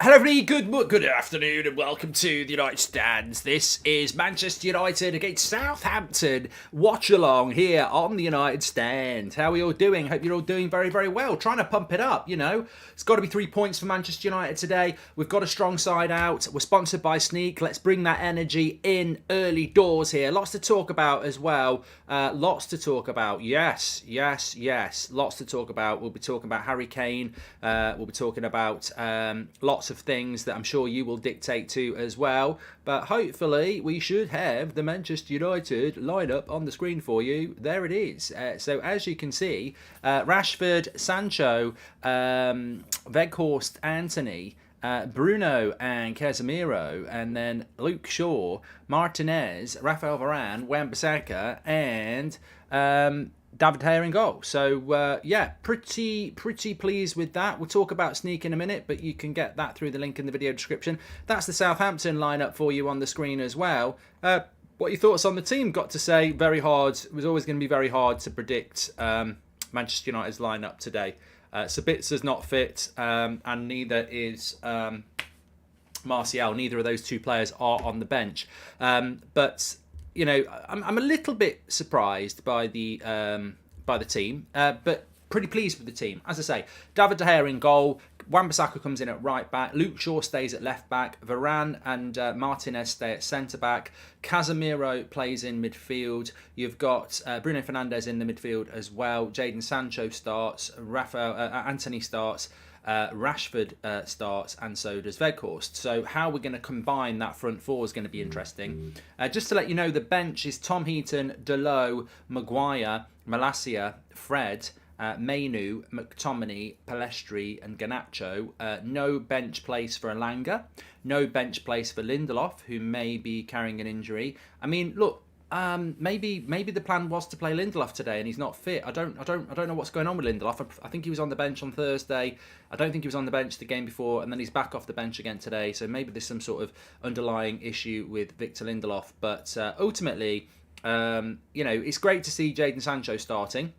Hello everybody, good afternoon and welcome to the United Stands. This is Manchester United against Southampton. Watchalong here on the United Stand. How are you all doing? Hope you're all doing very, very well. Trying to pump it up, you know. It's got to be 3 points for Manchester United today. We've got a strong side out. We're sponsored by Sneak. Let's bring that energy in early doors here. Lots to talk about as well. Lots to talk about. Yes. Lots to talk about. We'll be talking about Harry Kane. We'll be talking about lots of things that I'm sure you will dictate to as well. But hopefully we should have the Manchester United lineup on the screen for you. There it is. So as you can see, Rashford, Sancho, Weghorst, Anthony, Bruno and Casemiro, and then Luke Shaw, Martinez, Rafael Varane, Wan-Bissaka, and David De Gea in goal. So, yeah, pretty pleased with that. We'll talk about Sneak in a minute, but you can get that through the link in the video description. That's the Southampton lineup for you on the screen as well. What are your thoughts on the team? Got to say, very hard. It was always going to be very hard to predict Manchester United's lineup today. Sabitza's not fit, and neither is Martial. Neither of those two players are on the bench. But you know, I'm a little bit surprised by the team, but pretty pleased with the team. As I say, David De Gea in goal. Wan-Bissaka comes in at right back. Luke Shaw stays at left back. Varane and Martinez stay at centre back. Casemiro plays in midfield. You've got Bruno Fernandes in the midfield as well. Jadon Sancho starts. Anthony starts. Rashford starts, and so does Weghorst. So how we're going to combine that front four is going to be interesting. Just to let you know, the bench is Tom Heaton, Dalot, Maguire, Malacia, Fred, Mainu, McTominay, Pellistri and Garnacho. No bench place for Elanga. No bench place for Lindelof, who may be carrying an injury. I mean, look, maybe the plan was to play Lindelof today, and he's not fit. I don't know what's going on with Lindelof. I think he was on the bench on Thursday. I don't think he was on the bench the game before, and then he's back off the bench again today. So maybe there's some sort of underlying issue with Victor Lindelof. But ultimately, you know, it's great to see Jadon Sancho starting.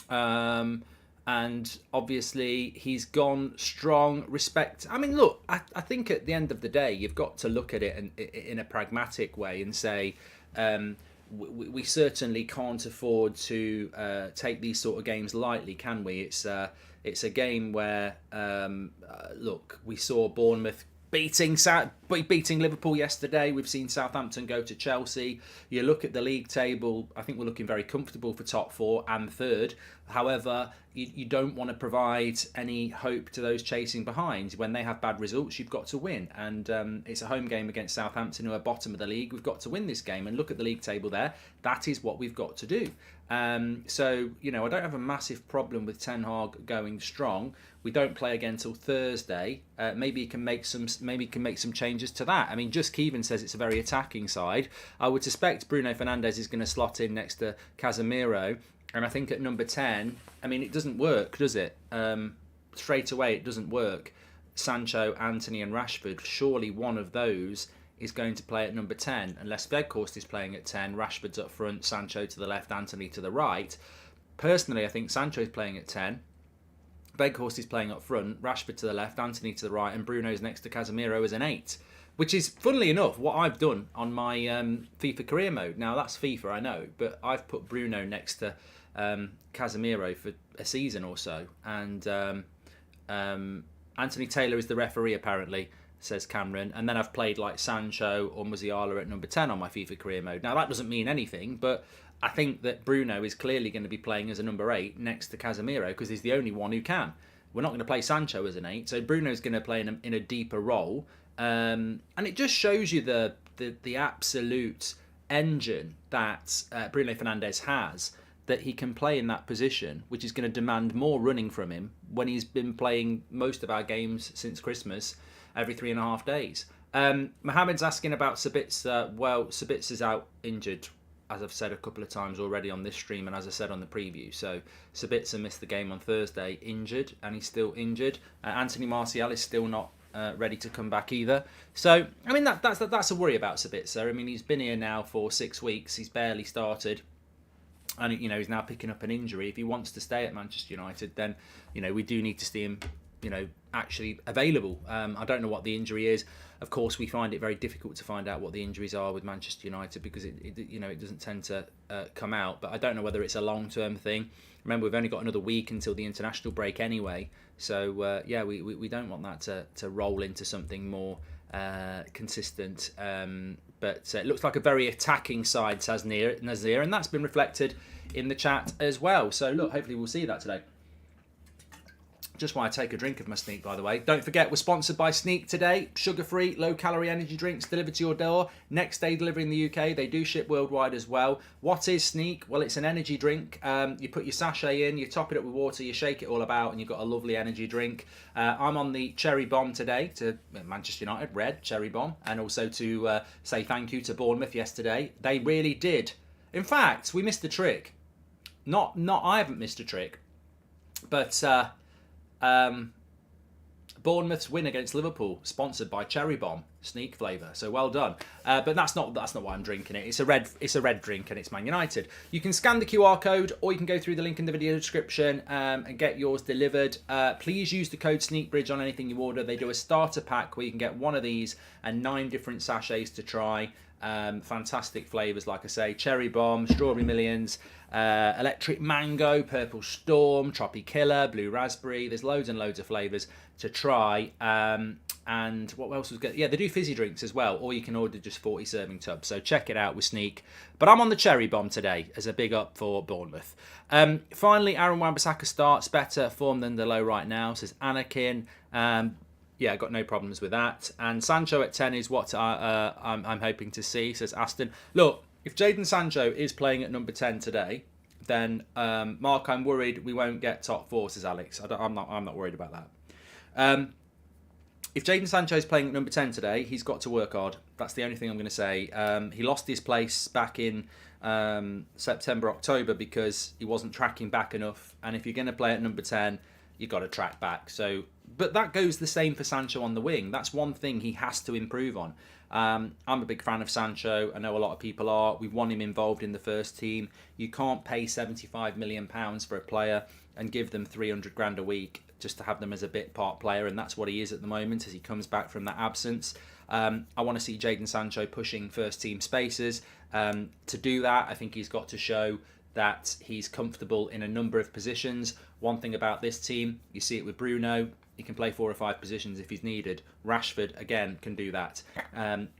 And obviously he's gone strong. Respect. I mean, look, I think at the end of the day, you've got to look at it in a pragmatic way and say, we certainly can't afford to take these sort of games lightly, can we? It's a game where, look, we saw Bournemouth beating Liverpool yesterday. We've seen Southampton go to Chelsea. You look at the league table, I think we're looking very comfortable for top four and third. However, you don't want to provide any hope to those chasing behind. When they have bad results, you've got to win. And it's a home game against Southampton, who are bottom of the league. We've got to win this game. And look at the league table there. That is what we've got to do. So, you know, I don't have a massive problem with Ten Hag going strong. We don't play again till Thursday. Maybe he can make some changes to that. I mean, Just Keevan says it's a very attacking side. I would suspect Bruno Fernandes is going to slot in next to Casemiro. And I think at number 10, I mean, it doesn't work, does it? Straight away, it doesn't work. Sancho, Anthony and Rashford, surely one of those is going to play at number 10. Unless Weghorst is playing at 10, Rashford's up front, Sancho to the left, Anthony to the right. Personally, I think Sancho is playing at 10. Weghorst is playing up front, Rashford to the left, Anthony to the right, and Bruno's next to Casemiro as an 8. Which is, funnily enough, what I've done on my FIFA career mode. Now, that's FIFA, I know, but I've put Bruno next to Casemiro for a season or so. And Anthony Taylor is the referee, apparently, says Cameron. And then I've played like Sancho or Musiala at number 10 on my FIFA career mode. Now, that doesn't mean anything, but I think that Bruno is clearly going to be playing as a number 8 next to Casemiro because he's the only one who can. We're not going to play Sancho as an 8, so Bruno's going to play in a deeper role. And it just shows you the absolute engine that Bruno Fernandes has, that he can play in that position, which is going to demand more running from him when he's been playing most of our games since Christmas every 3.5 days. Mohammed's asking about Sabitzer. Well, Sabitzer's out injured, as I've said a couple of times already on this stream and as I said on the preview. So Sabitzer missed the game on Thursday injured, and he's still injured. Anthony Martial is still not ready to come back either. So, I mean, that's a worry about Sabitzer. I mean, he's been here now for 6 weeks. He's barely started. And, you know, he's now picking up an injury. If he wants to stay at Manchester United, then, you know, we do need to see him actually available. I don't know what the injury is. Of course, we find it very difficult to find out what the injuries are with Manchester United because it doesn't tend to come out. But I don't know whether it's a long-term thing. Remember, we've only got another week until the international break anyway. So we don't want that to roll into something more consistent. But it looks like a very attacking side, says Nazir, and that's been reflected in the chat as well. So look, hopefully we'll see that today. Just while I take a drink of my Sneak, by the way. Don't forget, we're sponsored by Sneak today. Sugar-free, low-calorie energy drinks delivered to your door. Next day delivery in the UK. They do ship worldwide as well. What is Sneak? Well, it's an energy drink. You put your sachet in, you top it up with water, you shake it all about, and you've got a lovely energy drink. I'm on the Cherry Bomb today to Manchester United, red Cherry Bomb, and also to say thank you to Bournemouth yesterday. They really did. In fact, we missed a trick. Not I haven't missed a trick, but... Bournemouth's win against Liverpool, sponsored by Cherry Bomb Sneak flavour. So well done. But that's not why I'm drinking it. It's a red drink and it's Man United. You can scan the QR code or you can go through the link in the video description and get yours delivered. Please use the code SneakBridge on anything you order. They do a starter pack where you can get one of these and 9 different sachets to try. Fantastic flavours, like I say, Cherry Bomb, Strawberry Millions, Electric Mango, Purple Storm, Troppy Killer, Blue Raspberry. There's loads and loads of flavours to try. And what else was good? Yeah, they do fizzy drinks as well, or you can order just 40 serving tubs. So check it out with Sneak. But I'm on the Cherry Bomb today as a big up for Bournemouth. Finally, Aaron Wan-Bissaka starts better form than the low right now, says Anakin. Yeah, got no problems with that. And Sancho at 10 is what I'm hoping to see, says Aston. Look, if Jadon Sancho is playing at number 10 today, then Mark, I'm worried we won't get top 4, says Alex. I'm not worried about that. If Jadon Sancho is playing at number 10 today, he's got to work hard. That's the only thing I'm going to say. He lost his place back in September, October because he wasn't tracking back enough. And if you're going to play at number 10, you've got to track back. So, but that goes the same for Sancho on the wing. That's one thing he has to improve on. I'm a big fan of Sancho. I know a lot of people are. We want him involved in the first team. You can't pay £75 million for a player and give them 300 grand a week just to have them as a bit part player, and that's what he is at the moment as he comes back from that absence. I want to see Jadon Sancho pushing first team spaces. To do that, I think he's got to show that he's comfortable in a number of positions. One thing about this team, you see it with Bruno, he can play 4 or 5 positions if he's needed. Rashford, again, can do that.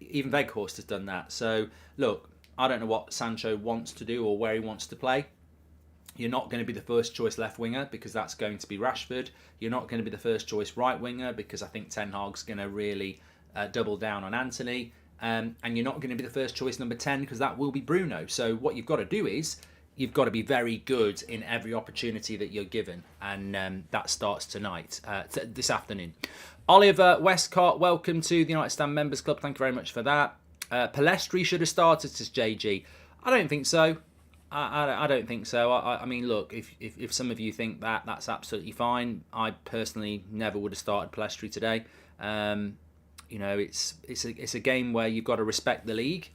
Even Weghorst has done that. So, look, I don't know what Sancho wants to do or where he wants to play. You're not going to be the first choice left winger because that's going to be Rashford. You're not going to be the first choice right winger because I think Ten Hag's going to really double down on Anthony. And you're not going to be the first choice number 10 because that will be Bruno. So what you've got to do is you've got to be very good in every opportunity that you're given. And that starts tonight, this afternoon. Oliver Westcott, welcome to the United Stand Members Club. Thank you very much for that. Palestri should have started, says JG. I don't think so. I don't think so. I mean, look, if some of you think that, that's absolutely fine. I personally never would have started Palestri today. It's a game where you've got to respect the league.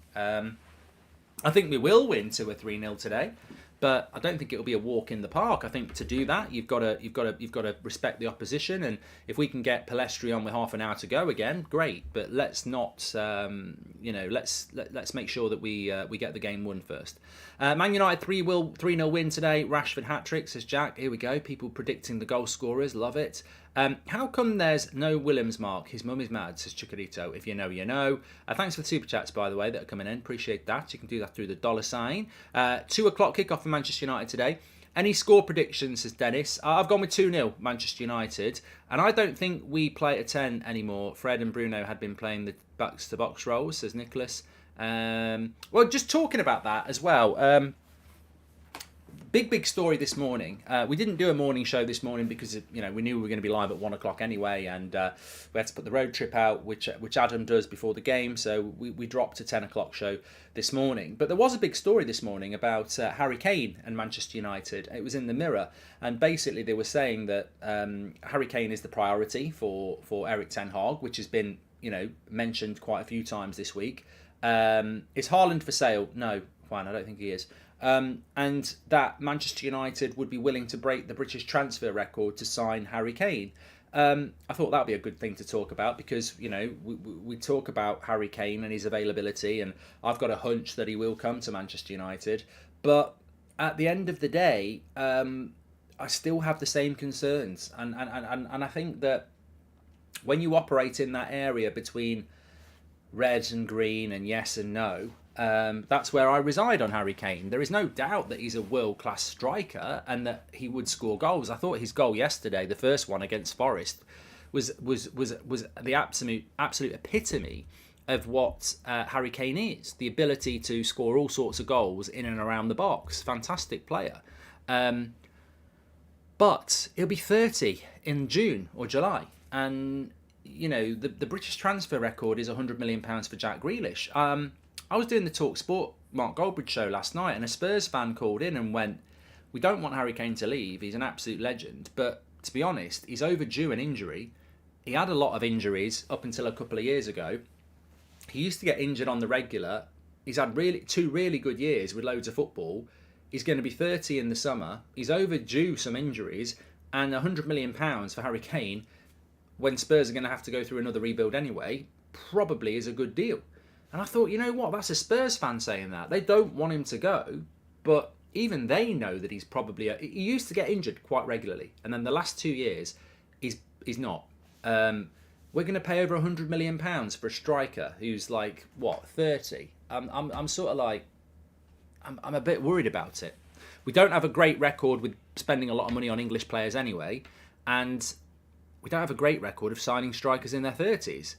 I think we will win 2 or 3-0 today, but I don't think it'll be a walk in the park. I think to do that, you've got to respect the opposition, and if we can get Palestri on with half an hour to go again, great. But let's not, let's make sure that we get the game won first. Man United 3-0 win today. Rashford hat-trick, says Jack. Here we go. People predicting the goal scorers. Love it. How come there's no Williams mark? His mum is mad, says Chukarito. If you know, you know. Thanks for the super chats, by the way, that are coming in. Appreciate that. You can do that through the $sign. 2 o'clock kickoff for Manchester United today. Any score predictions, says Dennis? I've gone with 2-0 Manchester United. And I don't think we play at 10 anymore. Fred and Bruno had been playing the box-to-box roles, says Nicholas. Well, just talking about that as well. Big story this morning. We didn't do a morning show this morning because we knew we were going to be live at 1 o'clock anyway, and we had to put the road trip out, which Adam does before the game. So we dropped a 10 o'clock show this morning. But there was a big story this morning about Harry Kane and Manchester United. It was in the Mirror, and basically they were saying that Harry Kane is the priority for Erik ten Hag, which has been mentioned quite a few times this week. Is Haaland for sale? No, Juan, I don't think he is. And that Manchester United would be willing to break the British transfer record to sign Harry Kane. I thought that'd be a good thing to talk about because, we talk about Harry Kane and his availability, and I've got a hunch that he will come to Manchester United. But at the end of the day, I still have the same concerns. And I think that when you operate in that area between red and green and yes and no, that's where I reside on Harry Kane. There is no doubt that he's a world-class striker and that he would score goals. I thought his goal yesterday, the first one against Forest, was the absolute epitome of what Harry Kane is. The ability to score all sorts of goals in and around the box. Fantastic player. But he'll be 30 in June or July. And, the British transfer record is £100 million for Jack Grealish. I was doing the Talk Sport Mark Goldbridge show last night, and a Spurs fan called in and went, "We don't want Harry Kane to leave. He's an absolute legend. But to be honest, he's overdue an injury. He had a lot of injuries up until a couple of years ago. He used to get injured on the regular. He's had two really good years with loads of football. He's going to be 30 in the summer. He's overdue some injuries, and £100 million for Harry Kane, when Spurs are going to have to go through another rebuild anyway, probably is a good deal." And I thought, you know what? That's a Spurs fan saying that. They don't want him to go, but even they know that he's probably... He used to get injured quite regularly, and then the last 2 years, he's not. We're going to pay over £100 million for a striker who's 30? I'm sort of like... I'm a bit worried about it. We don't have a great record with spending a lot of money on English players anyway, and we don't have a great record of signing strikers in their 30s.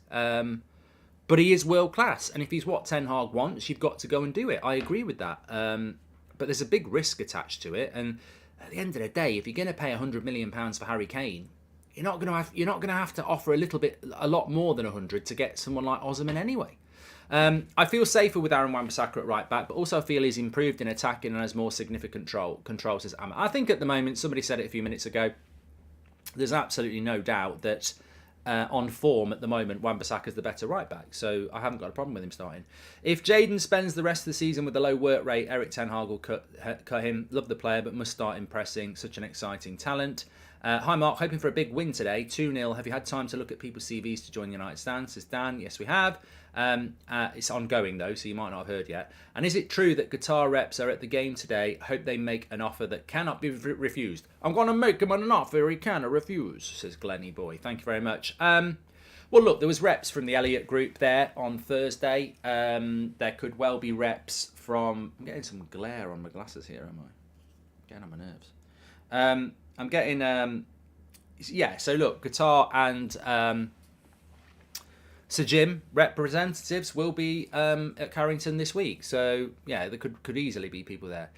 But he is world class, and if he's what Ten Hag wants, you've got to go and do it. I agree with that. But there's a big risk attached to it, and at the end of the day, if you're going to pay £100 million for Harry Kane, you're not going to have to offer a lot more than 100 to get someone like Osimhen anyway. I feel safer with Aaron Wan-Bissaka at right back, but also feel he's improved in attacking and has more significant controls as Amma. I think at the moment, somebody said it a few minutes ago, there's absolutely no doubt that on form at the moment, Wan-Bissaka's the better right back, so I haven't got a problem with him starting. If Jadon spends the rest of the season with a low work rate, Eric Ten Hag will cut him. Love the player, but must start impressing. Such an exciting talent. Hi Mark, hoping for a big win today. 2-0. Have you had time to look at people's CVs to join the United Stand? Says Dan. Yes, we have. It's ongoing though, so you might not have heard yet. And is it true that Qatar reps are at the game today? Hope they make an offer that cannot be refused. I'm going to make him an offer he cannot refuse, says Glenny boy. Thank you very much. Well, look, there was reps from the Elliott group there on Thursday. There could well be reps from... I'm getting some glare on my glasses here, am I? Getting on my nerves. I'm getting... yeah, so look, Qatar and... Sir Jim representatives will be at Carrington this week. So, yeah, there could easily be people there.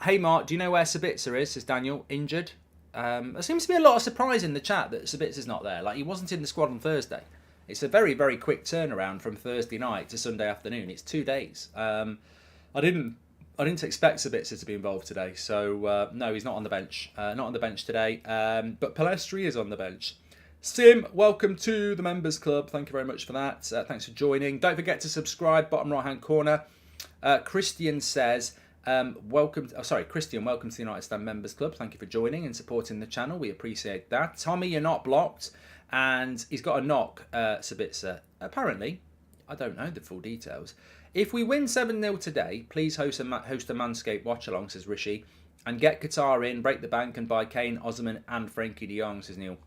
Hey, Mark, do you know where Sabitzer is? Says Daniel. Injured. There seems to be a lot of surprise in the chat that Sabitzer's not there. He wasn't in the squad on Thursday. It's a very, very quick turnaround from Thursday night to Sunday afternoon. It's 2 days. I didn't expect Sabitzer to be involved today. So, no, he's not on the bench. Not on the bench today. But Palestri is on the bench. Sim, welcome to the Members Club. Thank you very much for that. Thanks for joining. Don't forget to subscribe, bottom right-hand corner. Christian says, Christian, welcome to the United Stand Members Club. Thank you for joining and supporting the channel. We appreciate that. Tommy, you're not blocked. And he's got a knock, Sabitzer. Apparently, I don't know the full details. If we win 7-0 today, please host a Manscaped watch-along, says Rishi. And get Qatar in, break the bank, and buy Kane, Osimhen, and Frankie de Jong, says Neil.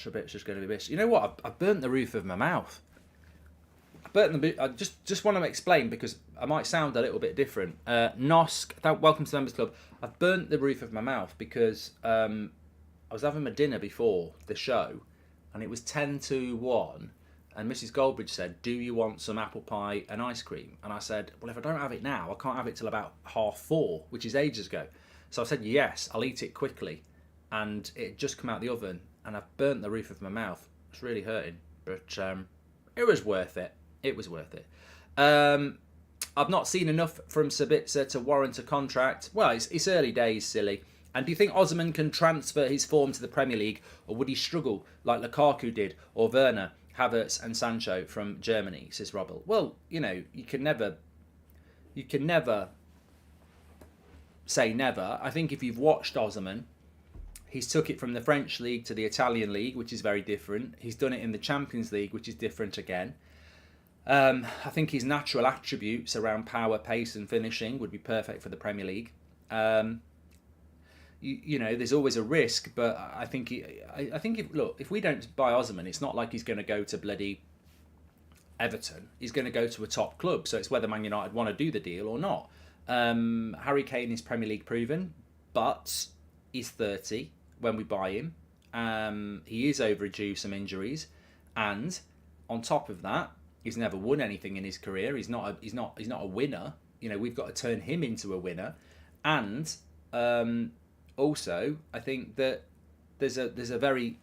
It's just going to be this. You know what? I've burnt the roof of my mouth. I just want to explain because I might sound a little bit different. Nosk, welcome to the Members Club. I've burnt the roof of my mouth because I was having my dinner before the show, and it was 10-1. And Mrs. Goldbridge said, "Do you want some apple pie and ice cream?" And I said, "Well, if I don't have it now, I can't have it till about 4:30, which is ages ago." So I said, "Yes, I'll eat it quickly." And it had just come out the oven, and I've burnt the roof of my mouth. It's really hurting, but it was worth it. It was worth it. I've not seen enough from Sabitzer to warrant a contract. Well, it's early days, silly. And do you think Osimhen can transfer his form to the Premier League, or would he struggle like Lukaku did, or Werner, Havertz and Sancho from Germany, says Robble? Well, you can never say never. I think if you've watched Osman, he's took it from the French league to the Italian league, which is very different. He's done it in the Champions League, which is different again. I think his natural attributes around power, pace and finishing would be perfect for the Premier League. You know, there's always a risk, but I think if we don't buy Osman, it's not like he's going to go to bloody Everton. He's going to go to a top club, so it's whether Man United want to do the deal or not. Harry Kane is Premier League proven, but he's 30 when we buy him. He is overdue some injuries, and on top of that, he's never won anything in his career. He's not a winner. You know, we've got to turn him into a winner, and also I think that there's a very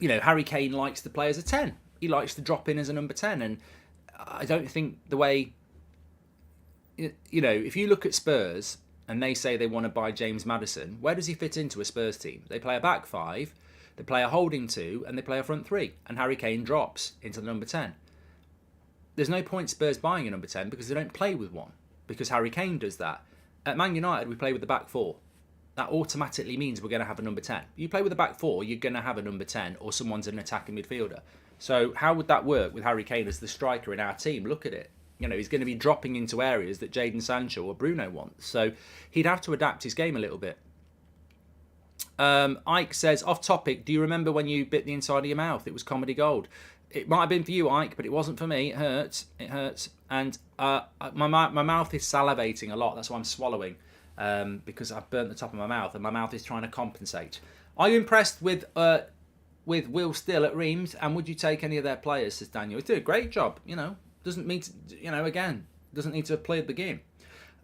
you know, Harry Kane likes to play as a 10. He likes to drop in as a number 10, and I don't think the way, you know, if you look at Spurs and they say they want to buy James Maddison, where does he fit into a Spurs team? They play a back 5, they play a holding 2, and they play a front 3, and Harry Kane drops into the number 10. There's no point Spurs buying a number 10 because they don't play with one, because Harry Kane does that. At Man United, we play with the back 4. That automatically means we're going to have a number 10. You play with the back 4, you're going to have a number 10, or someone's an attacking midfielder. So how would that work with Harry Kane as the striker in our team? Look at it. You know, he's going to be dropping into areas that Jadon Sancho or Bruno wants. So he'd have to adapt his game a little bit. Ike says, off topic, do you remember when you bit the inside of your mouth? It was comedy gold. It might have been for you, Ike, but it wasn't for me. It hurts. It hurts. And my mouth is salivating a lot. That's why I'm swallowing, because I've burnt the top of my mouth and my mouth is trying to compensate. Are you impressed with Will Still at Reims, and would you take any of their players, says Daniel? He's doing a great job, you know. Doesn't need to, you know, again, doesn't need to play the game.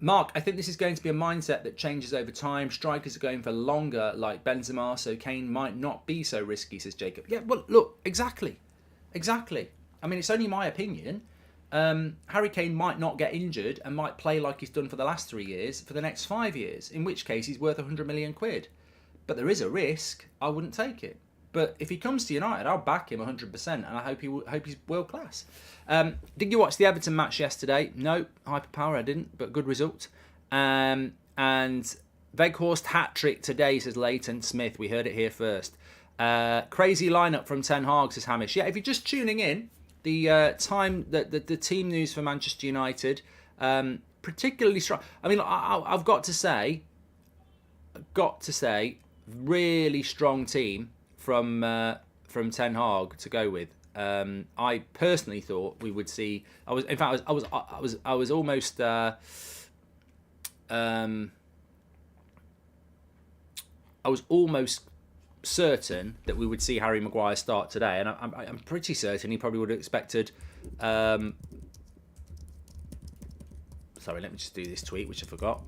Mark, I think this is going to be a mindset that changes over time. Strikers are going for longer, like Benzema, so Kane might not be so risky, says Jacob. Yeah, well, look, exactly. I mean, it's only my opinion. Harry Kane might not get injured and might play like he's done for the last 3 years for the next 5 years, in which case he's worth 100 million quid. But there is a risk. I wouldn't take it. But if he comes to United, I'll back him 100%, and I hope he's world class. Did you watch the Everton match yesterday? No, hyperpower, I didn't, but good result. And Weghorst hat-trick today, says Leighton Smith. We heard it here first. Crazy lineup from Ten Hag, says Hamish. Yeah, if you're just tuning in, the time that the team news for Manchester United, particularly strong. I mean, I've got to say, really strong team from Ten Hag to go with. I personally thought we would see. I was almost certain that we would see Harry Maguire start today, and I'm pretty certain he probably would have expected. Sorry, let me just do this tweet, which I forgot.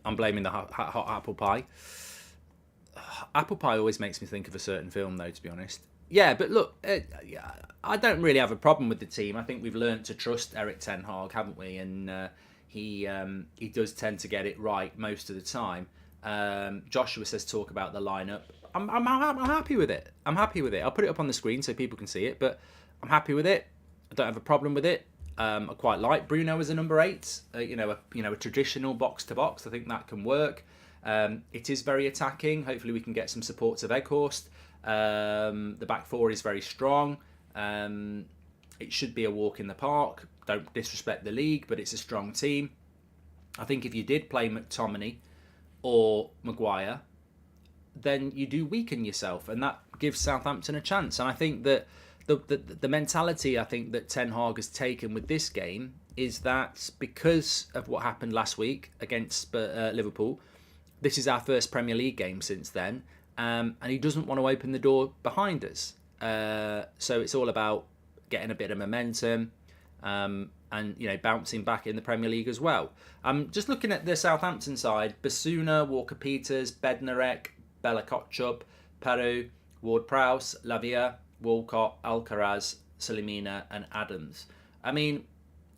I'm blaming the hot apple pie. Apple pie always makes me think of a certain film, though, to be honest. Yeah, but look, I don't really have a problem with the team. I think we've learned to trust Erik Ten Hag, haven't we? And he does tend to get it right most of the time. Joshua says talk about the lineup. I'm happy with it. I'll put it up on the screen so people can see it, but I'm happy with it. I don't have a problem with it. I quite like Bruno as a number 8. A traditional box to box. I think that can work. It is very attacking. Hopefully we can get some support to Weghorst. The back 4 is very strong. It should be a walk in the park. Don't disrespect the league, but it's a strong team. I think if you did play McTominay or Maguire, then you do weaken yourself, and that gives Southampton a chance. And I think that the mentality I think that Ten Hag has taken with this game is that because of what happened last week against Liverpool, this is our first Premier League game since then, and he doesn't want to open the door behind us. So it's all about getting a bit of momentum and bouncing back in the Premier League as well. Just looking at the Southampton side: Basuna, Walker-Peters, Bednarek, Bella Kotchup, Peru, Ward-Prowse, Lavia, Walcott, Alcaraz, Salimina and Adams. I mean,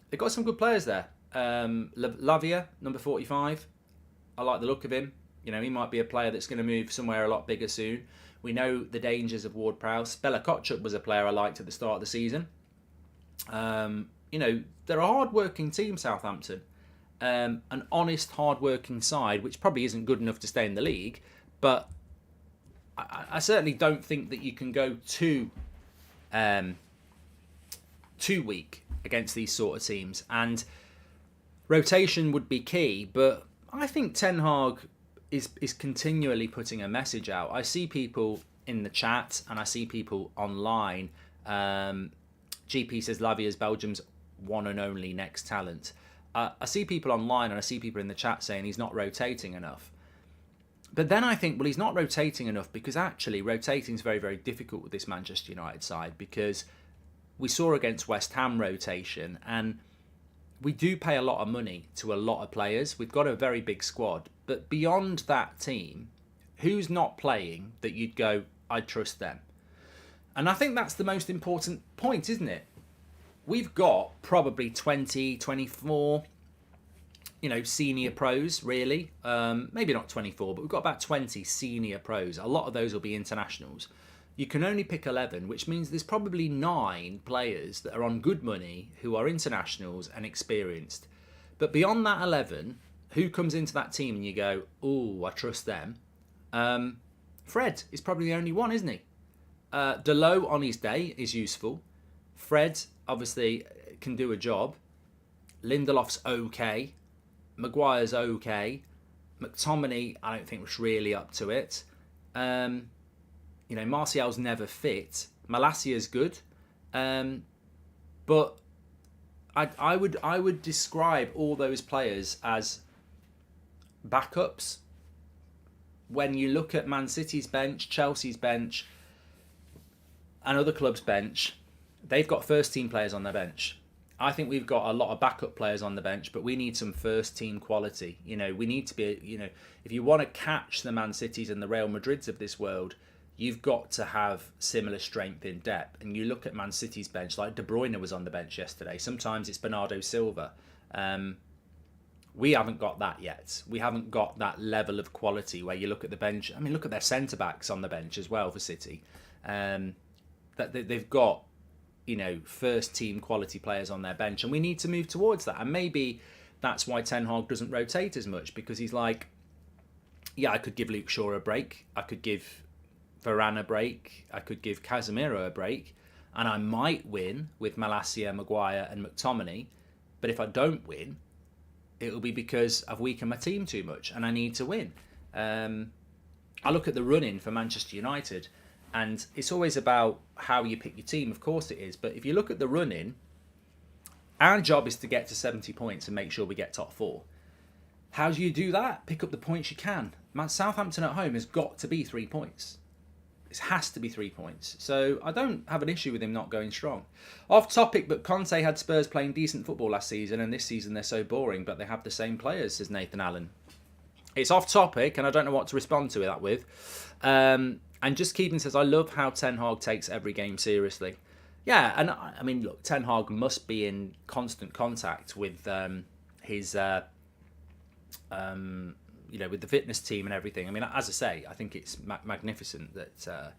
they've got some good players there. Lavia, number 45. I like the look of him. You know, he might be a player that's going to move somewhere a lot bigger soon. We know the dangers of Ward-Prowse. Bella Kotchup was a player I liked at the start of the season. They're a hard-working team, Southampton. an honest, hard-working side, which probably isn't good enough to stay in the league, but I certainly don't think that you can go too weak against these sort of teams. And rotation would be key, but I think Ten Hag is continually putting a message out. I see people in the chat and I see people online. GP says Lavia's Belgium's one and only next talent. I see people online and I see people in the chat saying he's not rotating enough. But then I think, well, he's not rotating enough because actually rotating is very, very difficult with this Manchester United side, because we saw against West Ham rotation, and we do pay a lot of money to a lot of players. We've got a very big squad. But beyond that team, who's not playing that you'd go, I trust them? And I think that's the most important point, isn't it? We've got probably 20, 24, senior pros, really. Maybe not 24, but we've got about 20 senior pros. A lot of those will be internationals. You can only pick 11, which means there's probably 9 players that are on good money who are internationals and experienced. But beyond that 11, who comes into that team and you go, oh, I trust them? Fred is probably the only one, isn't he? Delo on his day is useful. Fred, obviously, can do a job. Lindelof's okay. Maguire's okay. McTominay, I don't think was really up to it. Martial's never fit. Malacia's good. But I would describe all those players as backups. When you look at Man City's bench, Chelsea's bench, and other clubs' bench, they've got first team players on their bench. I think we've got a lot of backup players on the bench, but we need some first team quality. We need to be, if you want to catch the Man Cities and the Real Madrids of this world, you've got to have similar strength in depth. And you look at Man City's bench, like De Bruyne was on the bench yesterday. Sometimes it's Bernardo Silva. We haven't got that yet. We haven't got that level of quality where you look at the bench. I mean, look at their centre-backs on the bench as well for City. That they've got, first team quality players on their bench, and we need to move towards that. And maybe that's why Ten Hag doesn't rotate as much, because he's like, yeah, I could give Luke Shaw a break, I could give Varane a break, I could give Casemiro a break, and I might win with Malacia, Maguire and McTominay. But if I don't win, it'll be because I've weakened my team too much and I need to win. I look at the run-in for Manchester United, and it's always about how you pick your team. Of course it is. But if you look at the run-in, our job is to get to 70 points and make sure we get top 4. How do you do that? Pick up the points you can. Southampton at home has got to be 3 points. It has to be 3 points. So I don't have an issue with him not going strong. Off topic, but Conte had Spurs playing decent football last season, and this season they're so boring, but they have the same players, says Nathan Allen. It's off topic, and I don't know what to respond to that with. And Just Keeping says, I love how Ten Hag takes every game seriously. Yeah, and I mean, look, Ten Hag must be in constant contact with his, with the fitness team and everything. I mean, as I say, I think it's magnificent that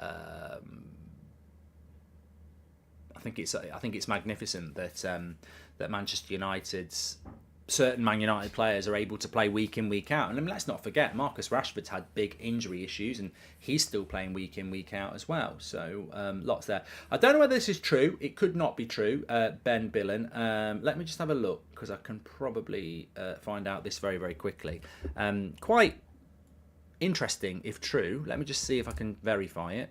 I think it's magnificent that Manchester United's certain Man United players are able to play week in, week out. And I mean, let's not forget, Marcus Rashford's had big injury issues and he's still playing week in, week out as well. So lots there. I don't know whether this is true. It could not be true, Ben Billen. Let me just have a look, because I can probably find out this very, very quickly. Quite interesting if true. Let me just see if I can verify it.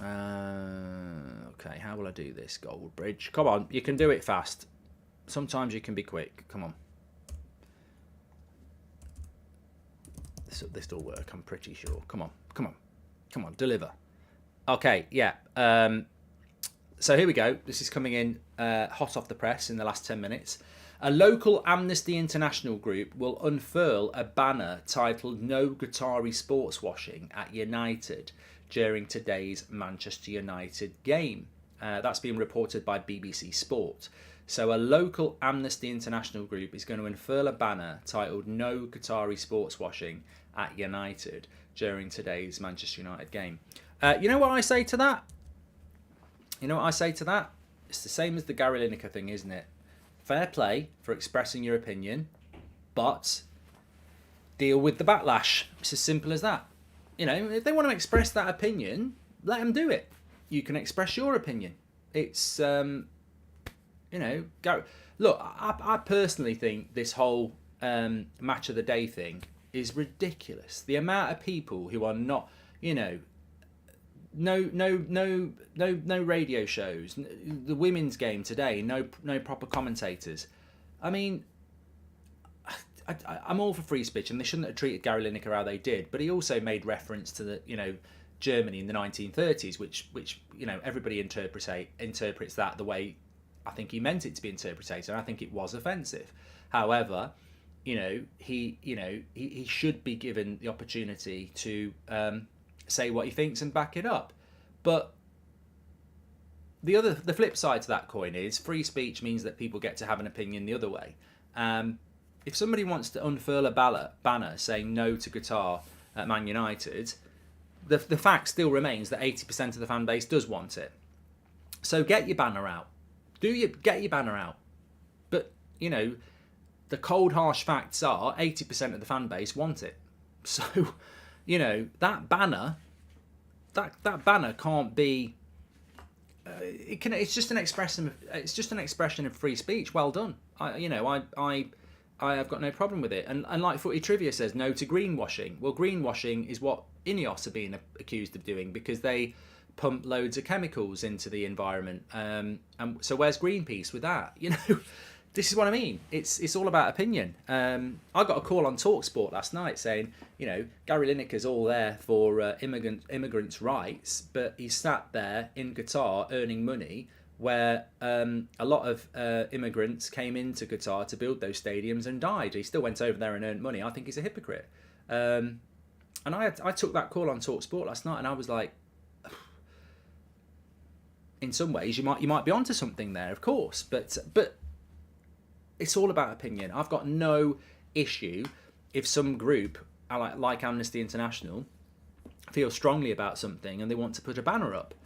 Okay, how will I do this, Goldbridge? Come on, you can do it fast. Sometimes you can be quick. Come on. This will work, I'm pretty sure. Come on, deliver. Okay, yeah. So here we go. This is coming in hot off the press in the last 10 minutes. A local Amnesty International group will unfurl a banner titled No Qatari Sports Washing at United during today's Manchester United game. That's been reported by BBC Sport. So a local Amnesty International group is going to unfurl a banner titled No Qatari Sports Washing at United during today's Manchester United game. You know what I say to that? It's the same as the Gary Lineker thing, isn't it? fair play for expressing your opinion, but deal with the backlash. It's as simple as that. You know, if they want to express that opinion, let them do it. You can express your opinion. It's, you know, go. Look, I personally think this whole match of the day thing is ridiculous. The amount of people who are not, you know, no radio shows. The women's game today, no proper commentators. I mean, I'm all for free speech, and they shouldn't have treated Gary Lineker how they did. But he also made reference to the, you know, Germany in the 1930s, which you know, everybody interprets that the way I think he meant it to be interpreted, and I think it was offensive. However, you know, he should be given the opportunity to say what he thinks and back it up. But the flip side to that coin is free speech means that people get to have an opinion the other way. If somebody wants to unfurl a banner saying no to Qatar at Man United, the fact still remains that 80% of the fan base does want it. So get your banner out. Get your banner out. But, you know, the cold, harsh facts are 80% of the fan base want it. So, you know, that banner can't be. It's just an expression. It's just an expression of free speech. Well done. I have got no problem with it. And like Footy Trivia says, no to greenwashing. Well, greenwashing is what INEOS are being accused of doing because they pump loads of chemicals into the environment. And so where's Greenpeace with that? You know, this is what I mean. It's all about opinion. I got a call on TalkSport last night saying, you know, Gary Lineker's all there for immigrants' rights, but he's sat there in Qatar earning money where a lot of immigrants came into Qatar to build those stadiums and died. He still went over there and earned money. I think he's a hypocrite. And I took that call on TalkSport last night, and I was like, in some ways, you might be onto something there, of course, but it's all about opinion. I've got no issue if some group, like Amnesty International, feel strongly about something and they want to put a banner up.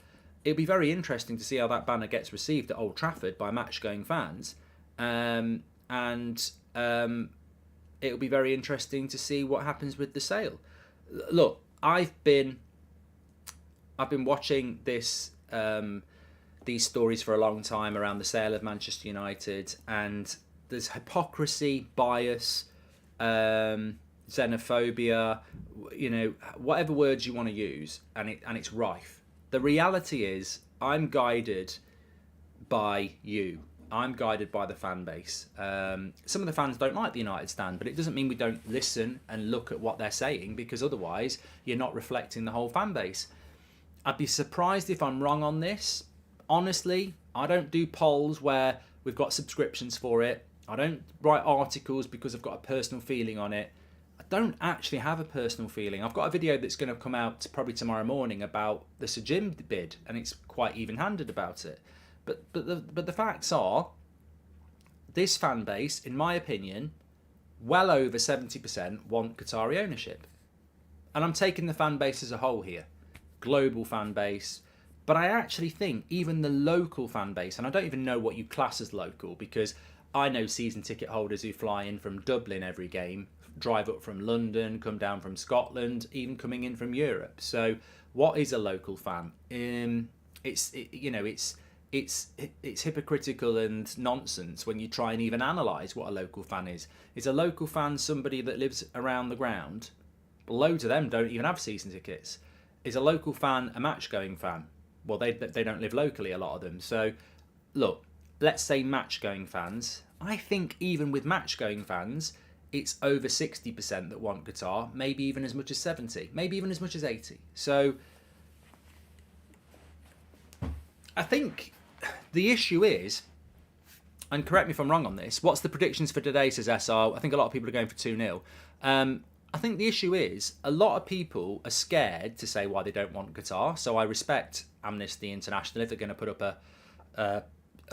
It'll be very interesting to see how that banner gets received at Old Trafford by match-going fans, and it'll be very interesting to see what happens with the sale. Look, I've been watching these stories for a long time around the sale of Manchester United, and there's hypocrisy, bias, xenophobia, you know, whatever words you want to use, and it's rife. The reality is, I'm guided by you. I'm guided by the fan base. Some of the fans don't like the United stand, but it doesn't mean we don't listen and look at what they're saying, because otherwise you're not reflecting the whole fan base. I'd be surprised if I'm wrong on this. Honestly, I don't do polls where we've got subscriptions for it. I don't write articles because I've got a personal feeling on it. I don't actually have a personal feeling. I've got a video that's going to come out probably tomorrow morning about the Sir Jim bid, and it's quite even-handed about it. But the facts are, this fan base, in my opinion, well over 70% want Qatari ownership. And I'm taking the fan base as a whole here. Global fan base. But I actually think even the local fan base, and I don't even know what you class as local, because I know season ticket holders who fly in from Dublin every game, drive up from London, come down from Scotland, even coming in from Europe. So what is a local fan? It's hypocritical and nonsense when you try and even analyse what a local fan is. Is a local fan somebody that lives around the ground? Loads of them don't even have season tickets. Is a local fan a match-going fan? Well, they don't live locally, a lot of them. So, look, let's say match-going fans. I think even with match-going fans, it's over 60% that want Qatar, maybe even as much as 70, maybe even as much as 80. So, I think the issue is, and correct me if I'm wrong on this, what's the predictions for today, says SR? I think a lot of people are going for 2-0. I think the issue is, a lot of people are scared to say why they don't want Qatar, so I respect Amnesty International if they're going to put up a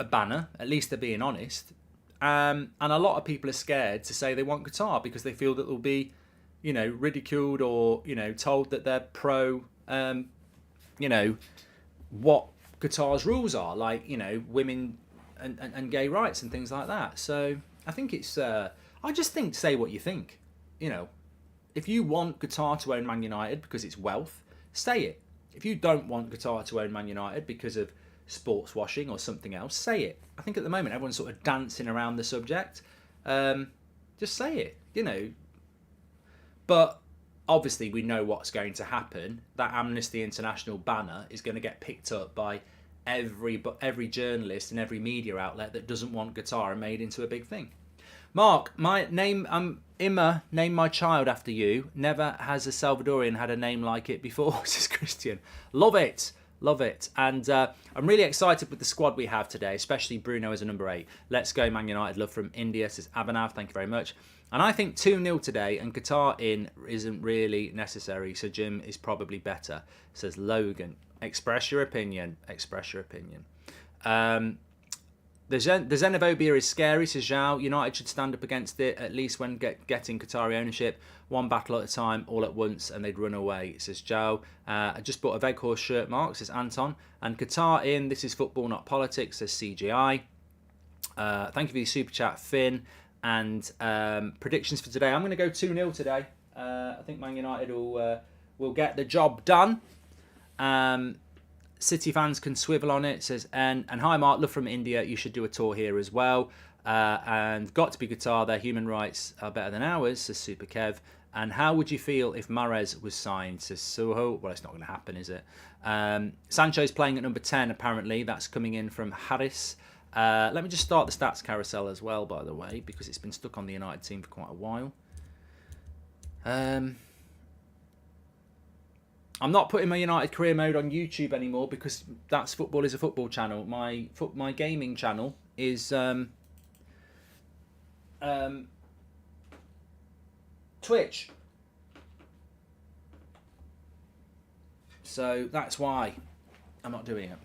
banner. At least they're being honest. And a lot of people are scared to say they want Qatar because they feel that they'll be, you know, ridiculed or, you know, told that they're pro, you know, what Qatar's rules are. Like, you know, women and gay rights and things like that. So I think it's I just think say what you think. You know, if you want Qatar to own Man United because it's wealth, say it. If you don't want Qatar to own Man United because of sports washing or something else, say it. I think at the moment everyone's sort of dancing around the subject. Just say it, you know. But obviously we know what's going to happen. That Amnesty International banner is going to get picked up by every journalist and every media outlet that doesn't want Qatar and made into a big thing. Mark, my name, Imma, name my child after you. Never has a Salvadorian had a name like it before, says Christian. Love it. Love it. And I'm really excited with the squad we have today, especially Bruno as a number 8. Let's go, Man United. Love from India, says Abhinav. Thank you very much. And I think 2-0 today, and Qatar in isn't really necessary, so Jim is probably better, says Logan. Express your opinion. Express your opinion. The xenophobia is scary, says Zhao. United should stand up against it, at least when getting Qatari ownership. One battle at a time, all at once, and they'd run away, says Zhao. I just bought a Veghorst shirt, Mark, says Anton. And Qatar in, this is football, not politics, says CGI. Thank you for your super chat, Finn. And predictions for today. I'm going to go 2-0 today. I think Man United will get the job done. City fans can swivel on it, says N. And hi, Mark, love from India. You should do a tour here as well. And got to be Qatar. Their human rights are better than ours, says Super Kev. And how would you feel if Mahrez was signed, says Suho? Well, it's not going to happen, is it? Sancho's playing at number 10, apparently. That's coming in from Harris. Let me just start the stats carousel as well, by the way, because it's been stuck on the United team for quite a while. I'm not putting my United career mode on YouTube anymore because that's Football is a Football channel. My gaming channel is Twitch. So that's why I'm not doing it.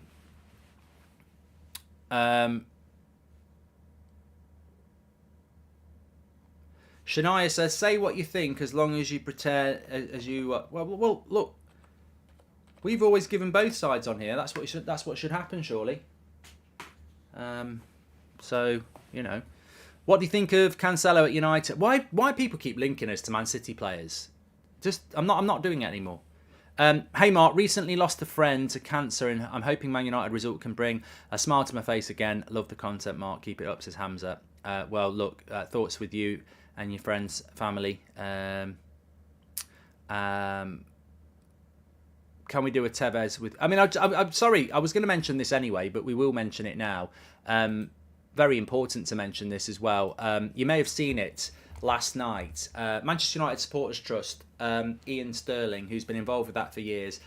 Shania says, say what you think as long as you pretend as you well look, we've always given both sides on here. That's what should happen, surely. So, you know, what do you think of Cancelo at United? Why people keep linking us to Man City players? Just I'm not doing it anymore. Hey Mark, recently lost a friend to cancer and I'm hoping Man United result can bring a smile to my face again. Love the content, Mark. Keep it up, says Hamza. Well, look, thoughts with you and your friends, family. Can we do a Tevez with... I mean, I'm sorry, I was going to mention this anyway, but we will mention it now. Very important to mention this as well. You may have seen it last night. Manchester United Supporters Trust, Ian Sterling, who's been involved with that for years.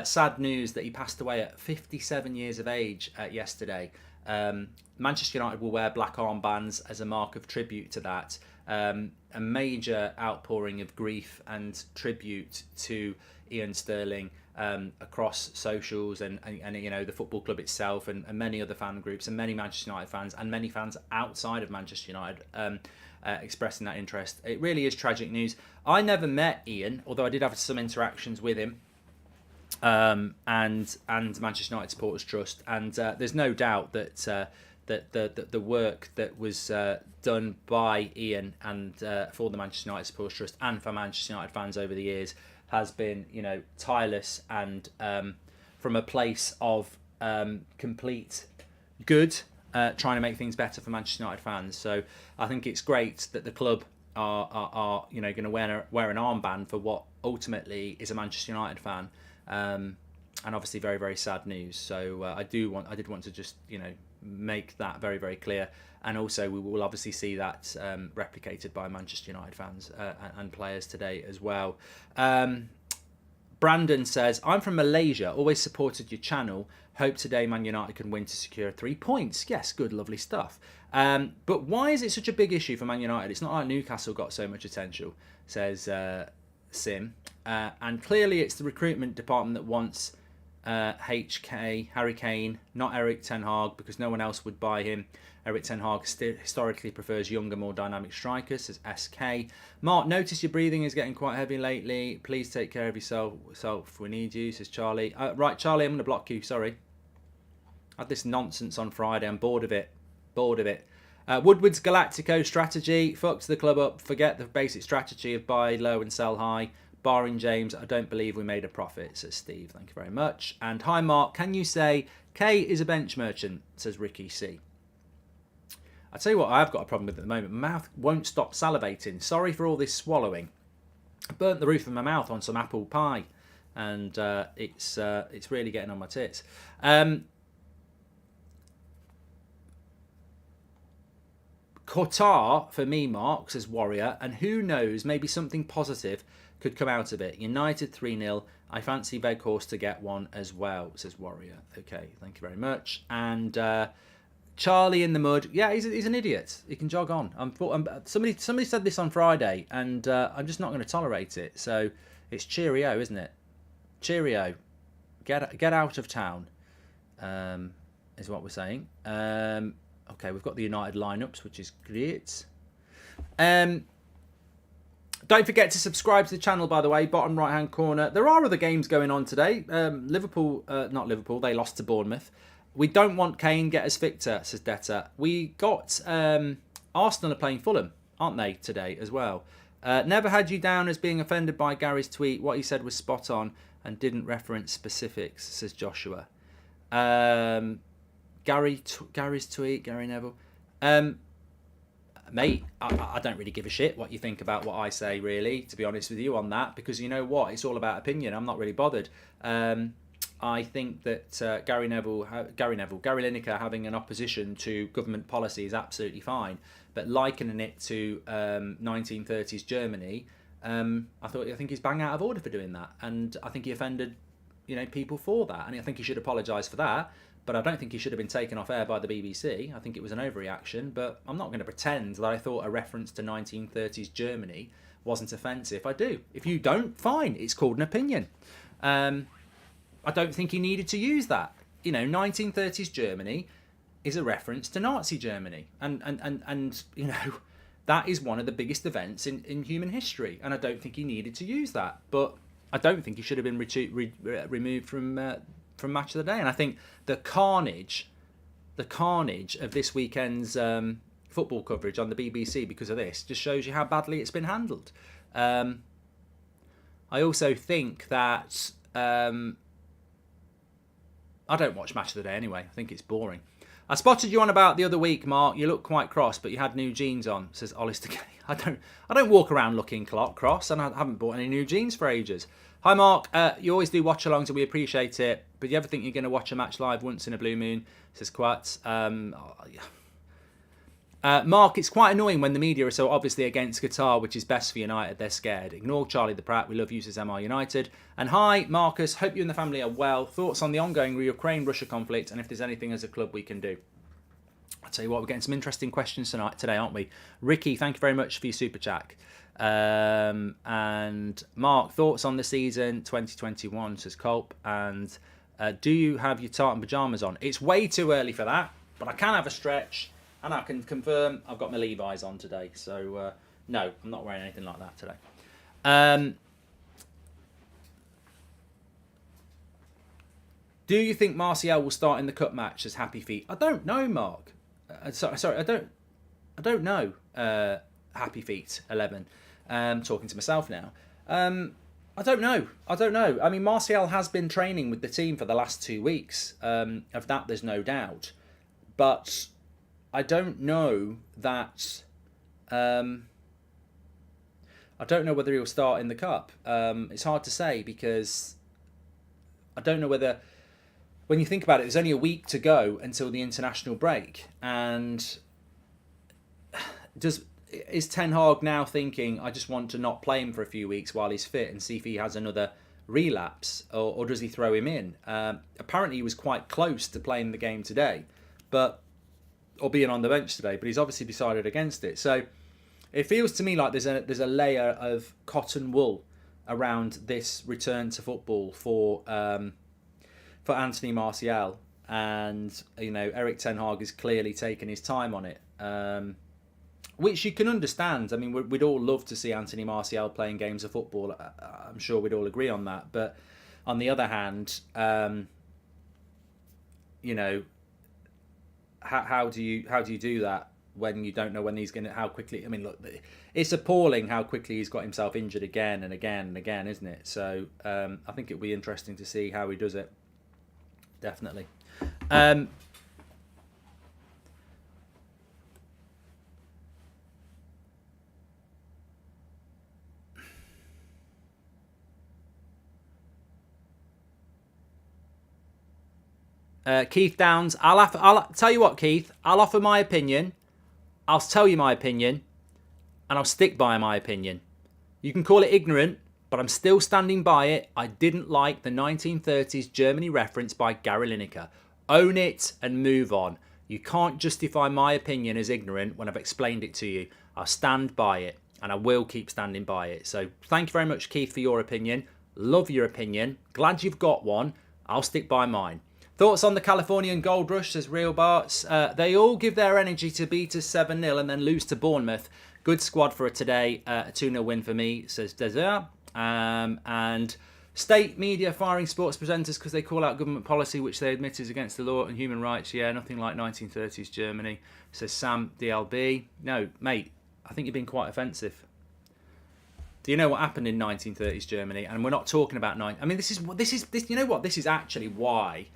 Sad news that he passed away at 57 years of age yesterday. Manchester United will wear black armbands as a mark of tribute to that. A major outpouring of grief and tribute to Ian Sterling across socials and you know the football club itself and many other fan groups and many Manchester United fans and many fans outside of Manchester United expressing that interest. It really is tragic news. I never met Ian, although I did have some interactions with him and Manchester United Supporters Trust, and there's no doubt that the work that was done by Ian and for the Manchester United Supporters Trust and for Manchester United fans over the years has been, you know, tireless and from a place of complete good, trying to make things better for Manchester United fans. So I think it's great that the club are you know going to wear an armband for what ultimately is a Manchester United fan, and obviously very, very sad news. So I did want to just, you know, make that very, very clear, and also we will obviously see that replicated by Manchester United fans and players today as well. Brandon says, I'm from Malaysia, always supported your channel, hope today Man United can win to secure 3 points. Yes, good, lovely stuff. But why is it such a big issue for Man United? It's not like Newcastle got so much attention, says Sim, and clearly it's the recruitment department that wants HK, Harry Kane, not Eric Ten Hag, because no one else would buy him. Eric Ten Hag historically prefers younger, more dynamic strikers, says SK. Mark, notice your breathing is getting quite heavy lately. Please take care of yourself. We need you, says Charlie. Right, Charlie, I'm going to block you, sorry. I had this nonsense on Friday. I'm bored of it. Bored of it. Woodward's Galactico strategy fucks the club up. Forget the basic strategy of buy low and sell high. Barring James, I don't believe we made a profit, says Steve. Thank you very much. And hi, Mark. Can you say K is a bench merchant, says Ricky C. I tell you what, I've got a problem with at the moment. My mouth won't stop salivating. Sorry for all this swallowing. I burnt the roof of my mouth on some apple pie, and it's really getting on my tits. Qatar for me, Mark, says Warrior, and who knows, maybe something positive could come out of it. United 3-0. I fancy Veghorst to get one as well, says Warrior. Okay, thank you very much. And Charlie in the mud. Yeah, he's an idiot. He can jog on. Somebody said this on Friday, and I'm just not going to tolerate it. So it's cheerio, isn't it? Cheerio. Get out of town, is what we're saying. Okay, we've got the United lineups, which is great. Don't forget to subscribe to the channel, by the way, bottom right-hand corner. There are other games going on today. Not Liverpool, they lost to Bournemouth. We don't want Kane, get us Victor, says Detta. We got Arsenal are playing Fulham, aren't they, today as well? Never had you down as being offended by Gary's tweet. What he said was spot on and didn't reference specifics, says Joshua. Gary's tweet, Gary Neville. Mate, I don't really give a shit what you think about what I say, really, to be honest with you on that, because you know what? It's all about opinion. I'm not really bothered. I think that Gary Lineker having an opposition to government policy is absolutely fine, but likening it to 1930s Germany, I think he's bang out of order for doing that, and I think he offended, people for that, and I think he should apologise for that. But I don't think he should have been taken off air by the BBC. I think it was an overreaction, but I'm not going to pretend that I thought a reference to 1930s Germany wasn't offensive. I do. If you don't, fine. It's called an opinion. I don't think he needed to use that. 1930s Germany is a reference to Nazi Germany. And that is one of the biggest events in human history. And I don't think he needed to use that. But I don't think he should have been removed from Match of the Day. And I think the carnage of this weekend's football coverage on the BBC because of this just shows you how badly it's been handled. I also think that I don't watch Match of the Day anyway. I think it's boring. I spotted you on about the other week, Mark. You look quite cross, but you had new jeans on, says Hollister K. I don't walk around looking cross, and I haven't bought any new jeans for ages. Hi, Mark. You always do watch-alongs, and we appreciate it. But you ever think you're going to watch a match live once in a blue moon? Says Quats. Mark, it's quite annoying when the media are so obviously against Qatar, which is best for United. They're scared. Ignore Charlie the Pratt. We love you, says MR United. And hi, Marcus. Hope you and the family are well. Thoughts on the ongoing Ukraine-Russia conflict, and if there's anything as a club we can do? I'll tell you what, we're getting some interesting questions today, aren't we? Ricky, thank you very much for your super chat. And Mark, thoughts on the season 2021, says Culp. And do you have your tartan pyjamas on? It's way too early for that, but I can have a stretch, and I can confirm I've got my Levi's on today. So no, I'm not wearing anything like that today. Do you think Martial will start in the cup match, says Happy Feet? I don't know, Mark. Sorry, I don't know. Happy Feet 11. Talking to myself now. I don't know. I mean, Martial has been training with the team for the last 2 weeks. Of that, there's no doubt. But I don't know that. I don't know whether he'll start in the cup. It's hard to say because I don't know whether. When you think about it, there's only a week to go until the international break, and is Ten Hag now thinking, I just want to not play him for a few weeks while he's fit and see if he has another relapse, or does he throw him in? Apparently he was quite close to playing the game today, or being on the bench today, but he's obviously decided against it. So it feels to me like there's a layer of cotton wool around this return to football for Anthony Martial, and Eric Ten Hag is clearly taking his time on it. Which you can understand. I mean, we'd all love to see Anthony Martial playing games of football. I'm sure we'd all agree on that. But on the other hand, how do you do that when you don't know when he's gonna, how quickly? I mean, look, it's appalling how quickly he's got himself injured again and again and again, isn't it? So I think it'll be interesting to see how he does it. Definitely. Keith Downs, I'll tell you what, Keith, I'll offer my opinion, I'll tell you my opinion, and I'll stick by my opinion. You can call it ignorant, but I'm still standing by it. I didn't like the 1930s Germany reference by Gary Lineker. Own it and move on. You can't justify my opinion as ignorant when I've explained it to you. I'll stand by it, and I will keep standing by it. So thank you very much, Keith, for your opinion. Love your opinion. Glad you've got one. I'll stick by mine. Thoughts on the Californian Gold Rush, says Real Barts. They all give their energy to beat us 7-0 and then lose to Bournemouth. Good squad for today. A 2-0 win for me, says Desert. And state media firing sports presenters because they call out government policy which they admit is against the law and human rights. Yeah, nothing like 1930s Germany, says Sam DLB. No, mate, I think you're being quite offensive. Do you know what happened in 1930s Germany? And we're not talking about I mean, this is. You know what? This is actually why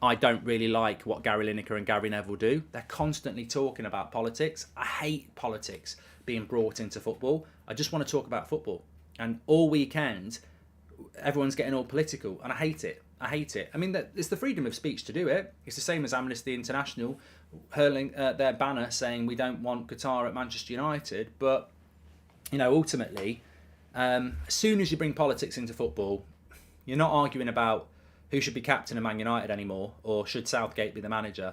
I don't really like what Gary Lineker and Gary Neville do. They're constantly talking about politics. I hate politics being brought into football. I just want to talk about football. And all weekend, everyone's getting all political, and I hate it. I hate it. I mean, it's the freedom of speech to do it. It's the same as Amnesty International hurling their banner saying we don't want Qatar at Manchester United. But, you know, ultimately, as soon as you bring politics into football, you're not arguing about who should be captain of Man United anymore, or should Southgate be the manager.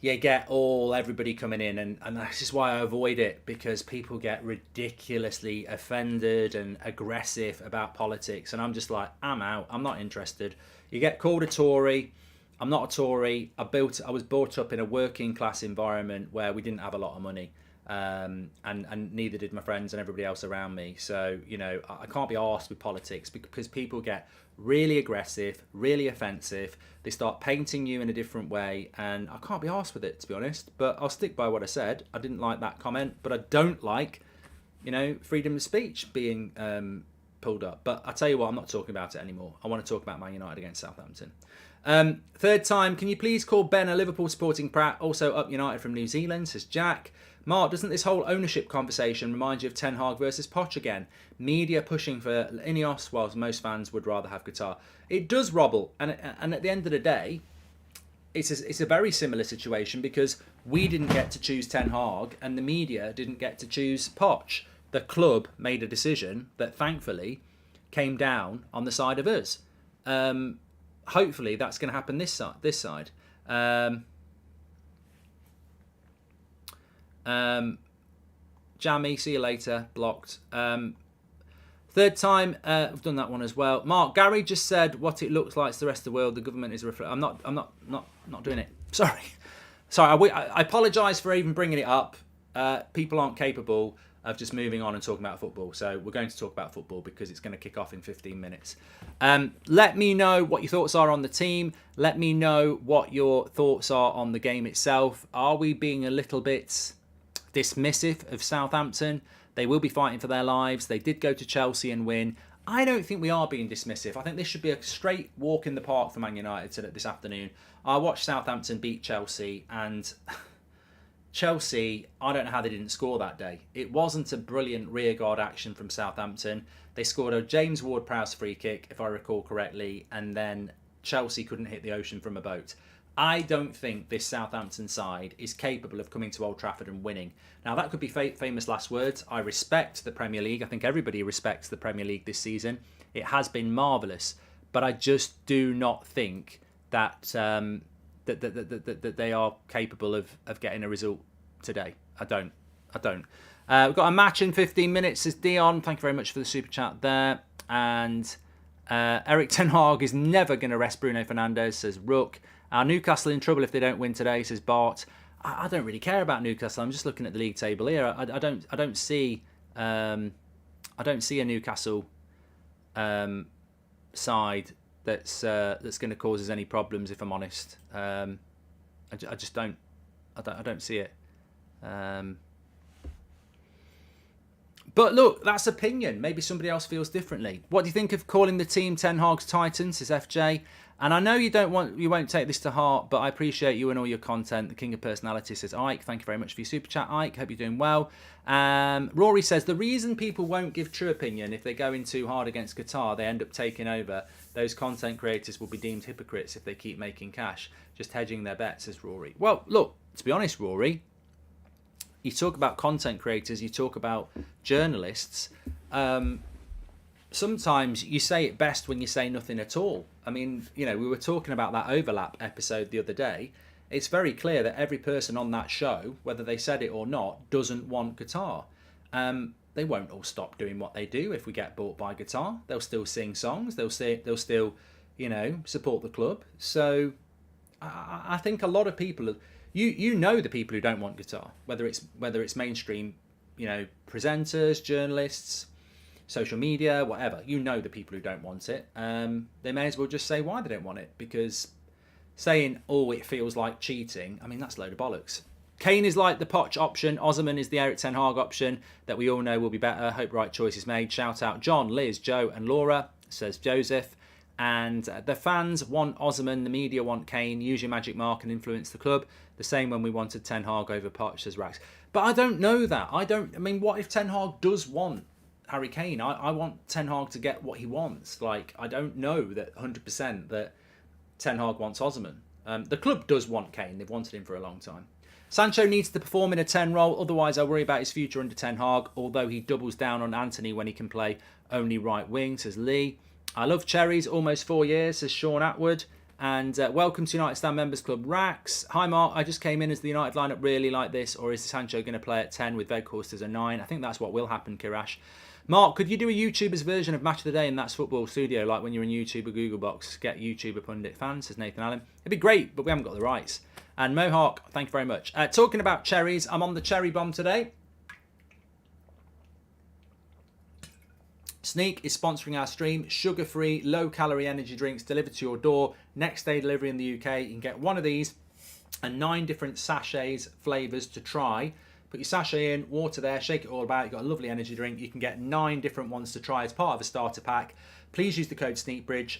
You get everybody coming in, and this is why I avoid it, because people get ridiculously offended and aggressive about politics, and I'm just like, I'm out. I'm not interested. You get called a Tory. I'm not a Tory. I was brought up in a working class environment where we didn't have a lot of money, and neither did my friends and everybody else around me. So, you know, I can't be arsed with politics because people get really aggressive, really offensive. They start painting you in a different way, and I can't be arsed with it, to be honest. But I'll stick by what I said. I didn't like that comment, but I don't like, you know, freedom of speech being pulled up. But I tell you what, I'm not talking about it anymore. I want to talk about Man United against Southampton. Third time, can you please call Ben a Liverpool supporting prat? Also up United from New Zealand, says Jack. Mark, doesn't this whole ownership conversation remind you of Ten Hag versus Poch again? Media pushing for Ineos, whilst most fans would rather have Qatar. It does, Robble, and at the end of the day, it's a very similar situation, because we didn't get to choose Ten Hag and the media didn't get to choose Poch. The club made a decision that thankfully came down on the side of us. Hopefully that's going to happen this side. Jammy, see you later. Blocked. Third time, I've done that one as well. Mark, Gary just said what it looks like to the rest of the world. The government is I'm not doing it. Sorry. I apologise for even bringing it up. People aren't capable of just moving on and talking about football. So we're going to talk about football because it's going to kick off in 15 minutes. Let me know what your thoughts are on the team. Let me know what your thoughts are on the game itself. Are we being a little bit dismissive of Southampton? They will be fighting for their lives. They did go to Chelsea and win. I don't think we are being dismissive. I think this should be a straight walk in the park for Man United this afternoon. I watched Southampton beat Chelsea, and Chelsea, I don't know how they didn't score that day. It wasn't a brilliant rearguard action from Southampton. They scored a James Ward-Prowse free kick, if I recall correctly, and then Chelsea couldn't hit the ocean from a boat. I don't think this Southampton side is capable of coming to Old Trafford and winning. Now, that could be famous last words. I respect the Premier League. I think everybody respects the Premier League this season. It has been marvellous. But I just do not think that that they are capable of getting a result today. I don't. We've got a match in 15 minutes, says Dion. Thank you very much for the super chat there. And Eric Ten Hag is never going to rest Bruno Fernandes, says Rook. Are Newcastle in trouble if they don't win today, says Bart. I don't really care about Newcastle. I'm just looking at the league table here. I don't see a Newcastle side that's going to cause us any problems, if I'm honest. I just don't. I don't see it. But look, that's opinion. Maybe somebody else feels differently. What do you think of calling the team Ten Hag's Titans? Says FJ. And I know you won't take this to heart, but I appreciate you and all your content. The King of Personality says, Ike, thank you very much for your super chat, Ike. Hope you're doing well. Rory says, the reason people won't give true opinion if they go in too hard against Qatar, they end up taking over. Those content creators will be deemed hypocrites if they keep making cash. Just hedging their bets, says Rory. Well, look, to be honest, Rory, you talk about content creators, you talk about journalists. Sometimes you say it best when you say nothing at all. I mean, you know, we were talking about that overlap episode the other day. It's very clear that every person on that show, whether they said it or not, doesn't want Qatar. They won't all stop doing what they do if we get bought by Qatar. They'll still sing songs. They'll still, you know, support the club. So I think a lot of people, you know, the people who don't want Qatar, whether it's mainstream, you know, presenters, journalists, social media, whatever. You know the people who don't want it. They may as well just say why they don't want it, because saying, oh, it feels like cheating, I mean, that's a load of bollocks. Kane is like the Poch option. Osman is the Eric Ten Hag option that we all know will be better. Hope right choice is made. Shout out John, Liz, Joe and Laura, says Joseph. And the fans want Osman, the media want Kane. Use your magic mark and influence the club. The same when we wanted Ten Hag over Poch, says Rax. But I don't know that. I mean, what if Ten Hag does want Harry Kane? I want Ten Hag to get what he wants. Like, I don't know that 100% that Ten Hag wants Osman. The club does want Kane. They've wanted him for a long time. Sancho needs to perform in a 10 role. Otherwise, I worry about his future under Ten Hag, although he doubles down on Anthony when he can play only right wing, says Lee. I love cherries. Almost 4 years, says Sean Atwood. And welcome to United Stand Members Club, Rax. Hi, Mark. I just came in. Is the United lineup really like this, or is Sancho going to play at 10 with Weghorst as a 9? I think that's what will happen, Kirash. Mark, could you do a YouTuber's version of Match of the Day in That's Football Studio, like when you're in YouTuber Google Box? Get YouTuber pundit fans, says Nathan Allen. It'd be great, but we haven't got the rights. And Mohawk, thank you very much. Talking about cherries, I'm on the cherry bomb today. Sneak is sponsoring our stream. Sugar-free, low-calorie energy drinks delivered to your door. Next day delivery in the UK. You can get one of these and 9 different sachets, flavours to try. Put your sachet in, water there, shake it all about. You've got a lovely energy drink. You can get 9 different ones to try as part of a starter pack. Please use the code SneakBridge.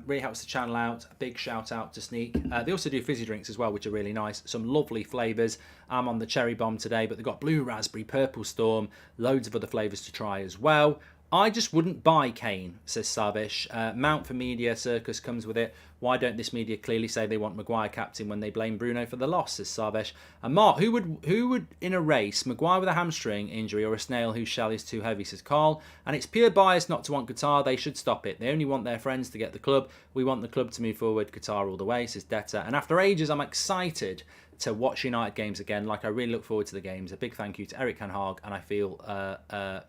Really helps the channel out. A big shout out to Sneak. They also do fizzy drinks as well, which are really nice. Some lovely flavours. I'm on the cherry bomb today, but they've got blue raspberry, purple storm, loads of other flavours to try as well. I just wouldn't buy Kane, says Savish. Mount for media circus comes with it. Why don't this media clearly say they want Maguire captain when they blame Bruno for the loss, says Savish. And Mark, who would in a race, Maguire with a hamstring injury or a snail whose shell is too heavy, says Carl. And it's pure bias not to want Qatar. They should stop it. They only want their friends to get the club. We want the club to move forward. Qatar all the way, says Detta. And after ages, I'm excited to watch United games again. Like, I really look forward to the games. A big thank you to Eric Ten Hag, and I feel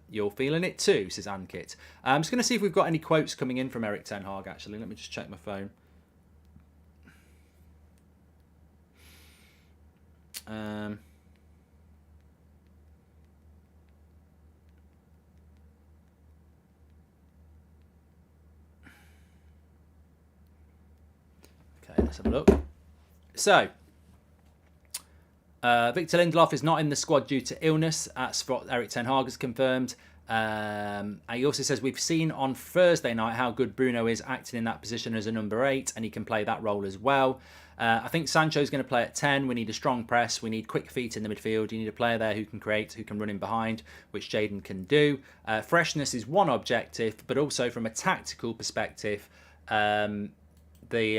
you're feeling it too, says Ankit. I'm just going to see if we've got any quotes coming in from Eric Ten Hag, actually. Let me just check my phone. Okay, let's have a look. So, Victor Lindelof is not in the squad due to illness. That's what Eric Ten Hag has confirmed. He also says, we've seen on Thursday night how good Bruno is acting in that position as a number 8, and he can play that role as well. I think Sancho's going to play at 10. We need a strong press. We need quick feet in the midfield. You need a player there who can create, who can run in behind, which Jadon can do. Freshness is one objective, but also from a tactical perspective, they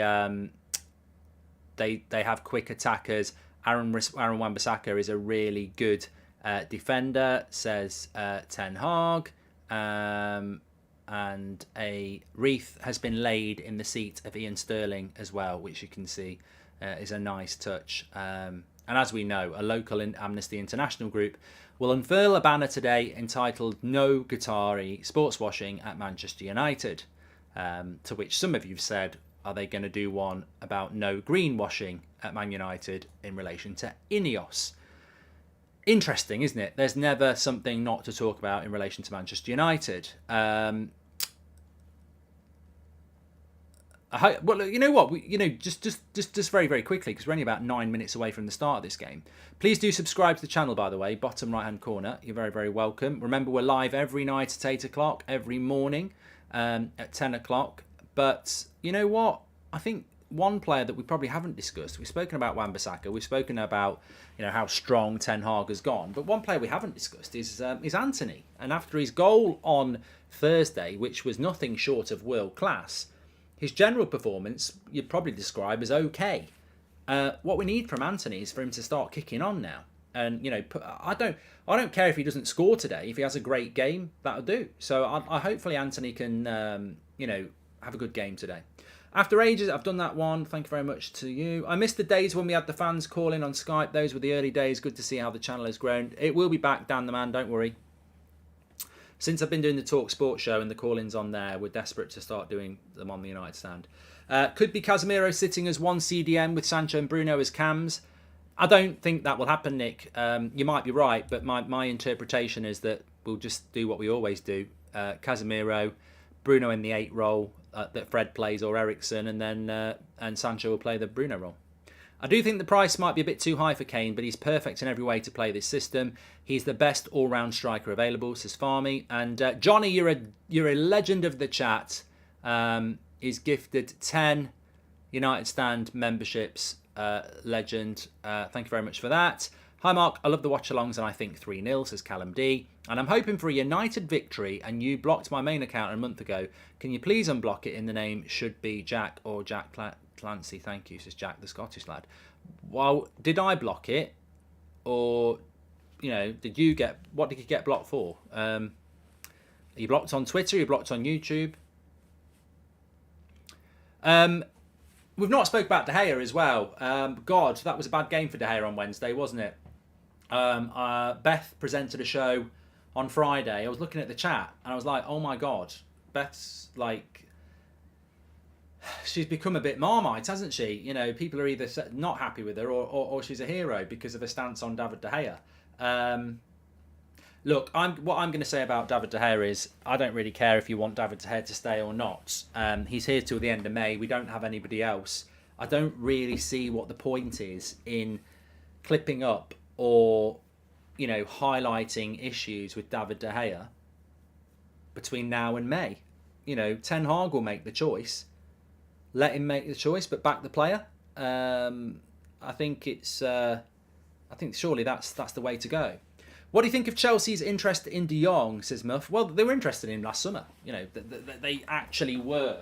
have quick attackers. Aaron Wan-Bissaka is a really good defender, says Ten Hag. And a wreath has been laid in the seat of Ian Sterling as well, which you can see is a nice touch. And as we know, a local Amnesty International group will unfurl a banner today entitled No Qatari Sports Washing at Manchester United, to which some of you have said, are they going to do one about no greenwashing at Man United in relation to Ineos? Interesting, isn't it? There's never something not to talk about in relation to Manchester United. I Well, you know what? Just very, very quickly, because we're only about 9 minutes away from the start of this game. Please do subscribe to the channel, by the way, bottom right-hand corner. You're very, very welcome. Remember, we're live every night at 8 o'clock, every morning at 10 o'clock. But you know what? I think one player that we probably haven't discussed, we've spoken about Wan-Bissaka, we've spoken about how strong Ten Hag has gone, but one player we haven't discussed is Anthony. And after his goal on Thursday, which was nothing short of world class, his general performance you'd probably describe as okay. What we need from Anthony is for him to start kicking on now. And I don't care if he doesn't score today. If he has a great game, that'll do. So I hopefully Anthony can have a good game today. After ages, I've done that one. Thank you very much to you. I missed the days when we had the fans calling on Skype. Those were the early days. Good to see how the channel has grown. It will be back, Dan the man. Don't worry. Since I've been doing the Talk Sport show and the call-ins on there, we're desperate to start doing them on the United Stand. Could be Casemiro sitting as one CDM with Sancho and Bruno as cams. I don't think that will happen, Nick. You might be right, but my interpretation is that we'll just do what we always do. Casemiro, Bruno in the 8 role that Fred plays, or Eriksen, and then and Sancho will play the Bruno role. I do think the price might be a bit too high for Kane, but he's perfect in every way to play this system. He's the best all-round striker available, says Farmy. And Johnny, you're a legend of the chat. He's gifted 10 United Stand memberships. Legend. Thank you very much for that. Hi, Mark. I love the watch-alongs, and I think 3-0, says Callum D. And I'm hoping for a United victory, and you blocked my main account a month ago. Can you please unblock it in the name should be Jack or Jack Clancy? Thank you, says Jack, the Scottish lad. Well, did I block it? Or, did you get... What did you get blocked for? Are you blocked on Twitter? Are you blocked on YouTube? We've not spoke about De Gea as well. God, that was a bad game for De Gea on Wednesday, wasn't it? Beth presented a show on Friday. I was looking at the chat and I was like, oh my God, Beth's like, she's become a bit Marmite, hasn't she? People are either not happy with her or she's a hero because of her stance on David De Gea. Look, what I'm going to say about David De Gea is I don't really care if you want David De Gea to stay or not. He's here till the end of May. We don't have anybody else. I don't really see what the point is in clipping up or, highlighting issues with David De Gea between now and May. Ten Hag will make the choice. Let him make the choice, but back the player. I think surely that's the way to go. What do you think of Chelsea's interest in De Jong, says Muff? Well, they were interested in him last summer. They actually were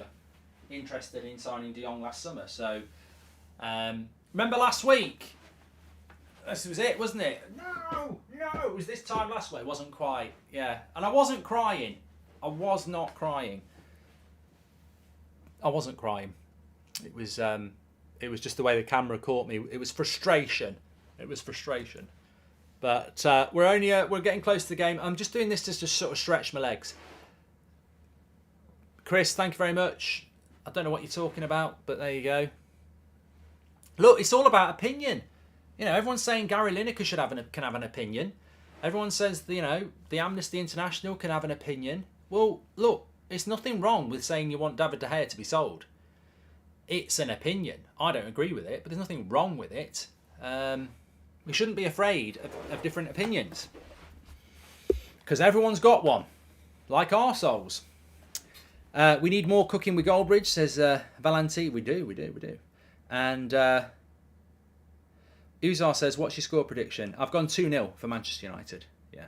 interested in signing De Jong last summer. So, remember last week? This was it, wasn't it? No, it was this time last week. It wasn't quite, yeah. And I wasn't crying. I was not crying. I wasn't crying. It was just the way the camera caught me. It was frustration. But we're getting close to the game. I'm just doing this to just sort of stretch my legs. Chris, thank you very much. I don't know what you're talking about, but there you go. Look, it's all about opinion. Everyone's saying Gary Lineker can have an opinion. Everyone says the Amnesty International can have an opinion. Well, look, there's nothing wrong with saying you want David De Gea to be sold. It's an opinion. I don't agree with it, but there's nothing wrong with it. We shouldn't be afraid of different opinions. Because everyone's got one. Like arseholes. We need more cooking with Goldbridge, says Valenti. We do. And Uzar says, what's your score prediction? I've gone 2-0 for Manchester United. Yeah.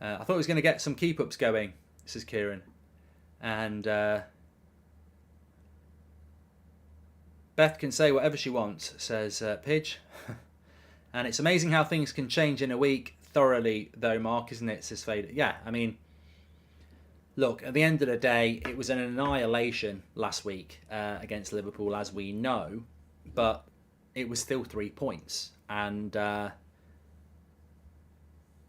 I thought he was going to get some keep-ups going, says Kieran. And Beth can say whatever she wants, says Pidge. And it's amazing how things can change in a week. Thoroughly, though, Mark, isn't it? Says Fader. Yeah, I mean, look, at the end of the day, it was an annihilation last week against Liverpool, as we know. But it was still 3 points. And,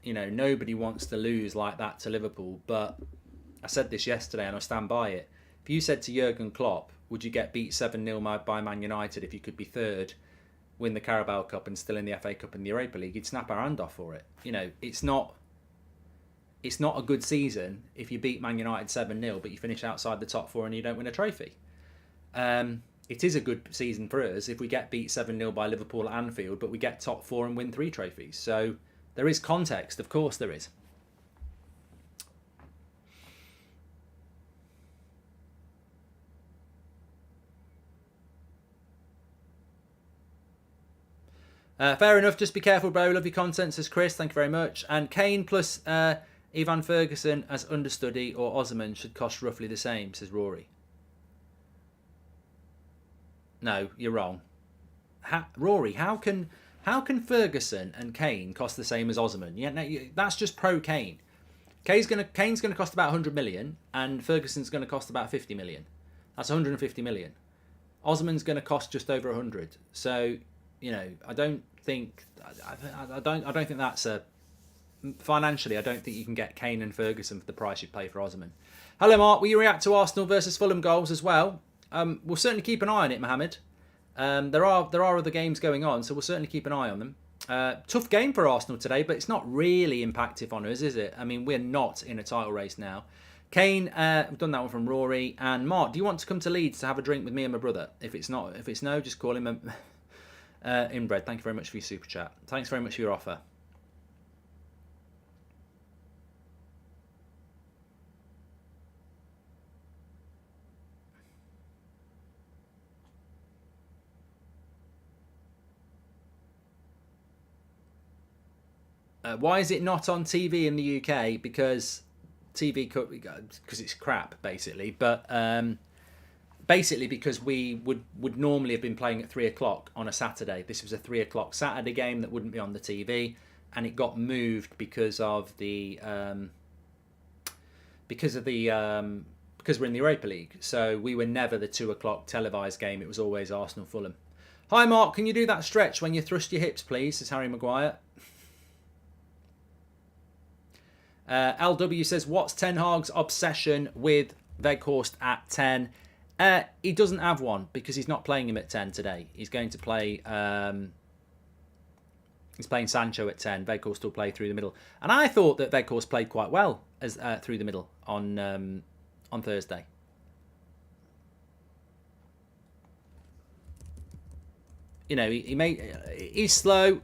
nobody wants to lose like that to Liverpool. But I said this yesterday, and I stand by it. If you said to Jurgen Klopp, would you get beat 7-0 by Man United if you could be third, win the Carabao Cup and still in the FA Cup and the Europa League, he'd snap our hand off for it. It's not a good season if you beat Man United 7-0 but you finish outside the top 4 and you don't win a trophy. It is a good season for us if we get beat 7-0 by Liverpool at Anfield, but we get top 4 and win 3 trophies. So there is context, of course there is. Fair enough, just be careful, bro. Love your content, says Chris. Thank you very much. And Kane plus Ivan Ferguson as understudy or Osman should cost roughly the same, says Rory. No, you're wrong. Rory, how can Ferguson and Kane cost the same as Osman? Yeah, no, that's just pro Kane. Kane's gonna cost about 100 million, and Ferguson's gonna cost about 50 million. That's 150 million. Osman's gonna cost just over 100. So, I don't think that's a financially. I don't think you can get Kane and Ferguson for the price you pay for Osman. Hello, Mark. Will you react to Arsenal versus Fulham goals as well? We'll certainly keep an eye on it, Mohammed. There are other games going on, so we'll certainly keep an eye on them. Tough game for Arsenal today, but it's not really impactve on us, is it? I mean, we're not in a title race now. Kane, we've done that one from Rory. And Mark, do you want to come to Leeds to have a drink with me and my brother? If it's no, just call him Inbred. Thank you very much for your super chat. Thanks very much for your offer. Why is it not on TV in the UK? Because it's crap, basically. But basically because we would normally have been playing at 3 o'clock on a Saturday. This was a 3 o'clock Saturday game that wouldn't be on the TV, and it got moved because we're in the Europa League. So we were never the 2 o'clock televised game. It was always Arsenal Fulham. Hi Mark, can you do that stretch when you thrust your hips, please? Says Harry Maguire. LW says, what's Ten Hag's obsession with Weghorst at 10? He doesn't have one because he's not playing him at 10 today. He's going to play... he's playing Sancho at 10. Weghorst will play through the middle. And I thought that Weghorst played quite well as through the middle on Thursday. He's slow.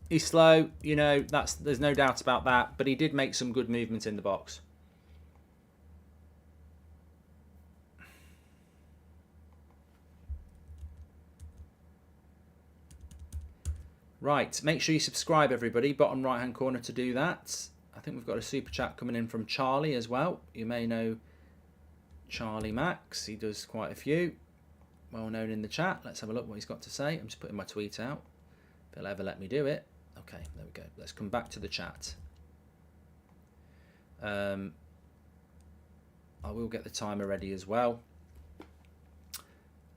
He's slow, there's no doubt about that, but he did make some good movement in the box. Right, make sure you subscribe, everybody. Bottom right-hand corner to do that. I think we've got a super chat coming in from Charlie as well. You may know Charlie Max. He does quite a few. Well known in the chat. Let's have a look what he's got to say. I'm just putting my tweet out. If he'll ever let me do it. Okay, there we go. Let's come back to the chat. I will get the timer ready as well.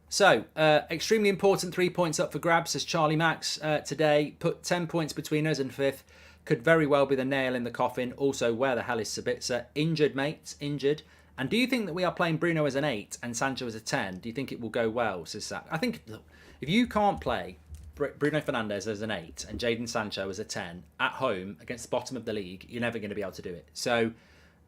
So, extremely important 3 points up for grabs, says Charlie Max today. Put 10 points between us and 5th. Could very well be the nail in the coffin. Also, where the hell is Sabitzer? Injured, mates. Injured. And do you think that we are playing Bruno as an 8 and Sancho as a 10? Do you think it will go well, says Zach? I think, look, if you can't play Bruno Fernandes as an 8 and Jadon Sancho as a 10 at home against the bottom of the league, you're never going to be able to do it. So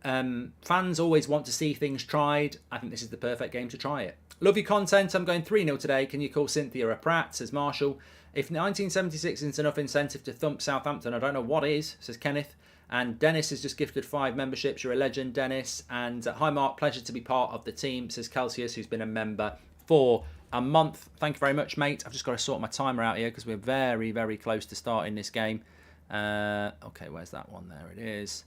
fans always want to see things tried. I think this is the perfect game to try it. Love your content. I'm going 3-0 today. Can you call Cynthia a prat, says Marshall. If 1976 isn't enough incentive to thump Southampton, I don't know what is, says Kenneth. And Dennis has just gifted 5 memberships. You're a legend, Dennis. And hi Mark, pleasure to be part of the team, says Celsius, who's been a member for a month. Thank you very much, mate. I've just got to sort my timer out here because we're very, very close to starting this game. Okay, where's that one? There it is.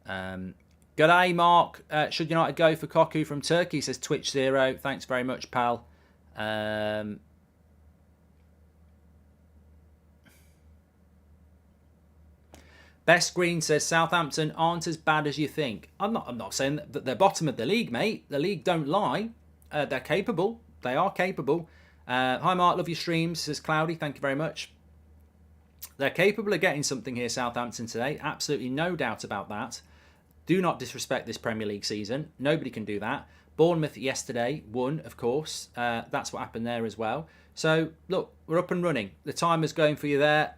G'day, Mark. Should United go for Koku from Turkey, says Twitch Zero. Thanks very much, pal. Best Green says Southampton aren't as bad as you think. I'm not saying that they're bottom of the league, mate. The league don't lie. They're capable. They are capable. Hi, Mark. Love your streams, says Cloudy. Thank you very much. They're capable of getting something here, Southampton, today. Absolutely no doubt about that. Do not disrespect this Premier League season. Nobody can do that. Bournemouth yesterday won, of course. That's what happened there as well. So, look, we're up and running. The timer's going for you there.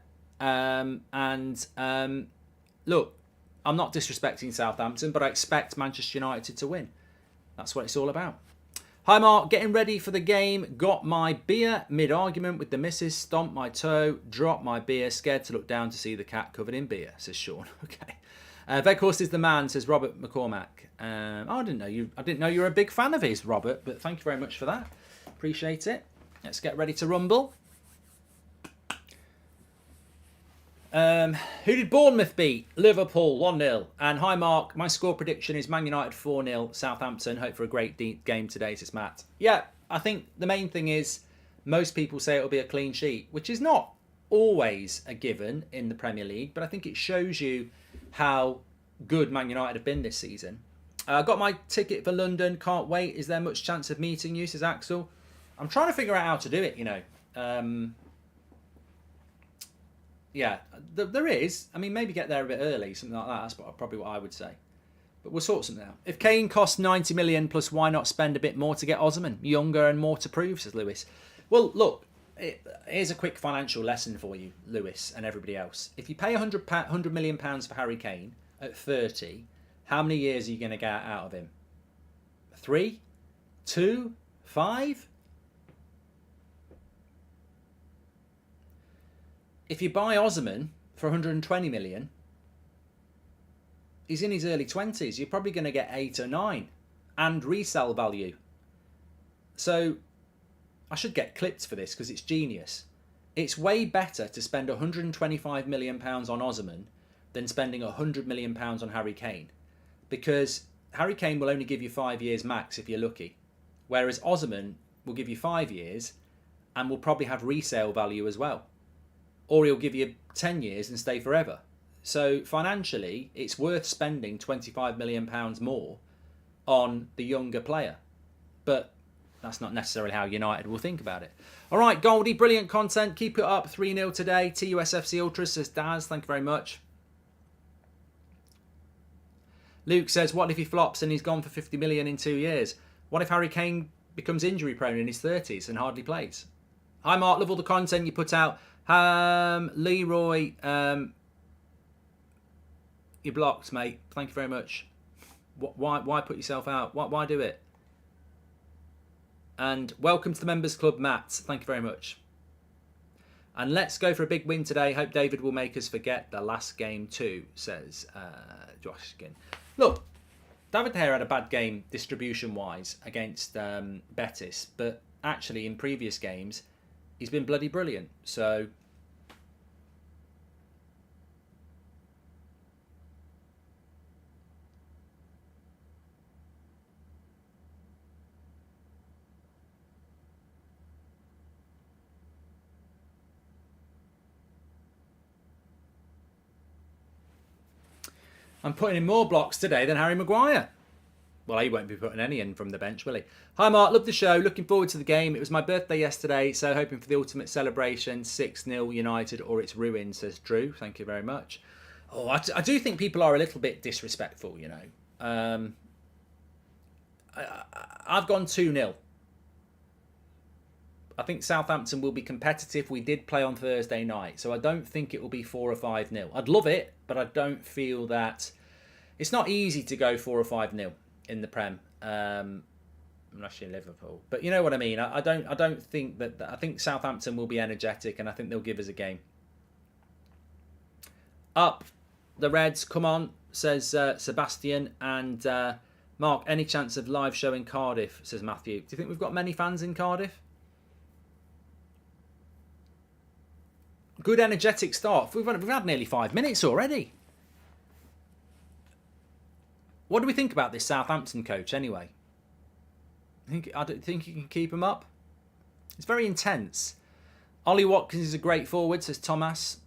Look, I'm not disrespecting Southampton, but I expect Manchester United to win. That's what it's all about. Hi Mark, getting ready for the game. Got my beer mid-argument with the missus. Stomped my toe. Dropped my beer. Scared to look down to see the cat covered in beer, says Sean. Okay. Veghorst is the man, says Robert McCormack. I didn't know you were a big fan of his, Robert, but thank you very much for that. Appreciate it. Let's get ready to rumble. Who did Bournemouth beat? Liverpool 1-0. And hi Mark, my score prediction is Man United 4-0, Southampton. Hope for a great game today, says Matt. Yeah, I think the main thing is most people say it'll be a clean sheet, which is not always a given in the Premier League, but I think it shows you how good Man United have been this season. I got my ticket for London. Can't wait. Is there much chance of meeting you, says Axel? I'm trying to figure out how to do it, you know. Yeah, there is. I mean, maybe get there a bit early, something like that. That's probably what I would say. But we'll sort something out. If Kane costs 90 million plus, why not spend a bit more to get Osman? Younger and more to prove, says Lewis. Well, look, here's a quick financial lesson for you, Lewis and everybody else. If you pay £100 million for Harry Kane at 30, how many years are you going to get out of him? 3? 2? 5? If you buy Osman for 120 million, he's in his early 20s. You're probably going to get 8 or 9 and resale value. So I should get clipped for this because it's genius. It's way better to spend 125 million pounds on Osman than spending 100 million pounds on Harry Kane, because Harry Kane will only give you 5 years max if you're lucky, whereas Osman will give you 5 years and will probably have resale value as well. Or he'll give you 10 years and stay forever. So financially, it's worth spending £25 million more on the younger player. But that's not necessarily how United will think about it. All right, Goldie, brilliant content. Keep it up. 3-0 today. TUSFC Ultras, says Daz. Thank you very much. Luke says, what if he flops and he's gone for 50 million in 2 years? What if Harry Kane becomes injury prone in his 30s and hardly plays? Hi, Mark. Love all the content you put out. Leroy, you're blocked, mate. Thank you very much. Why put yourself out? Why do it? And welcome to the Members Club, Matt. Thank you very much. And let's go for a big win today. Hope David will make us forget the last game too, says Josh again. Look, David De Gea had a bad game distribution-wise against Betis, but actually in previous games, he's been bloody brilliant. So I'm putting in more blocks today than Harry Maguire. Well, he won't be putting any in from the bench, will he? Hi, Mark. Love the show. Looking forward to the game. It was my birthday yesterday, so hoping for the ultimate celebration. 6-0 United or it's ruined, says Drew. Thank you very much. Oh, I do think people are a little bit disrespectful, you know. I've gone 2-0. I think Southampton will be competitive. We did play on Thursday night, so I don't think it will be 4 or 5-0. I'd love it, but I don't feel that... It's not easy to go 4 or 5-0 in the Prem, unless you're Liverpool. But you know what I mean. I don't think that. I think Southampton will be energetic, and I think they'll give us a game. Up the Reds, come on, says Sebastian. And Mark, any chance of live show in Cardiff, says Matthew. Do you think we've got many fans in Cardiff? Good energetic start. We've had nearly 5 minutes already. What do we think about this Southampton coach anyway? I don't think you can keep him up. It's very intense. Ollie Watkins is a great forward, says Thomas.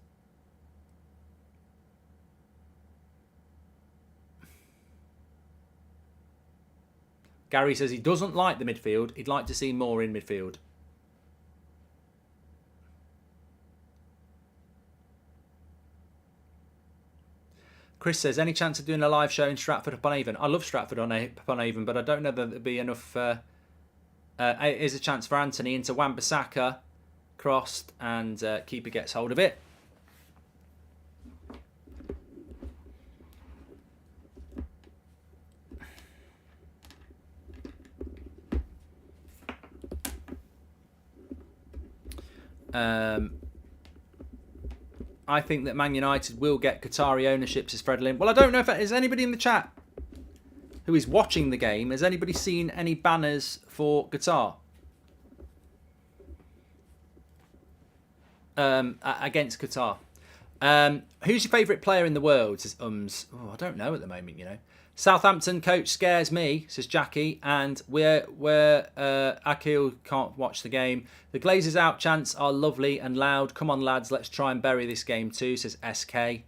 Gary says he doesn't like the midfield. He'd like to see more in midfield. Chris says, any chance of doing a live show in Stratford-upon-Avon? I love Stratford-upon-Avon, but I don't know that there'd be enough. Here's a chance for Anthony into Wan-Bissaka. Crossed, and keeper gets hold of it. I think that Man United will get Qatari ownership, says Fred Lynn. Well, I don't know if is anybody in the chat who is watching the game. Has anybody seen any banners for Qatar against Qatar? Who's your favourite player in the world? Says I don't know at the moment. Southampton coach scares me, says Jackie, and where Akil can't watch the game. The Glazers out chants are lovely and loud. Come on, lads, let's try and bury this game too, says SK.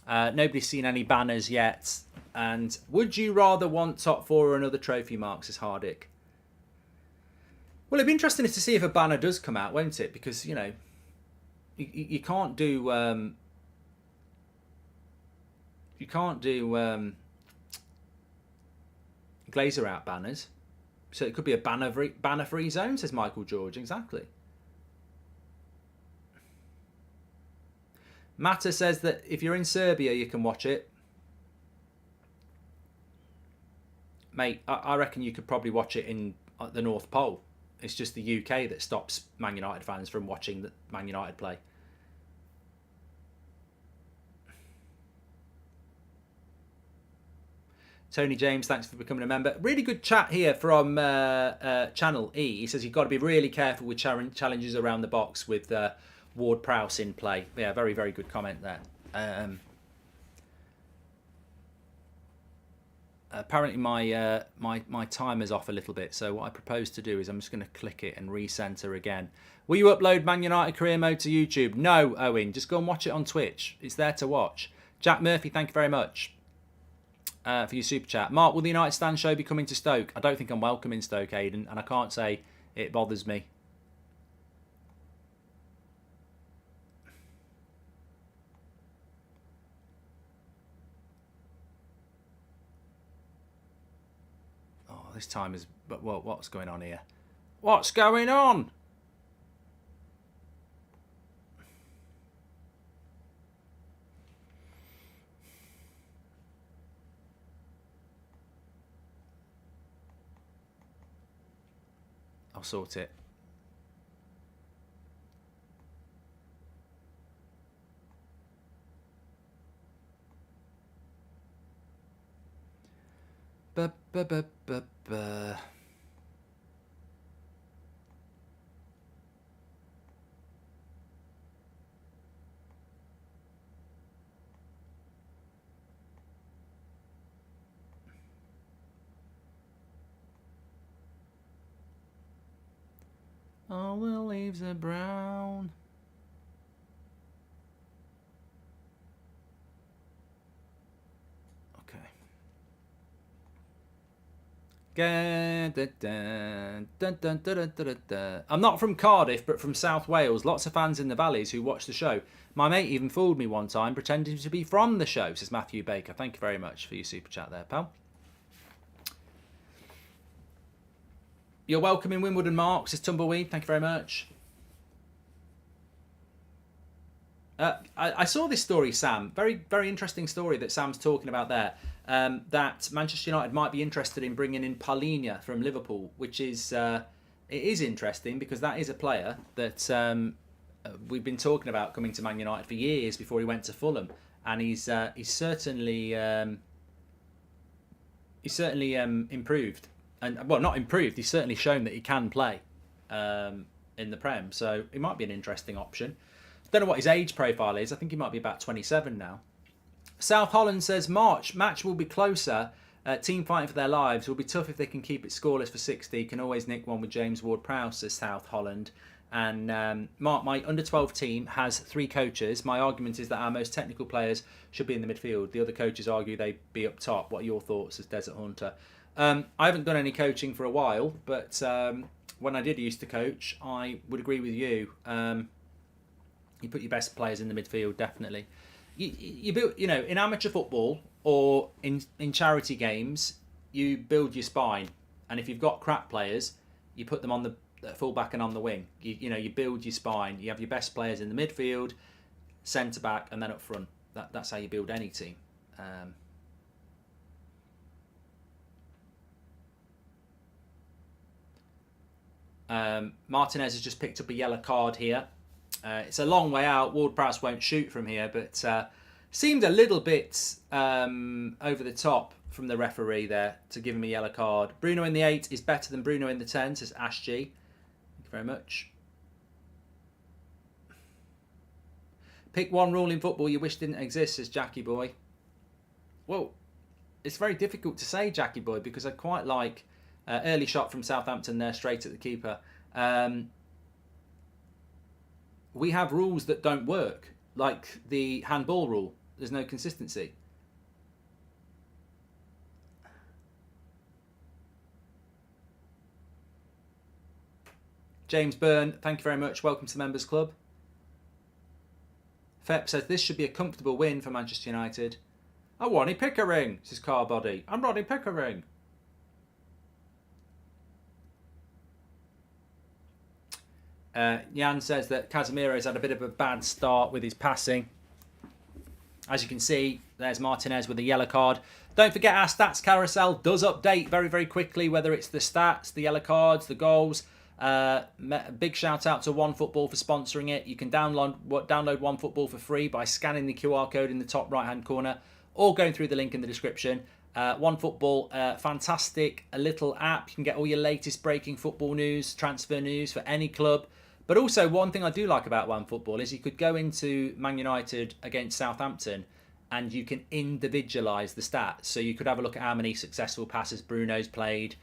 Nobody's seen any banners yet. And would you rather want top 4 or another trophy, Mark, says Hardick? Well, it'd be interesting to see if a banner does come out, won't it? Because, you can't do... Glazer out banners. So it could be a banner-free zone, says Michael George. Exactly. Matter says that if you're in Serbia, you can watch it. Mate, I reckon you could probably watch it in the North Pole. It's just the UK that stops Man United fans from watching Man United play. Tony James, thanks for becoming a member. Really good chat here from Channel E. He says you've got to be really careful with challenges around the box with Ward-Prowse in play. Yeah, very, very good comment there. Apparently my timer's off a little bit, so what I propose to do is I'm just going to click it and recenter again. Will you upload Man United career mode to YouTube? No, Owen. Just go and watch it on Twitch. It's there to watch. Jack Murphy, thank you very much for your super chat. Mark, will the United Stand show be coming to Stoke? I don't think I'm welcome in Stoke, Aidan, and I can't say it bothers me. Oh, this time is... But what's going on here? What's going on? I'll sort it. All the leaves are brown. Okay. I'm not from Cardiff, but from South Wales. Lots of fans in the valleys who watch the show. My mate even fooled me one time, pretending to be from the show, says Matthew Baker. Thank you very much for your super chat there, pal. You're welcome in Wimbledon, Mark, says Tumbleweed. Thank you very much. I saw this story, Sam. Very, very interesting story that Sam's talking about there. That Manchester United might be interested in bringing in Palhinha from Liverpool, which is it is interesting because that is a player that we've been talking about coming to Man United for years before he went to Fulham, and he's certainly improved. And well, not improved. He's certainly shown that he can play in the Prem, so it might be an interesting option. Don't know what his age profile is. I think he might be about 27 now. South Holland says match will be closer. Team fighting for their lives. Will be tough if they can keep it scoreless for 60. Can always nick one with James Ward-Prowse, says South Holland. And Mark, my under-12 team has 3 coaches. My argument is that our most technical players should be in the midfield. The other coaches argue they be up top. What are your thoughts, says Desert Hunter? I haven't done any coaching for a while, but when I did used to coach, I would agree with you. You put your best players in the midfield, definitely. You build, in amateur football or in charity games, you build your spine, and if you've got crap players, you put them on the full-back and on the wing. You build your spine. You have your best players in the midfield, centre back, and then up front. That's how you build any team. Martinez has just picked up a yellow card here. It's a long way out. Ward-Prowse won't shoot from here, but seemed a little bit over the top from the referee there to give him a yellow card. Bruno in the 8 is better than Bruno in the 10, says Ash G. Thank you very much. Pick one rule in football you wish didn't exist, says Jackie Boy. Well, it's very difficult to say, Jackie Boy, because I quite like early shot from Southampton there, straight at the keeper. We have rules that don't work, like the handball rule. There's no consistency. James Byrne, thank you very much. Welcome to the Members Club. Fep says this should be a comfortable win for Manchester United. I'm Ronnie Pickering, says Carbody. I'm Ronnie Pickering. Jan says that Casemiro's had a bit of a bad start with his passing. As you can see, there's Martinez with a yellow card. Don't forget our stats carousel does update very, very quickly, whether it's the stats, the yellow cards, the goals. Big shout out to OneFootball for sponsoring it. You can download OneFootball for free by scanning the QR code in the top right hand corner or going through the link in the description. OneFootball, fantastic, a little app. You can get all your latest breaking football news, transfer news for any club. But also, one thing I do like about OneFootball is you could go into Man United against Southampton and you can individualise the stats. So you could have a look at how many successful passes Bruno's played,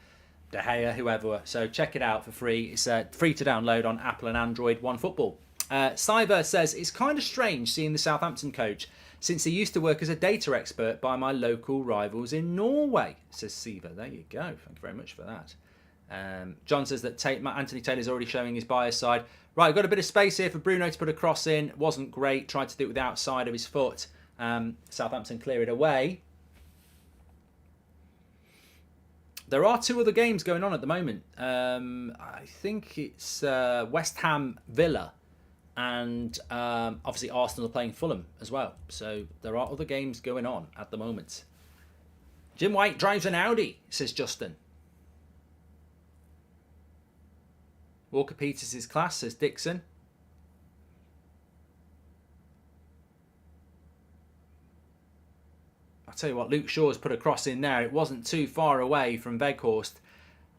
De Gea, whoever. So check it out for free. It's free to download on Apple and Android, OneFootball. Cyber says, it's kind of strange seeing the Southampton coach since he used to work as a data expert by my local rivals in Norway, says Siva. There you go. Thank you very much for that. John says that Anthony Taylor's already showing his bias side. Right, I've got a bit of space here for Bruno to put a cross in. Wasn't great. Tried to do it with the outside of his foot. Southampton clear it away. There are 2 other games going on at the moment. I think it's West Ham Villa. And obviously Arsenal are playing Fulham as well. So there are other games going on at the moment. Jim White drives an Audi, says Justin. Walker Peters is class, says Dixon. I'll tell you what, Luke Shaw's put a cross in there. It wasn't too far away from Weghorst.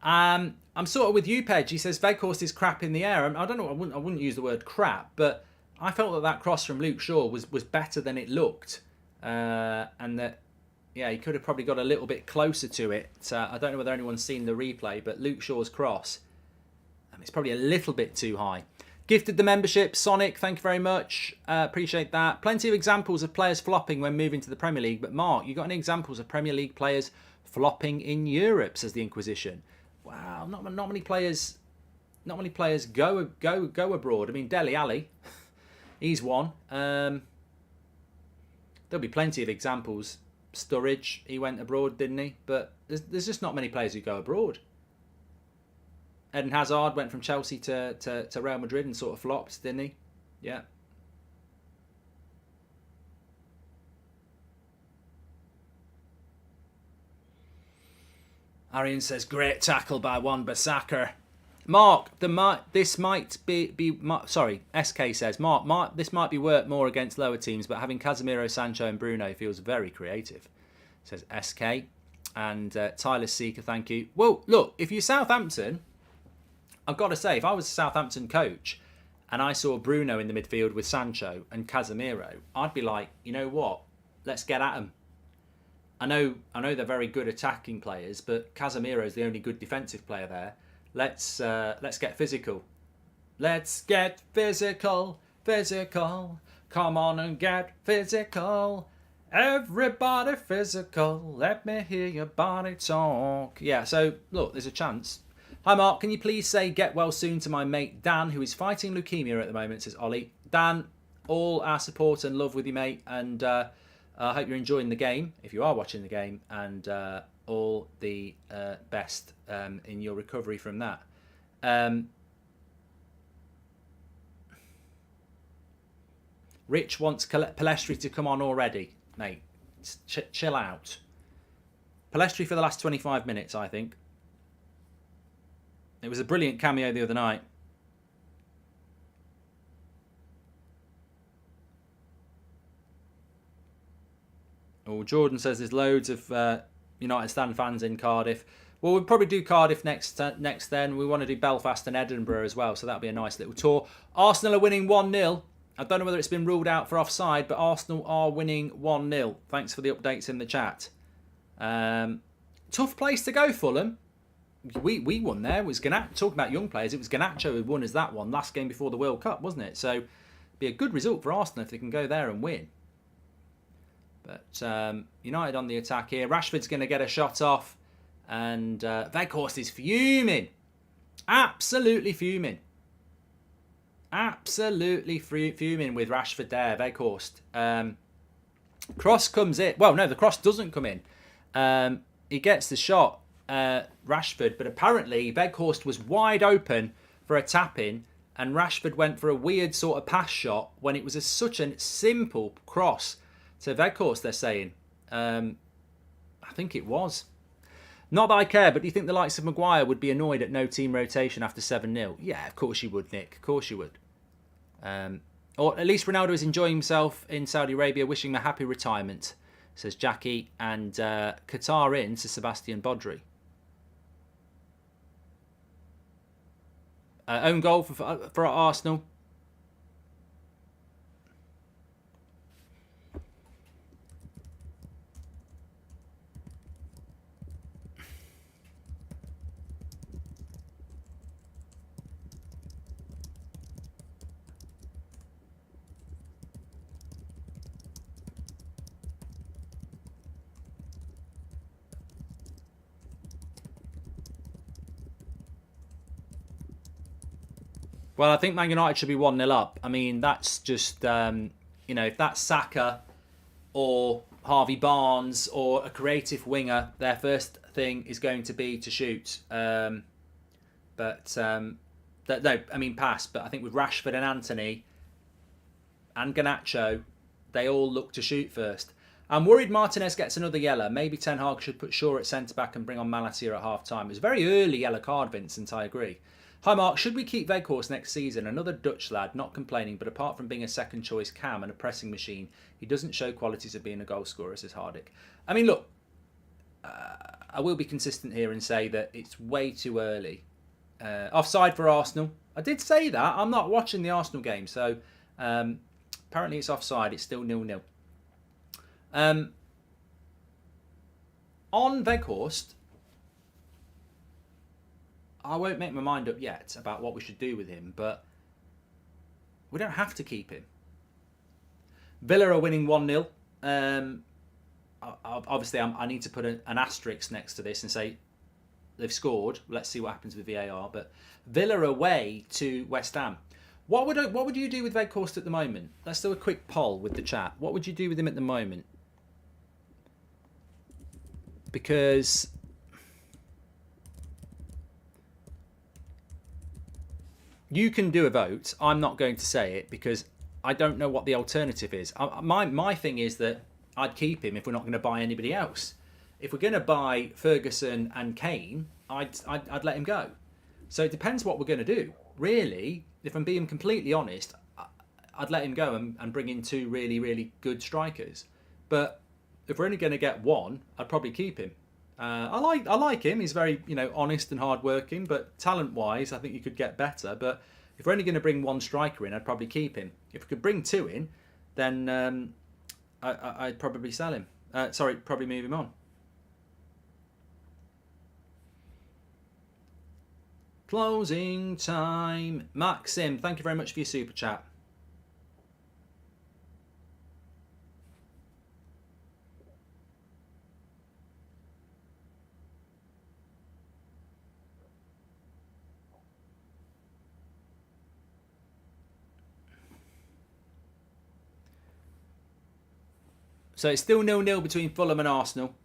I'm sort of with you, Pedge. He says Weghorst is crap in the air. I don't know. I wouldn't use the word crap, but I felt that cross from Luke Shaw was better than it looked, and that he could have probably got a little bit closer to it. I don't know whether anyone's seen the replay, but Luke Shaw's cross, it's probably a little bit too high. Gifted the membership, Sonic. Thank you very much. Appreciate that. Plenty of examples of players flopping when moving to the Premier League. But Mark, you got any examples of Premier League players flopping in Europe? Says the Inquisition. Wow, not many players. Not many players go abroad. I mean, Dele Alli, he's one. There'll be plenty of examples. Sturridge, he went abroad, didn't he? But there's just not many players who go abroad. Eden Hazard went from Chelsea to Real Madrid and sort of flopped, didn't he? Yeah. Arian says, great tackle by Wan-Bissaka. Mark, this might be sorry, SK says, Mark, this might be worth more against lower teams, but having Casemiro, Sancho and Bruno feels very creative, says SK. And Tyler Seeker, thank you. Well, look, if you're Southampton, I've got to say, if I was a Southampton coach and I saw Bruno in the midfield with Sancho and Casemiro, I'd be like, you know what? Let's get at them. I know they're very good attacking players, but Casemiro is the only good defensive player there. Let's get physical. Let's get physical. Come on and get physical. Everybody physical. Let me hear your body talk. Yeah, so look, there's a chance. Hi Mark, can you please say get well soon to my mate Dan, who is fighting leukemia at the moment, says Ollie. Dan, all our support and love with you, mate, and I hope you're enjoying the game, if you are watching the game, and all the best in your recovery from that. Rich wants Palestri to come on already, mate. Chill out. Palestri for the last 25 minutes, I think. It was a brilliant cameo the other night. Oh, Jordan says there's loads of United Stand fans in Cardiff. Well, we'll probably do Cardiff next. Then we want to do Belfast and Edinburgh as well, so that'll be a nice little tour. Arsenal are winning 1-0. I don't know whether it's been ruled out for offside, but Arsenal are winning 1-0. Thanks for the updates in the chat. Tough place to go, Fulham. We won there. It was talking about young players. It was Garnacho who won us that one last game before the World Cup, wasn't it? So it'd be a good result for Arsenal if they can go there and win. But United on the attack here. Rashford's going to get a shot off. And Weghorst is fuming. Absolutely fuming. Absolutely fuming with Rashford there, Weghorst. Cross comes in. Well, no, the cross doesn't come in. He gets the shot, Rashford. But apparently Weghorst was wide open for a tap-in. And Rashford went for a weird sort of pass shot when it was such a simple cross to Weghorst, they're saying. I think it was. Not that I care, but do you think the likes of Maguire would be annoyed at no team rotation after 7-0? Yeah, of course you would, Nick. Of course you would. Or at least Ronaldo is enjoying himself in Saudi Arabia, wishing him a happy retirement, says Jackie. And Qatar in to Sebastian Bodri. Own goal for Arsenal. Well, I think Man United should be 1-0 up. I mean, that's just, if that's Saka or Harvey Barnes or a creative winger, their first thing is going to be to shoot. Pass. But I think with Rashford and Anthony and Garnacho, they all look to shoot first. I'm worried Martinez gets another yellow. Maybe Ten Hag should put Shaw at centre-back and bring on Malacia at half-time. It was a very early yellow card, Vincent, I agree. Hi Mark, should we keep Weghorst next season? Another Dutch lad, not complaining, but apart from being a second choice cam and a pressing machine, he doesn't show qualities of being a goal scorer, says Hardick. I mean, look, I will be consistent here and say that it's way too early. Offside for Arsenal. I did say that. I'm not watching the Arsenal game, so apparently it's offside. It's still 0-0. On Weghorst, I won't make my mind up yet about what we should do with him, but we don't have to keep him. Villa are winning 1-0. Obviously, I need to put an asterisk next to this and say they've scored. Let's see what happens with VAR. But Villa away to West Ham. What would you do with Weghorst at the moment? Let's do a quick poll with the chat. What would you do with him at the moment? Because you can do a vote. I'm not going to say it because I don't know what the alternative is. My thing is that I'd keep him if we're not going to buy anybody else. If we're going to buy Ferguson and Kane, I'd let him go. So it depends what we're going to do. Really, if I'm being completely honest, I'd let him go and bring in two really, really good strikers. But if we're only going to get one, I'd probably keep him. I like him. He's very honest and hardworking, but talent-wise, I think you could get better. But if we're only going to bring one striker in, I'd probably keep him. If we could bring two in, then I'd probably sell him. Probably move him on. Closing time. Maxim, thank you very much for your super chat. So it's still 0-0 between Fulham and Arsenal.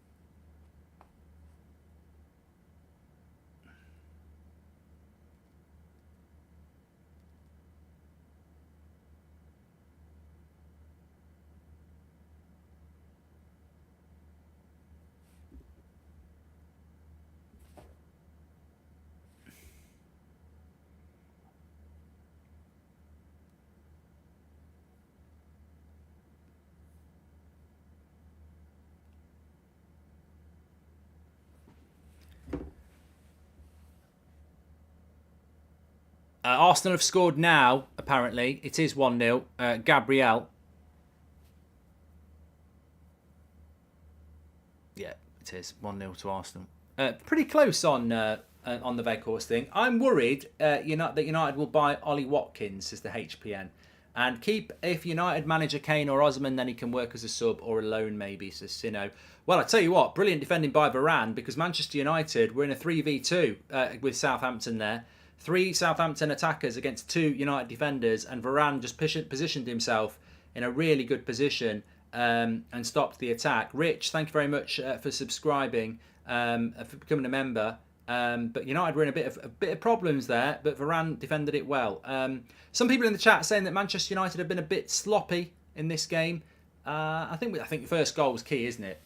Arsenal have scored now, apparently. It is 1-0. Gabriel. Yeah, it is 1-0 to Arsenal. Pretty close on the Weghorst thing. I'm worried that United will buy Ollie Watkins as the HPN. And keep, if United manager Kane or Osman, then he can work as a sub or a loan maybe, says Sino. Well, I tell you what, brilliant defending by Varane, because Manchester United were in a 3v2 with Southampton there. 3 Southampton attackers against 2 United defenders, and Varane just positioned himself in a really good position and stopped the attack. Rich, thank you very much for subscribing, for becoming a member. But United were in a bit of problems there, but Varane defended it well. Some people in the chat saying that Manchester United have been a bit sloppy in this game. I think the first goal was key, isn't it?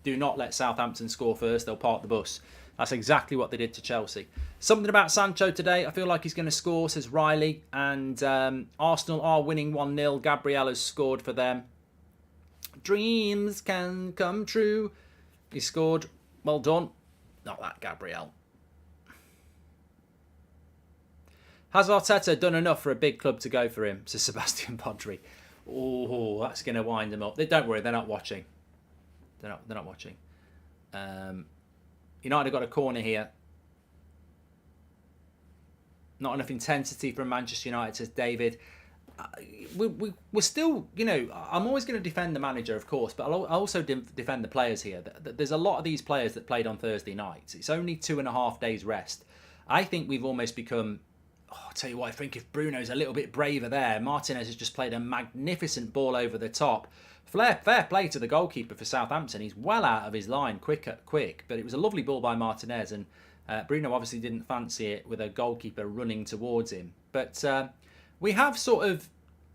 Do not let Southampton score first; they'll park the bus. That's exactly what they did to Chelsea. Something about Sancho today. I feel like he's going to score, says Riley. And Arsenal are winning 1-0. Gabriel has scored for them. Dreams can come true. He scored. Well done. Not that Gabriel. Has Arteta done enough for a big club to go for him? Says Sebastian Podry. Oh, that's going to wind them up. Don't worry, they're not watching. They're not watching. United have got a corner here. Not enough intensity from Manchester United, says David. We're still, I'm always going to defend the manager, of course, but I'll also defend the players here. There's a lot of these players that played on Thursday nights. It's only 2.5 days rest. I think we've almost become... I'll tell you what, I think if Bruno's a little bit braver there, Martinez has just played a magnificent ball over the top. Fair play to the goalkeeper for Southampton. He's well out of his line, quick, but it was a lovely ball by Martinez, and Bruno obviously didn't fancy it with a goalkeeper running towards him. But we have sort of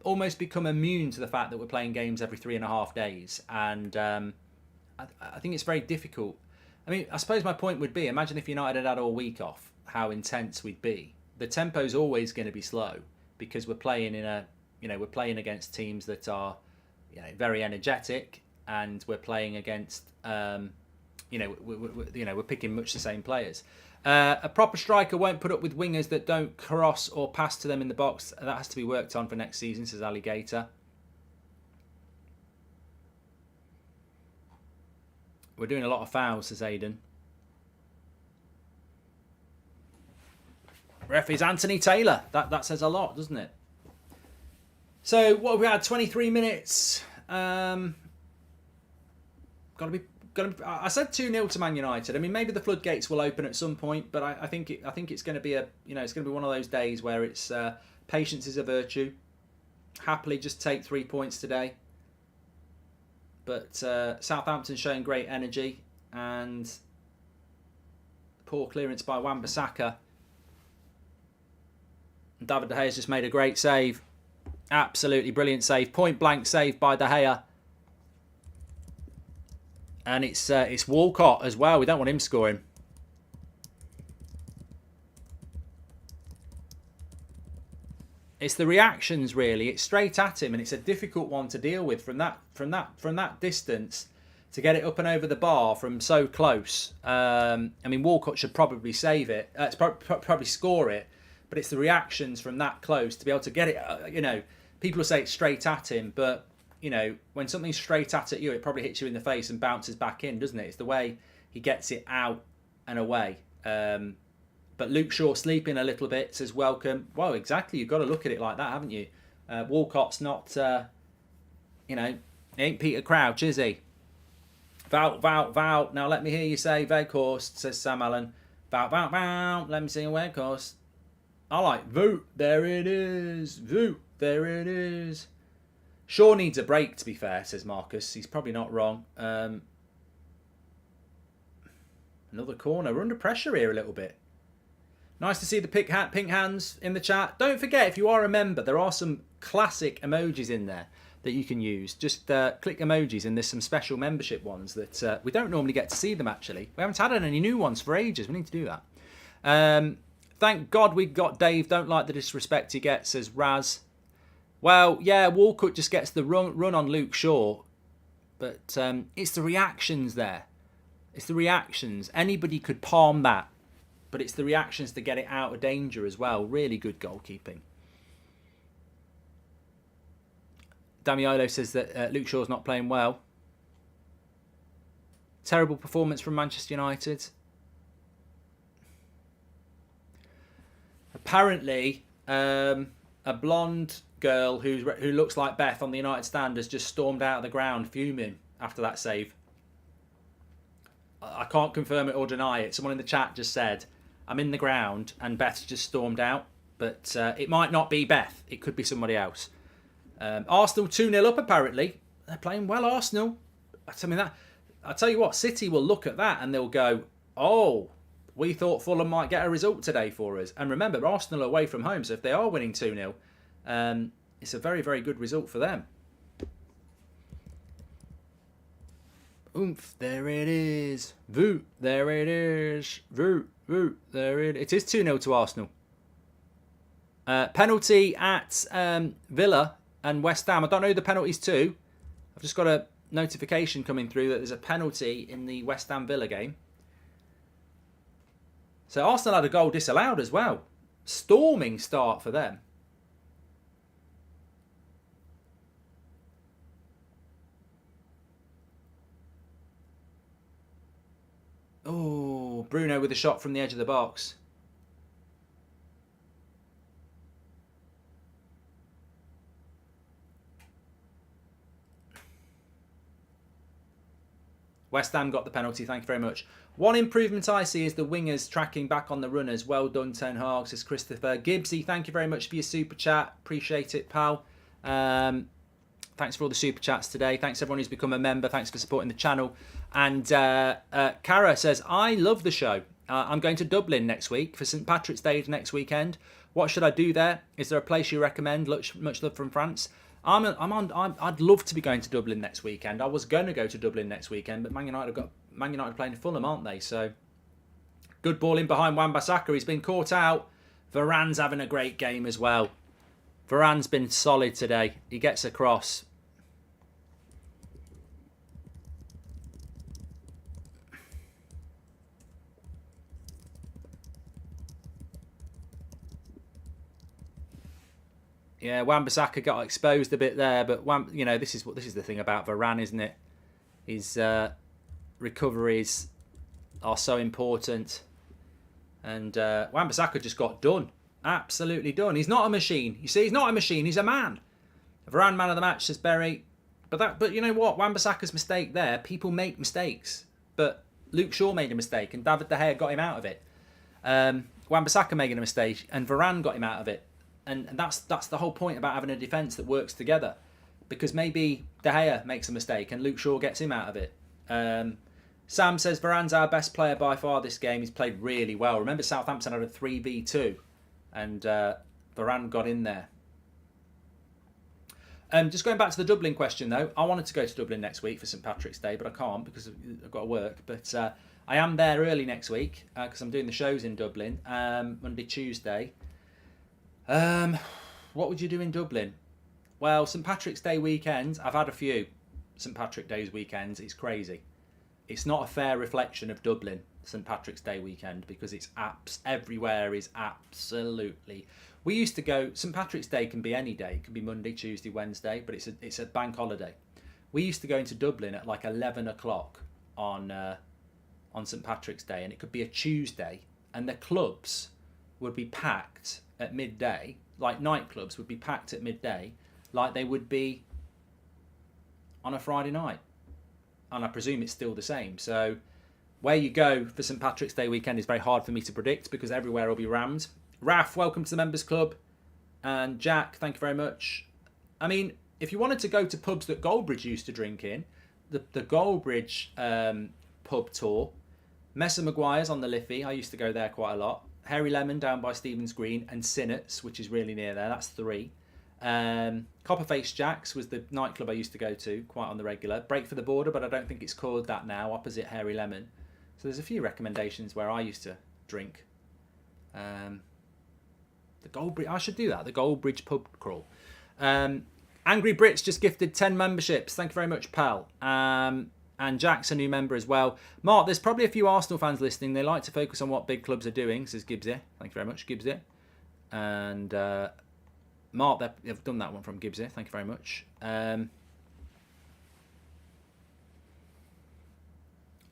almost become immune to the fact that we're playing games every 3.5 days, and I think it's very difficult. I mean, I suppose my point would be, imagine if United had all week off, how intense we'd be. The tempo's always going to be slow because we're playing we're playing against teams that are, very energetic, and we're playing against, we're picking much the same players. A proper striker won't put up with wingers that don't cross or pass to them in the box. That has to be worked on for next season, says Alligator. We're doing a lot of fouls, says Aidan. Ref is Anthony Taylor. That says a lot, doesn't it? So what have we had? 23 minutes. I said 2-0 to Man United. I mean, maybe the floodgates will open at some point, but I think it's going to be it's going to be one of those days where it's patience is a virtue. Happily just take 3 points today. But Southampton showing great energy, and poor clearance by Wan-Bissaka. David De Gea's just made a great save. Absolutely brilliant save. Point blank save by De Gea. And it's Walcott as well. We don't want him scoring. It's the reactions, really. It's straight at him, and it's a difficult one to deal with from that distance, to get it up and over the bar from so close. I mean, Walcott should probably save it. Probably score it. But it's the reactions from that close to be able to get it. People will say it's straight at him, but when something's straight at you, it probably hits you in the face and bounces back in, doesn't it? It's the way he gets it out and away. But Luke Shaw sleeping a little bit, says welcome. Well, exactly. You've got to look at it like that, haven't you? Walcott's not, he ain't Peter Crouch, is he? Vow. Now let me hear you say Weghorst, says Sam Allen. Vow. Let me see Weghorst. I like vote. There it is. Vote. There it is. Shaw needs a break, to be fair, says Marcus. He's probably not wrong. Another corner. We're under pressure here a little bit. Nice to see the pink hands in the chat. Don't forget, if you are a member, there are some classic emojis in there that you can use. Just click emojis, and there's some special membership ones that we don't normally get to see them, actually. We haven't had any new ones for ages. We need to do that. Thank God we got Dave. Don't like the disrespect he gets, says Raz. Well, yeah, Walcott just gets the run on Luke Shaw. But it's the reactions there. It's the reactions. Anybody could palm that. but it's the reactions to get it out of danger as well. Really good goalkeeping. Damiolo says that Luke Shaw's not playing well. Terrible performance from Manchester United. Apparently, a blonde girl who looks like Beth on the United stand has just stormed out of the ground fuming after that save. I can't confirm it or deny it. Someone in the chat just said, I'm in the ground and Beth's just stormed out. But it might not be Beth. It could be somebody else. Arsenal 2-0 up apparently. They're playing well, Arsenal. I tell you what, City will look at that and they'll go, oh, we thought Fulham might get a result today for us. And remember, Arsenal are away from home, so if they are winning 2-0, it's a very, very good result for them. Oomph, there it is. Voo, there it is. Voo, voo, there it is. It is 2-0 to Arsenal. Penalty at Villa and West Ham. I don't know who the penalty's to. I've just got a notification coming through that there's a penalty in the West Ham Villa game. So Arsenal had a goal disallowed as well. Storming start for them. Oh, Bruno with a shot from the edge of the box. West Ham got the penalty, thank you very much. One improvement I see is the wingers tracking back on the runners. Well done, Ten Hag, says Christopher. Gibbsy, thank you very much for your super chat. Appreciate it, pal. Thanks for all the super chats today. Thanks everyone who's become a member. Thanks for supporting the channel. And Cara says, I love the show. I'm going to Dublin next week for St. Patrick's Day next weekend. What should I do there? Is there a place you recommend? Much love from France. I'd love to be going to Dublin next weekend. I was going to go to Dublin next weekend, but Man United playing Fulham, aren't they? So good ball in behind Wan-Bissaka. He's been caught out. Varane's having a great game as well. Varane's been solid today. He gets across. Yeah, Wan-Bissaka got exposed a bit there, but this is the thing about Varane, isn't it? His recoveries are so important, and Wan-Bissaka just got done, absolutely done. He's not a machine. You see, he's not a machine. He's a man. Varane man of the match, says Berry. But you know what? Wan-Bissaka's mistake there. People make mistakes, but Luke Shaw made a mistake, and David De Gea got him out of it. Wan-Bissaka making a mistake, and Varane got him out of it. And that's the whole point about having a defence that works together. Because maybe De Gea makes a mistake and Luke Shaw gets him out of it. Sam says, Varane's our best player by far this game. He's played really well. Remember, Southampton had a 3v2 and Varane got in there. Just going back to the Dublin question, though. I wanted to go to Dublin next week for St. Patrick's Day, but I can't because I've got to work. But I am there early next week because I'm doing the shows in Dublin, Monday, Tuesday. What would you do in Dublin? Well, St. Patrick's Day weekends, I've had a few St. Patrick's Day's weekends. It's crazy. It's not a fair reflection of Dublin, St. Patrick's Day weekend, because it's everywhere is absolutely... We used to go... St. Patrick's Day can be any day. It can be Monday, Tuesday, Wednesday, but it's a bank holiday. We used to go into Dublin at like 11 o'clock on St. Patrick's Day, and it could be a Tuesday, and the clubs would be packed at midday, like nightclubs would be packed at midday, like they would be on a Friday night. And I presume it's still the same. So where you go for St. Patrick's Day weekend is very hard for me to predict because everywhere will be rammed. Raf, welcome to the Members Club. And Jack, thank you very much. I mean, if you wanted to go to pubs that Goldbridge used to drink in, the Goldbridge pub tour, Messer Maguire's on the Liffey, I used to go there quite a lot. Harry Lemon down by Stephen's Green, and Sinnott's, which is really near there. That's 3. Copperface Jack's was the nightclub I used to go to quite on the regular. Break for the Border, but I don't think it's called that now, opposite Harry Lemon. So there's a few recommendations where I used to drink. The Goldbridge, I should do that, the Goldbridge pub crawl. Angry Brits just gifted 10 memberships. Thank you very much, pal. And And Jack's a new member as well. Mark, there's probably a few Arsenal fans listening. They like to focus on what big clubs are doing, says Gibbsy. Thank you very much, Gibbsy. And Mark, they've done that one from Gibbsy. Thank you very much.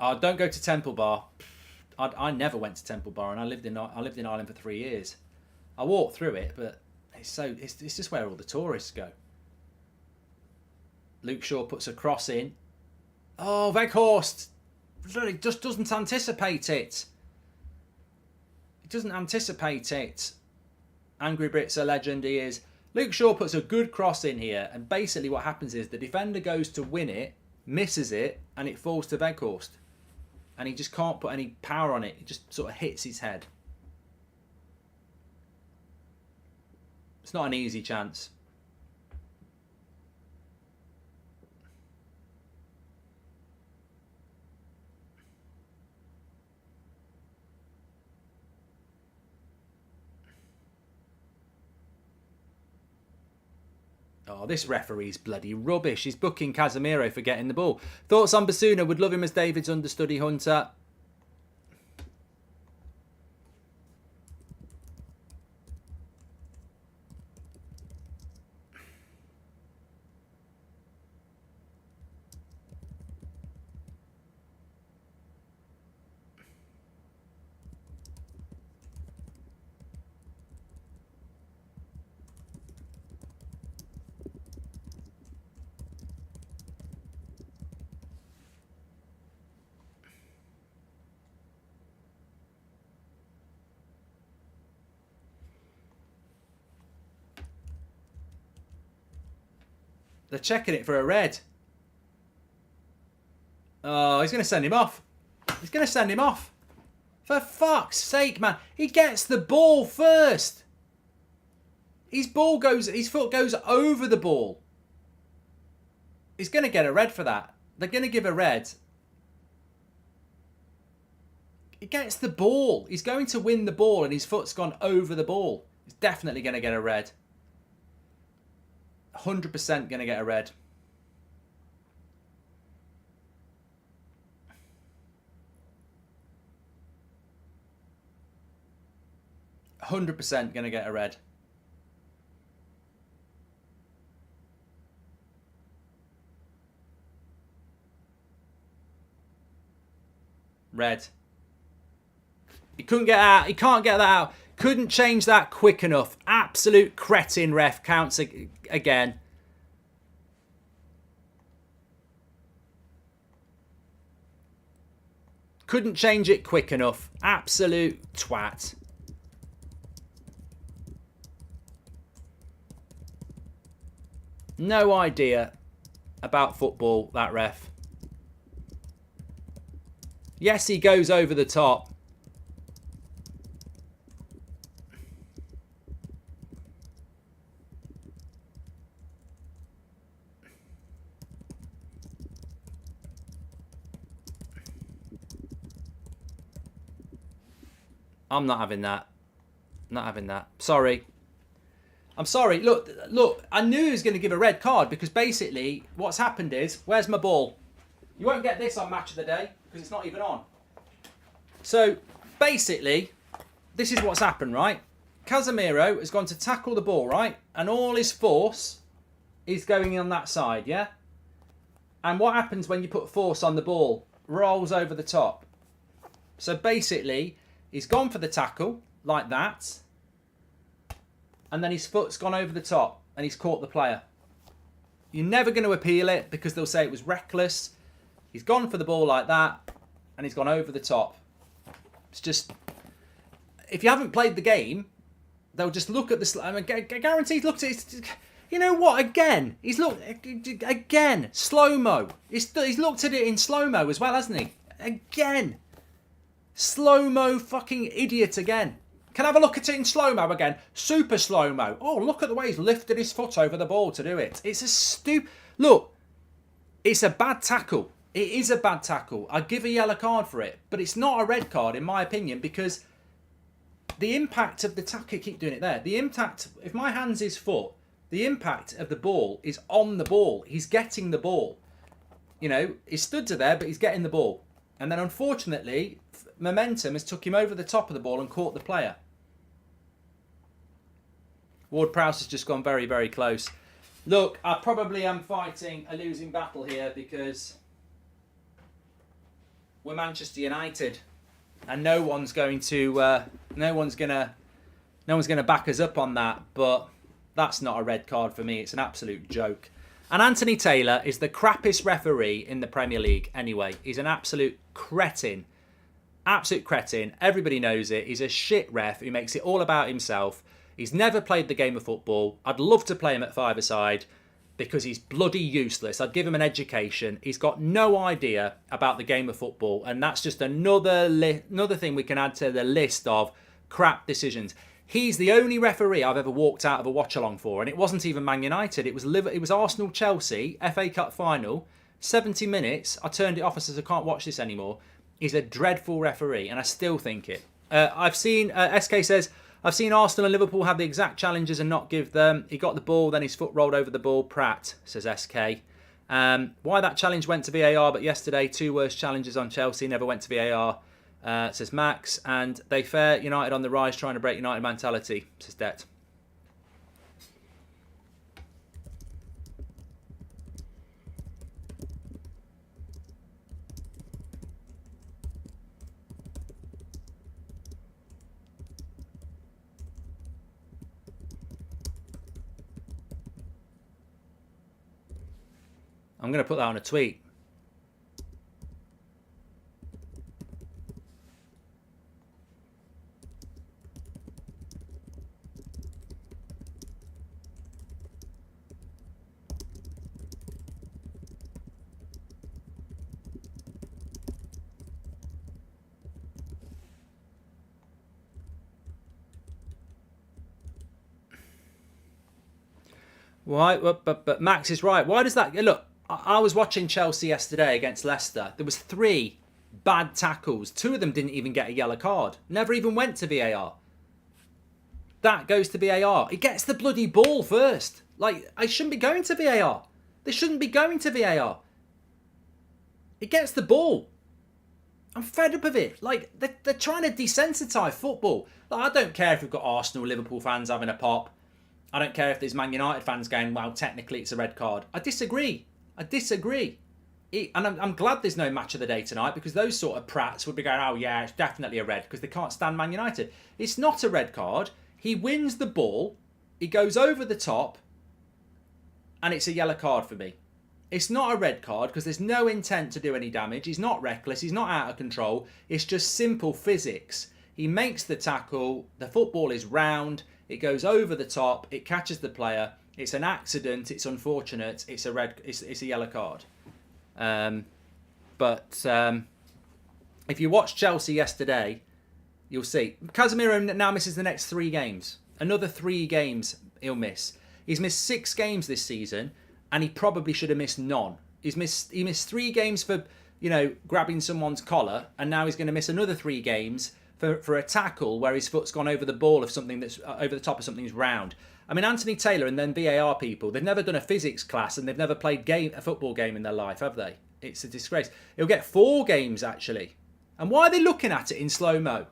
Oh, don't go to Temple Bar. I never went to Temple Bar, and I lived in Ireland for 3 years. I walked through it, but it's just where all the tourists go. Luke Shaw puts a cross in. Oh, Weghorst really just doesn't anticipate it. He doesn't anticipate it. Angry Brit's a legend, he is. Luke Shaw puts a good cross in here, and basically what happens is the defender goes to win it, misses it, and it falls to Weghorst. And he just can't put any power on it. It just sort of hits his head. It's not an easy chance. Oh, this referee's bloody rubbish. He's booking Casemiro for getting the ball. Thoughts on Basuna? Would love him as David's understudy Hunter. They're checking it for a red. Oh, he's going to send him off. He's going to send him off. For fuck's sake, man. He gets the ball first. His foot goes over the ball. He's going to get a red for that. They're going to give a red. He gets the ball. He's going to win the ball and his foot's gone over the ball. He's definitely going to get a red. 100% going to get a red. $100% going to get a red. Red. He couldn't get out. He can't get that out. Couldn't change that quick enough. Absolute cretin ref. Counts again. Couldn't change it quick enough. Absolute twat. No idea about football, that ref. Yes, he goes over the top. I'm not having that. Not having that. Sorry. I'm sorry. Look. I knew he was going to give a red card because basically what's happened is, where's my ball? You won't get this on Match of the Day because it's not even on. So basically, this is what's happened, right? Casemiro has gone to tackle the ball, right? And all his force is going on that side, yeah? And what happens when you put force on the ball? Rolls over the top. So basically, he's gone for the tackle, like that. And then his foot's gone over the top and he's caught the player. You're never going to appeal it because they'll say it was reckless. He's gone for the ball like that and he's gone over the top. It's just, if you haven't played the game, they'll just look at the, I mean, guaranteed looked at it. You know what, again, he's looked, again, slow-mo. He's looked at it in slow-mo as well, hasn't he? Again. Slow-mo fucking idiot again. Can I have a look at it in slow-mo again? Super slow-mo. Oh, look at the way he's lifted his foot over the ball to do it. It's a stupid... Look, it's a bad tackle. It is a bad tackle. I'd give a yellow card for it. But it's not a red card, in my opinion, because the impact of the tackle... Keep doing it there. The impact... If my hand's his foot, the impact of the ball is on the ball. He's getting the ball. You know, he stood to there, but he's getting the ball. And then unfortunately, momentum has took him over the top of the ball and caught the player. Ward-Prowse has just gone very, very close. Look, I probably am fighting a losing battle here because we're Manchester United, and no one's going to back us up on that. But that's not a red card for me. It's an absolute joke. And Anthony Taylor is the crappiest referee in the Premier League anyway. He's an absolute cretin. Absolute cretin. Everybody knows it. He's a shit ref who makes it all about himself. He's never played the game of football. I'd love to play him at five-a-side because he's bloody useless. I'd give him an education. He's got no idea about the game of football. And that's just another thing we can add to the list of crap decisions. He's the only referee I've ever walked out of a watch-along for, and it wasn't even Man United. It was Arsenal-Chelsea, FA Cup final, 70 minutes. I turned it off and said, I can't watch this anymore. He's a dreadful referee, and I still think it. I've seen, SK says, I've seen Arsenal and Liverpool have the exact challenges and not give them. He got the ball, then his foot rolled over the ball. Pratt, says SK. Why that challenge went to VAR, but yesterday, 2 worst challenges on Chelsea never went to VAR. Says Max, and they fare United on the rise, trying to break United mentality, says Det. I'm going to put that on a tweet. Why? But Max is right. Why does that... Look, I was watching Chelsea yesterday against Leicester. There was 3 bad tackles. 2 of them didn't even get a yellow card. Never even went to VAR. That goes to VAR. It gets the bloody ball first. Like, I shouldn't be going to VAR. They shouldn't be going to VAR. It gets the ball. I'm fed up of it. Like, they're trying to desensitise football. Like, I don't care if we've got Arsenal, Liverpool fans having a pop. I don't care if there's Man United fans going, well, technically it's a red card. I disagree. And I'm glad there's no match of the day tonight, because those sort of prats would be going, oh yeah, it's definitely a red, because they can't stand Man United. It's not a red card. He wins the ball. He goes over the top. And it's a yellow card for me. It's not a red card because there's no intent to do any damage. He's not reckless. He's not out of control. It's just simple physics. He makes the tackle. The football is round. It goes over the top. It catches the player. It's an accident. It's unfortunate. It's a yellow card. But if you watch Chelsea yesterday, you'll see Casemiro now misses the next 3 games. Another 3 games he'll miss. He's missed 6 games this season, and he probably should have missed none. He missed 3 games for, grabbing someone's collar, and now he's going to miss another 3 games for a tackle where his foot's gone over the ball of something that's over the top of something's round. I mean, Anthony Taylor and then VAR people, they've never done a physics class and they've never played a football game in their life, have they? It's a disgrace. He'll get 4 games, actually. And why are they looking at it in slow-mo?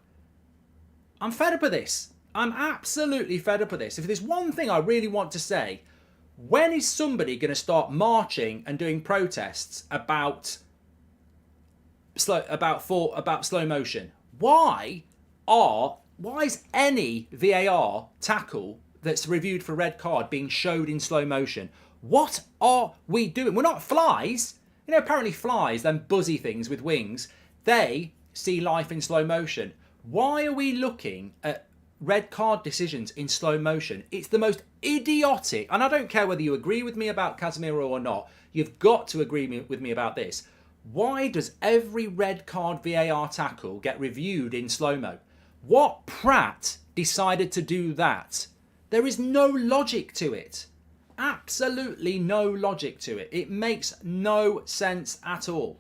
I'm fed up with this. I'm absolutely fed up with this. If there's one thing I really want to say, when is somebody going to start marching and doing protests about slow motion? Why is any VAR tackle that's reviewed for red card being showed in slow motion? What are we doing? We're not flies. Apparently flies, them buzzy things with wings, they see life in slow motion. Why are we looking at red card decisions in slow motion? It's the most idiotic, and I don't care whether you agree with me about Casemiro or not, you've got to agree with me about this. Why does every red card VAR tackle get reviewed in slow-mo? What prat decided to do that? There is no logic to it. Absolutely no logic to it. It makes no sense at all.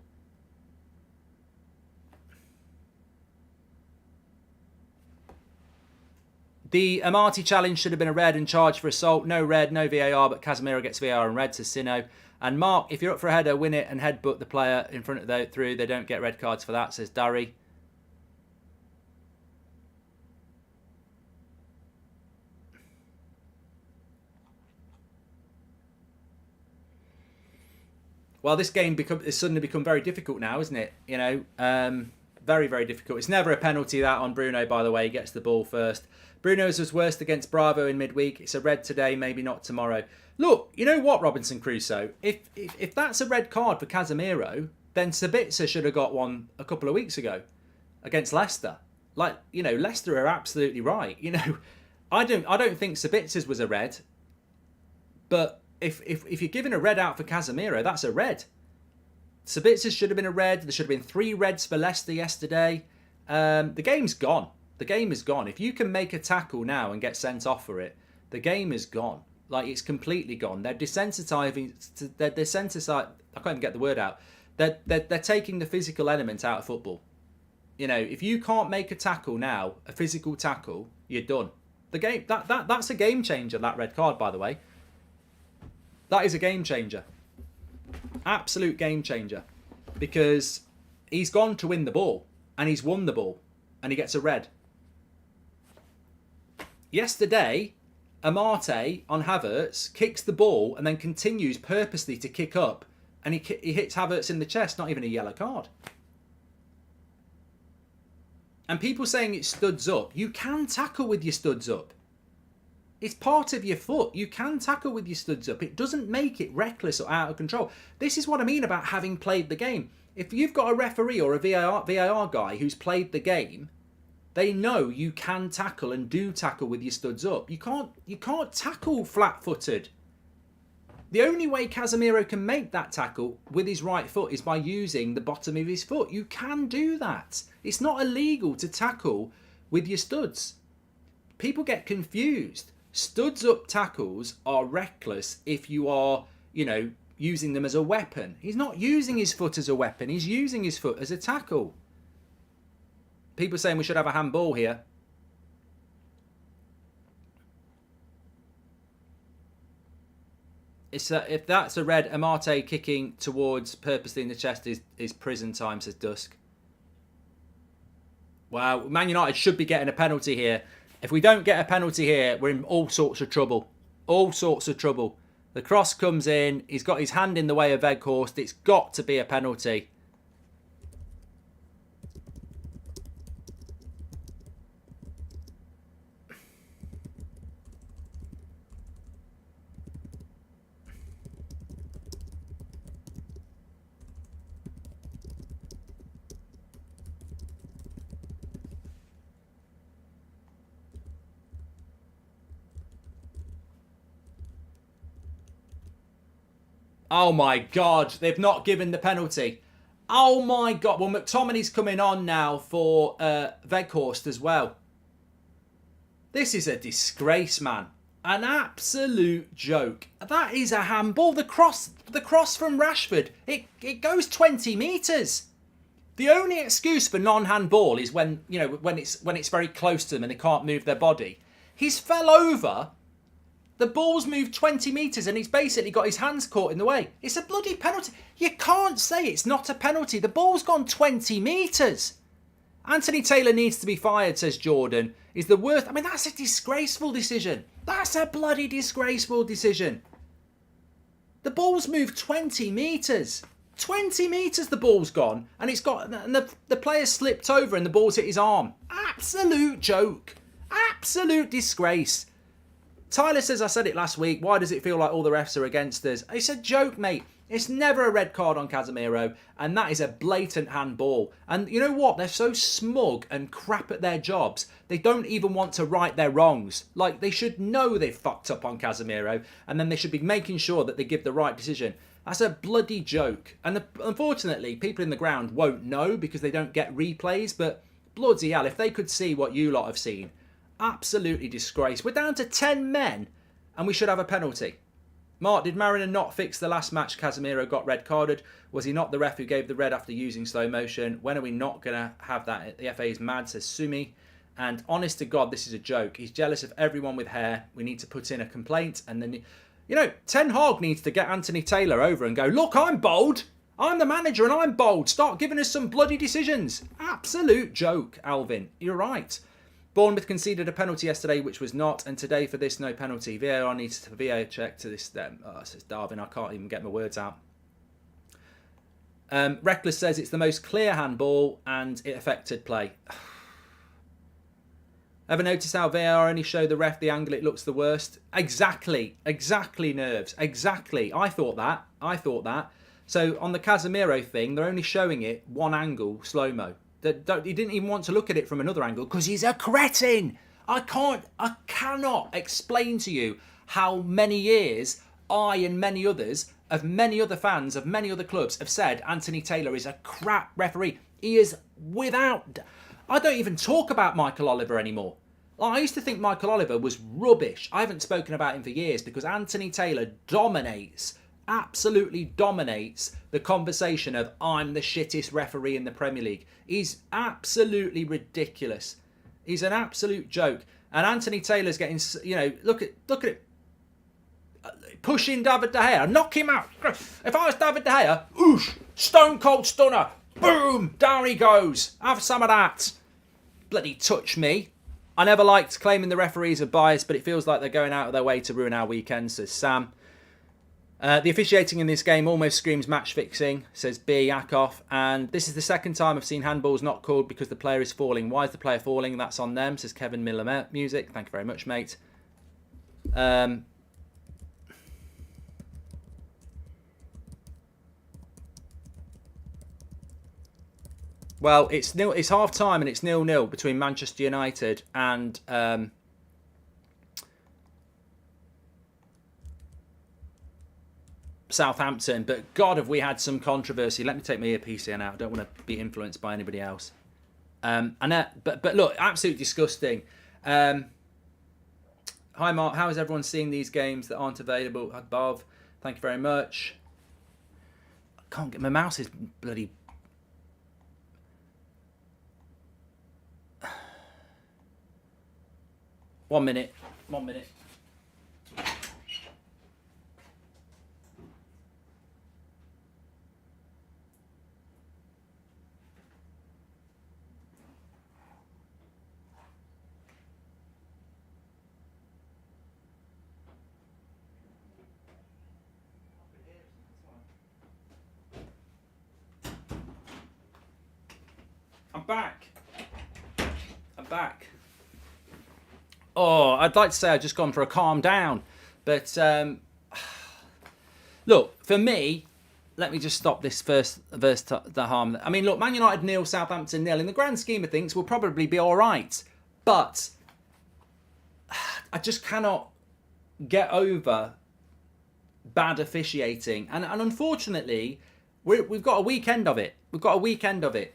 The Amati challenge should have been a red and charged for assault. No red, no VAR, but Casemiro gets VAR and red, says Sino. And Mark, if you're up for a header, win it and headbutt the player in front of through. They don't get red cards for that, says Darry. Well, this game has suddenly become very difficult now, isn't it? You know, very, very difficult. It's never a penalty, that, on Bruno, by the way. He gets the ball first. Bruno's was worst against Bravo in midweek. It's a red today, maybe not tomorrow. Look, you know what, Robinson Crusoe? If that's a red card for Casemiro, then Sabitzer should have got one a couple of weeks ago against Leicester. Like, you know, Leicester are absolutely right. You know, I don't think Sabitzer's was a red, but if you're giving a red out for Casemiro, that's a red. Sabitzer's should have been a red. There should have been 3 reds for Leicester yesterday. The game's gone. The game is gone. If you can make a tackle now and get sent off for it, the game is gone. Like, it's completely gone. They're desensitizing. They're desensitized. I can't even get the word out. They're taking the physical element out of football. You know, if you can't make a tackle now, a physical tackle, you're done. The game that's a game changer. That red card, by the way. That is a game changer. Absolute game changer. Because he's gone to win the ball. And he's won the ball. And he gets a red. Yesterday, Amate on Havertz kicks the ball and then continues purposely to kick up. And he hits Havertz in the chest. Not even a yellow card. And people saying it studs up. You can tackle with your studs up. It's part of your foot. You can tackle with your studs up. It doesn't make it reckless or out of control. This is what I mean about having played the game. If you've got a referee or a VAR guy who's played the game, they know you can tackle and do tackle with your studs up. You can't tackle flat-footed. The only way Casemiro can make that tackle with his right foot is by using the bottom of his foot. You can do that. It's not illegal to tackle with your studs. People get confused. Studs up tackles are reckless if you are, you know, using them as a weapon. He's not using his foot as a weapon. He's using his foot as a tackle. People saying we should have a handball here. If that's a red, Amate kicking towards purposely in the chest is prison time, says Dusk. Wow, Man United should be getting a penalty here. If we don't get a penalty here, we're in all sorts of trouble. All sorts of trouble. The cross comes in. He's got his hand in the way of Weghorst. It's got to be a penalty. Oh my God, they've not given the penalty. Oh my God. Well, McTominay's coming on now for Weghorst as well. This is a disgrace, man. An absolute joke. That is a handball. The cross from Rashford, it goes 20 metres. The only excuse for non-handball is when it's very close to them and they can't move their body. He's fell over. The ball's moved 20 metres and he's basically got his hands caught in the way. It's a bloody penalty. You can't say it's not a penalty. The ball's gone 20 metres. Anthony Taylor needs to be fired, says Jordan. Is the worst. I mean, that's a disgraceful decision. That's a bloody disgraceful decision. The ball's moved 20 metres. 20 metres the ball's gone. And the player slipped over and the ball's hit his arm. Absolute joke. Absolute disgrace. Tyler says, I said it last week, why does it feel like all the refs are against us? It's a joke, mate. It's never a red card on Casemiro, and that is a blatant handball. And you know what? They're so smug and crap at their jobs, they don't even want to right their wrongs. Like, they should know they've fucked up on Casemiro, and then they should be making sure that they give the right decision. That's a bloody joke. And unfortunately, people in the ground won't know because they don't get replays, but bloody hell, if they could see what you lot have seen, absolutely disgrace. We're down to 10 men and we should have a penalty. Mark, did Mariner not fix the last match Casemiro got red carded? Was he not the ref who gave the red after using slow motion? When are we not going to have that? The FA is mad, says Sumi. And honest to God, this is a joke. He's jealous of everyone with hair. We need to put in a complaint. And then, you know, Ten Hag needs to get Anthony Taylor over and go, look, I'm bold. I'm the manager and I'm bold. Start giving us some bloody decisions. Absolute joke, Alvin. You're right. Bournemouth conceded a penalty yesterday, which was not. And today for this, no penalty. VAR needs to VAR check to this. Says Darwin. I can't even get my words out. Reckless says it's the most clear handball and it affected play. Ever notice how VAR only show the ref the angle it looks the worst? Exactly, nerves, exactly. I thought that. So on the Casemiro thing, they're only showing it one angle, slow-mo. He didn't even want to look at it from another angle because he's a cretin. I cannot explain to you how many years I and many others, of many other fans, of many other clubs, have said Anthony Taylor is a crap referee. He is without... I don't even talk about Michael Oliver anymore. I used to think Michael Oliver was rubbish. I haven't spoken about him for years because Anthony Taylor absolutely dominates the conversation of I'm the shittest referee in the Premier League. He's absolutely ridiculous. He's an absolute joke. And Anthony Taylor's getting, you know, look at it. Pushing David De Gea. Knock him out. If I was David De Gea, oosh, stone cold stunner. Boom, down he goes. Have some of that. Bloody touch me. I never liked claiming the referees are biased, but it feels like they're going out of their way to ruin our weekend, says Sam. The officiating in this game almost screams match fixing, says B. Akoff. And this is the second time I've seen handballs not called because the player is falling. Why is the player falling? That's on them, says Kevin Miller Music. Thank you very much, mate. Well, it's half time and it's 0-0 between Manchester United and Southampton. But God, have we had some controversy. Let me take my earpiece here now. I don't want to be influenced by anybody else. But look, absolutely disgusting. Hi Mark, how is everyone seeing these games that aren't available above? Thank you very much. I can't get my mouse is bloody. One minute. I'm back. Oh, I'd like to say I've just gone for a calm down. But, look, for me, let me just stop this first the harm. I mean, look, Man United 0, Southampton 0. In the grand scheme of things, we'll probably be all right. But I just cannot get over bad officiating. And unfortunately, we've got a weekend of it.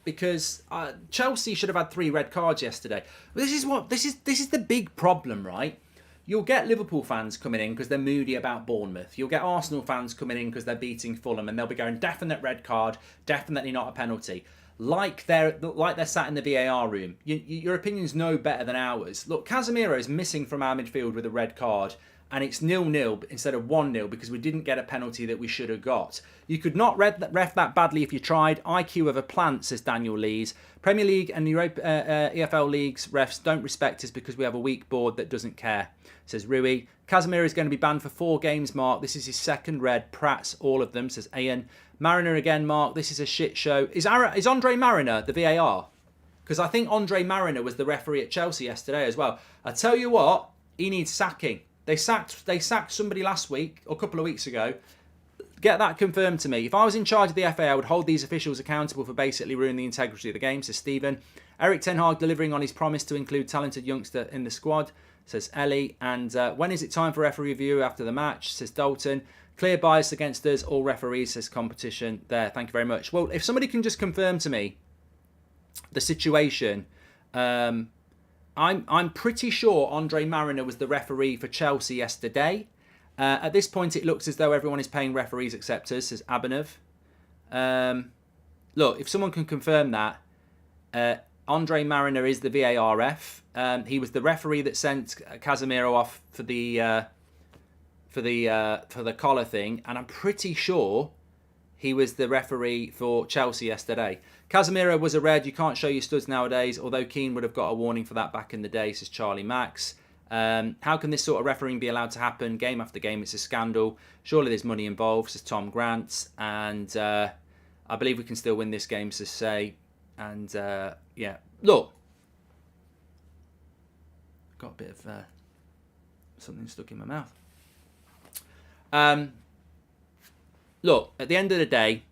Because Chelsea should have had 3 red cards yesterday. This is the big problem, right? You'll get Liverpool fans coming in because they're moody about Bournemouth. You'll get Arsenal fans coming in because they're beating Fulham, and they'll be going definite red card, definitely not a penalty. Like they're sat in the VAR room. Your opinion's no better than ours. Look, Casemiro is missing from our midfield with a red card. And it's 0-0 instead of 1-0 because we didn't get a penalty that we should have got. You could not ref that badly if you tried. IQ of a plant, says Daniel Lees. Premier League and EFL leagues refs don't respect us because we have a weak board that doesn't care, says Rui. Casemiro is going to be banned for 4 games, Mark. This is his second red. Pratt's all of them, says Ian. Mariner again, Mark. This is a shit show. Is Andre Mariner the VAR? Because I think Andre Mariner was the referee at Chelsea yesterday as well. I tell you what, he needs sacking. They sacked somebody last week or a couple of weeks ago. Get that confirmed to me. If I was in charge of the FA, I would hold these officials accountable for basically ruining the integrity of the game, says Stephen. Eric Ten Hag delivering on his promise to include talented youngster in the squad, says Ellie. And when is it time for referee review after the match, says Dalton. Clear bias against us, all referees, says competition. There, thank you very much. Well, if somebody can just confirm to me the situation... I'm pretty sure Andre Mariner was the referee for Chelsea yesterday. At this point, it looks as though everyone is paying referees except us, says Abanov. Look, if someone can confirm that, Andre Mariner is the VAR ref. He was the referee that sent Casemiro off for the collar thing, and I'm pretty sure he was the referee for Chelsea yesterday. Casemiro was a red. You can't show your studs nowadays, although Keane would have got a warning for that back in the day, says Charlie Max. How can this sort of refereeing be allowed to happen game after game? It's a scandal. Surely there's money involved, says Tom Grant. And I believe we can still win this game, says Say. And yeah, look. Got a bit of something stuck in my mouth. Look, at the end of the day,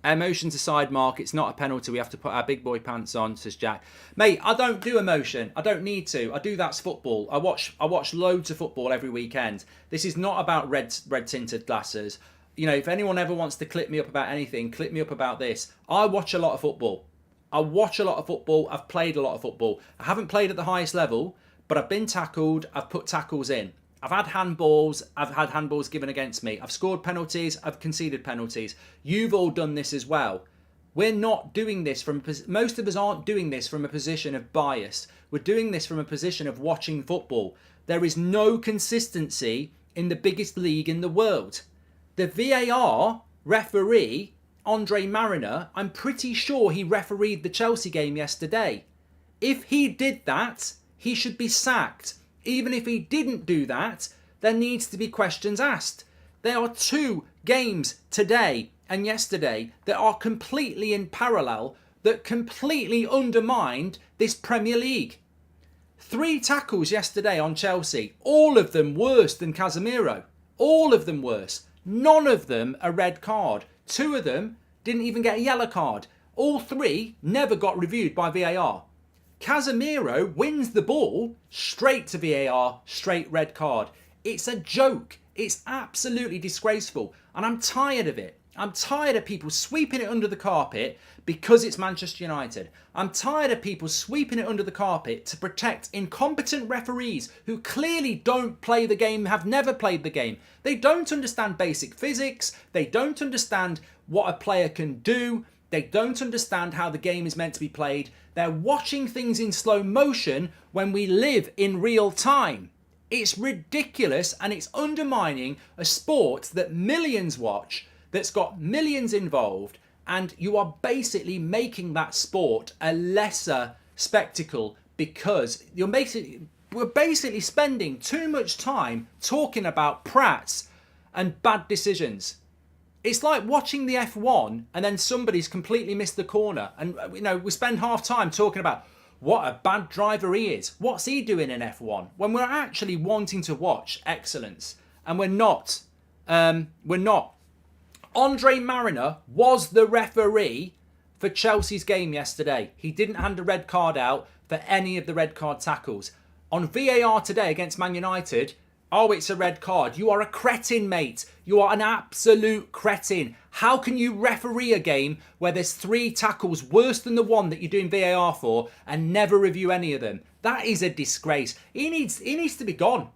emotions aside, Mark, it's not a penalty. We have to put our big boy pants on, says Jack. Mate, I don't do emotion. I don't need to. I do that's football. I watch loads of football every weekend. This is not about red tinted glasses. You know, if anyone ever wants to clip me up about anything, clip me up about this. I watch a lot of football. I've played a lot of football. I haven't played at the highest level, but I've been tackled. I've put tackles in. I've had handballs. I've had handballs given against me. I've scored penalties. I've conceded penalties. You've all done this as well. We're not doing this most of us aren't doing this from a position of bias. We're doing this from a position of watching football. There is no consistency in the biggest league in the world. The VAR referee, Andre Mariner, I'm pretty sure he refereed the Chelsea game yesterday. If he did that, he should be sacked. Even if he didn't do that, there needs to be questions asked. There are 2 games today and yesterday that are completely in parallel, that completely undermined this Premier League. 3 tackles yesterday on Chelsea, all of them worse than Casemiro. All of them worse. None of them a red card. 2 of them didn't even get a yellow card. All 3 never got reviewed by VAR. Casemiro wins the ball, straight to VAR, straight red card. It's a joke. It's absolutely disgraceful. And I'm tired of it. I'm tired of people sweeping it under the carpet because it's Manchester United. I'm tired of people sweeping it under the carpet to protect incompetent referees who clearly don't play the game, have never played the game. They don't understand basic physics. They don't understand what a player can do. They don't understand how the game is meant to be played. They're watching things in slow motion when we live in real time. It's ridiculous, and it's undermining a sport that millions watch, that's got millions involved, and you are basically making that sport a lesser spectacle because we're basically spending too much time talking about prats and bad decisions. It's like watching the F1 and then somebody's completely missed the corner. And, you know, we spend half time talking about what a bad driver he is. What's he doing in F1? When we're actually wanting to watch excellence. And we're not. We're not. Andre Mariner was the referee for Chelsea's game yesterday. He didn't hand a red card out for any of the red card tackles. On VAR today against Man United, oh, it's a red card. You are a cretin, mate. You are an absolute cretin. How can you referee a game where there's 3 tackles worse than the one that you're doing VAR for and never review any of them? That is a disgrace. He needs to be gone.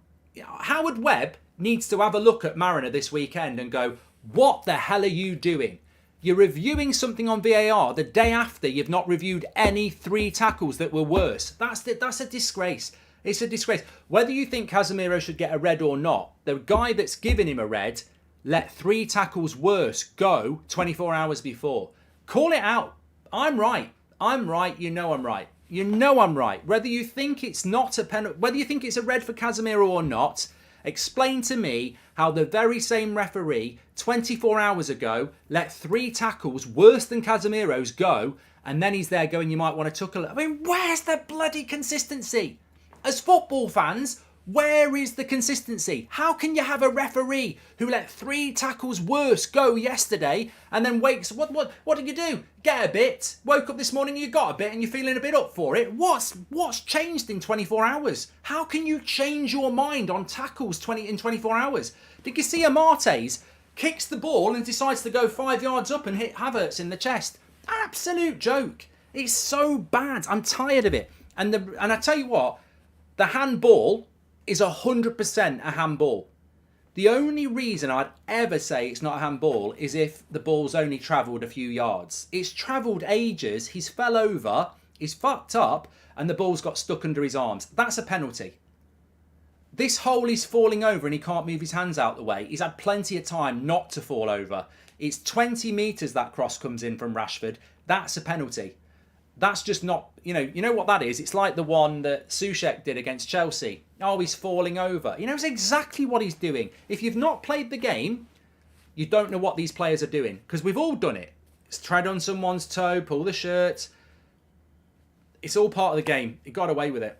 Howard Webb needs to have a look at Mariner this weekend and go, what the hell are you doing? You're reviewing something on VAR the day after you've not reviewed any 3 tackles that were worse. That's a disgrace. It's a disgrace. Whether you think Casemiro should get a red or not, the guy that's given him a red let 3 tackles worse go 24 hours before. Call it out. I'm right. I'm right. You know I'm right. You know I'm right. Whether you think it's not a penalty, whether you think it's a red for Casemiro or not, explain to me how the very same referee 24 hours ago let 3 tackles worse than Casemiro's go, and then he's there going, you might want to tuckle it. I mean, where's the bloody consistency? As football fans, where is the consistency? How can you have a referee who let 3 tackles worse go yesterday and then wakes... What did you do? Get a bit? Woke up this morning and you got a bit and you're feeling a bit up for it? What's changed in 24 hours? How can you change your mind on tackles in 24 hours? Did you see Amate's kicks the ball and decides to go 5 yards up and hit Havertz in the chest? Absolute joke. It's so bad. I'm tired of it. And I tell you what... The handball is 100% a handball. The only reason I'd ever say it's not a handball is if the ball's only travelled a few yards. It's travelled ages. He's fell over. He's fucked up and the ball's got stuck under his arms. That's a penalty. This hole he's falling over and he can't move his hands out the way. He's had plenty of time not to fall over. It's 20 metres that cross comes in from Rashford. That's a penalty. That's just not, you know what that is? It's like the one that Soucek did against Chelsea. Oh, he's falling over. He knows exactly what he's doing. If you've not played the game, you don't know what these players are doing. Because we've all done it. It's tread on someone's toe, pull the shirt. It's all part of the game. He got away with it.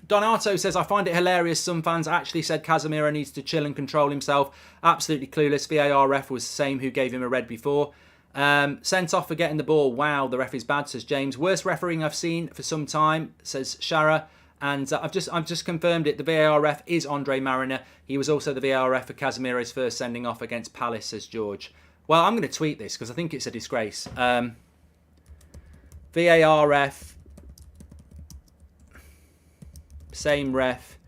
Donato says, I find it hilarious some fans actually said Casemiro needs to chill and control himself. Absolutely clueless. VAR ref was the same who gave him a red before. Sent off for getting the ball. Wow, the ref is bad, says James. Worst refereeing I've seen for some time, says Shara. And I've just confirmed it. The VAR ref is Andre Mariner. He was also the VAR ref for Casemiro's first sending off against Palace, says George. Well, I'm going to tweet this because I think it's a disgrace. VAR ref, same ref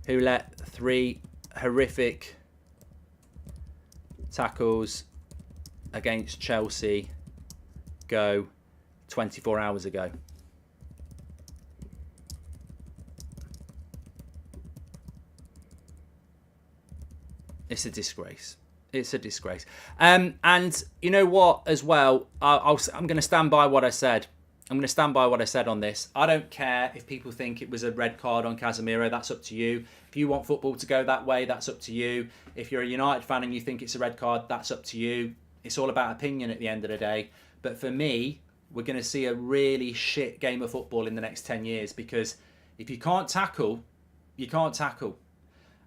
who let 3 horrific tackles against Chelsea go 24 hours ago. It's a disgrace. It's a disgrace. And you know what as well? I'm going to stand by what I said. I'm going to stand by what I said on this. I don't care if people think it was a red card on Casemiro. That's up to you. If you want football to go that way, that's up to you. If you're a United fan and you think it's a red card, that's up to you. It's all about opinion at the end of the day. But for me, we're going to see a really shit game of football in the next 10 years because if you can't tackle, you can't tackle.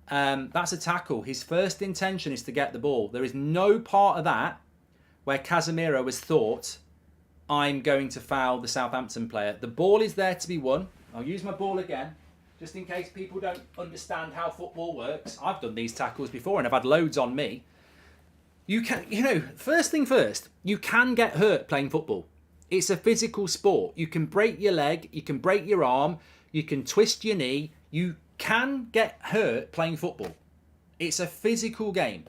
That's a tackle. His first intention is to get the ball. There is no part of that where Casemiro has thought, I'm going to foul the Southampton player. The ball is there to be won. I'll use my ball again, just in case people don't understand how football works. I've done these tackles before and I've had loads on me. You can, first thing first, you can get hurt playing football. It's a physical sport. You can break your leg, you can break your arm, you can twist your knee. You can get hurt playing football. It's a physical game.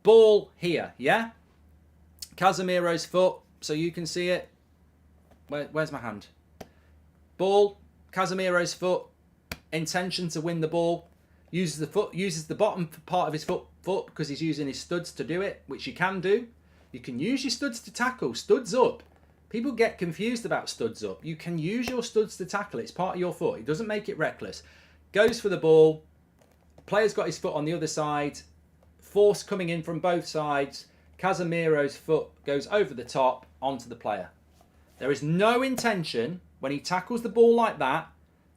Ball here, yeah? Casemiro's foot, so you can see it. Where's my hand? Ball, Casemiro's foot, intention to win the ball. Uses the bottom part of his foot because he's using his studs to do it, which you can do. You can use your studs to tackle. Studs up. People get confused about studs up. You can use your studs to tackle. It's part of your foot. It doesn't make it reckless. Goes for the ball. Player's got his foot on the other side. Force coming in from both sides. Casemiro's foot goes over the top onto the player. There is no intention when he tackles the ball like that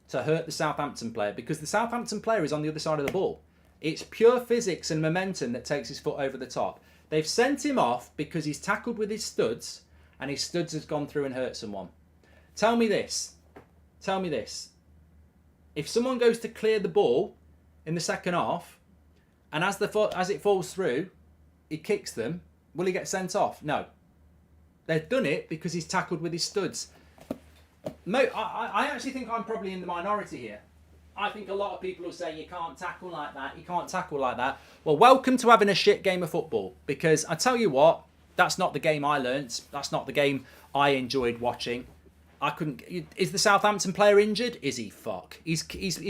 to hurt the Southampton player because the Southampton player is on the other side of the ball. It's pure physics and momentum that takes his foot over the top. They've sent him off because he's tackled with his studs and his studs has gone through and hurt someone. Tell me this. If someone goes to clear the ball in the second half and as it falls through, he kicks them, will he get sent off? No. They've done it because he's tackled with his studs. I actually think I'm probably in the minority here. I think a lot of people will say you can't tackle like that, you can't tackle like that. Well, welcome to having a shit game of football because I tell you what, that's not the game I learnt. That's not the game I enjoyed watching. Is the Southampton player injured? Is he? Fuck. He's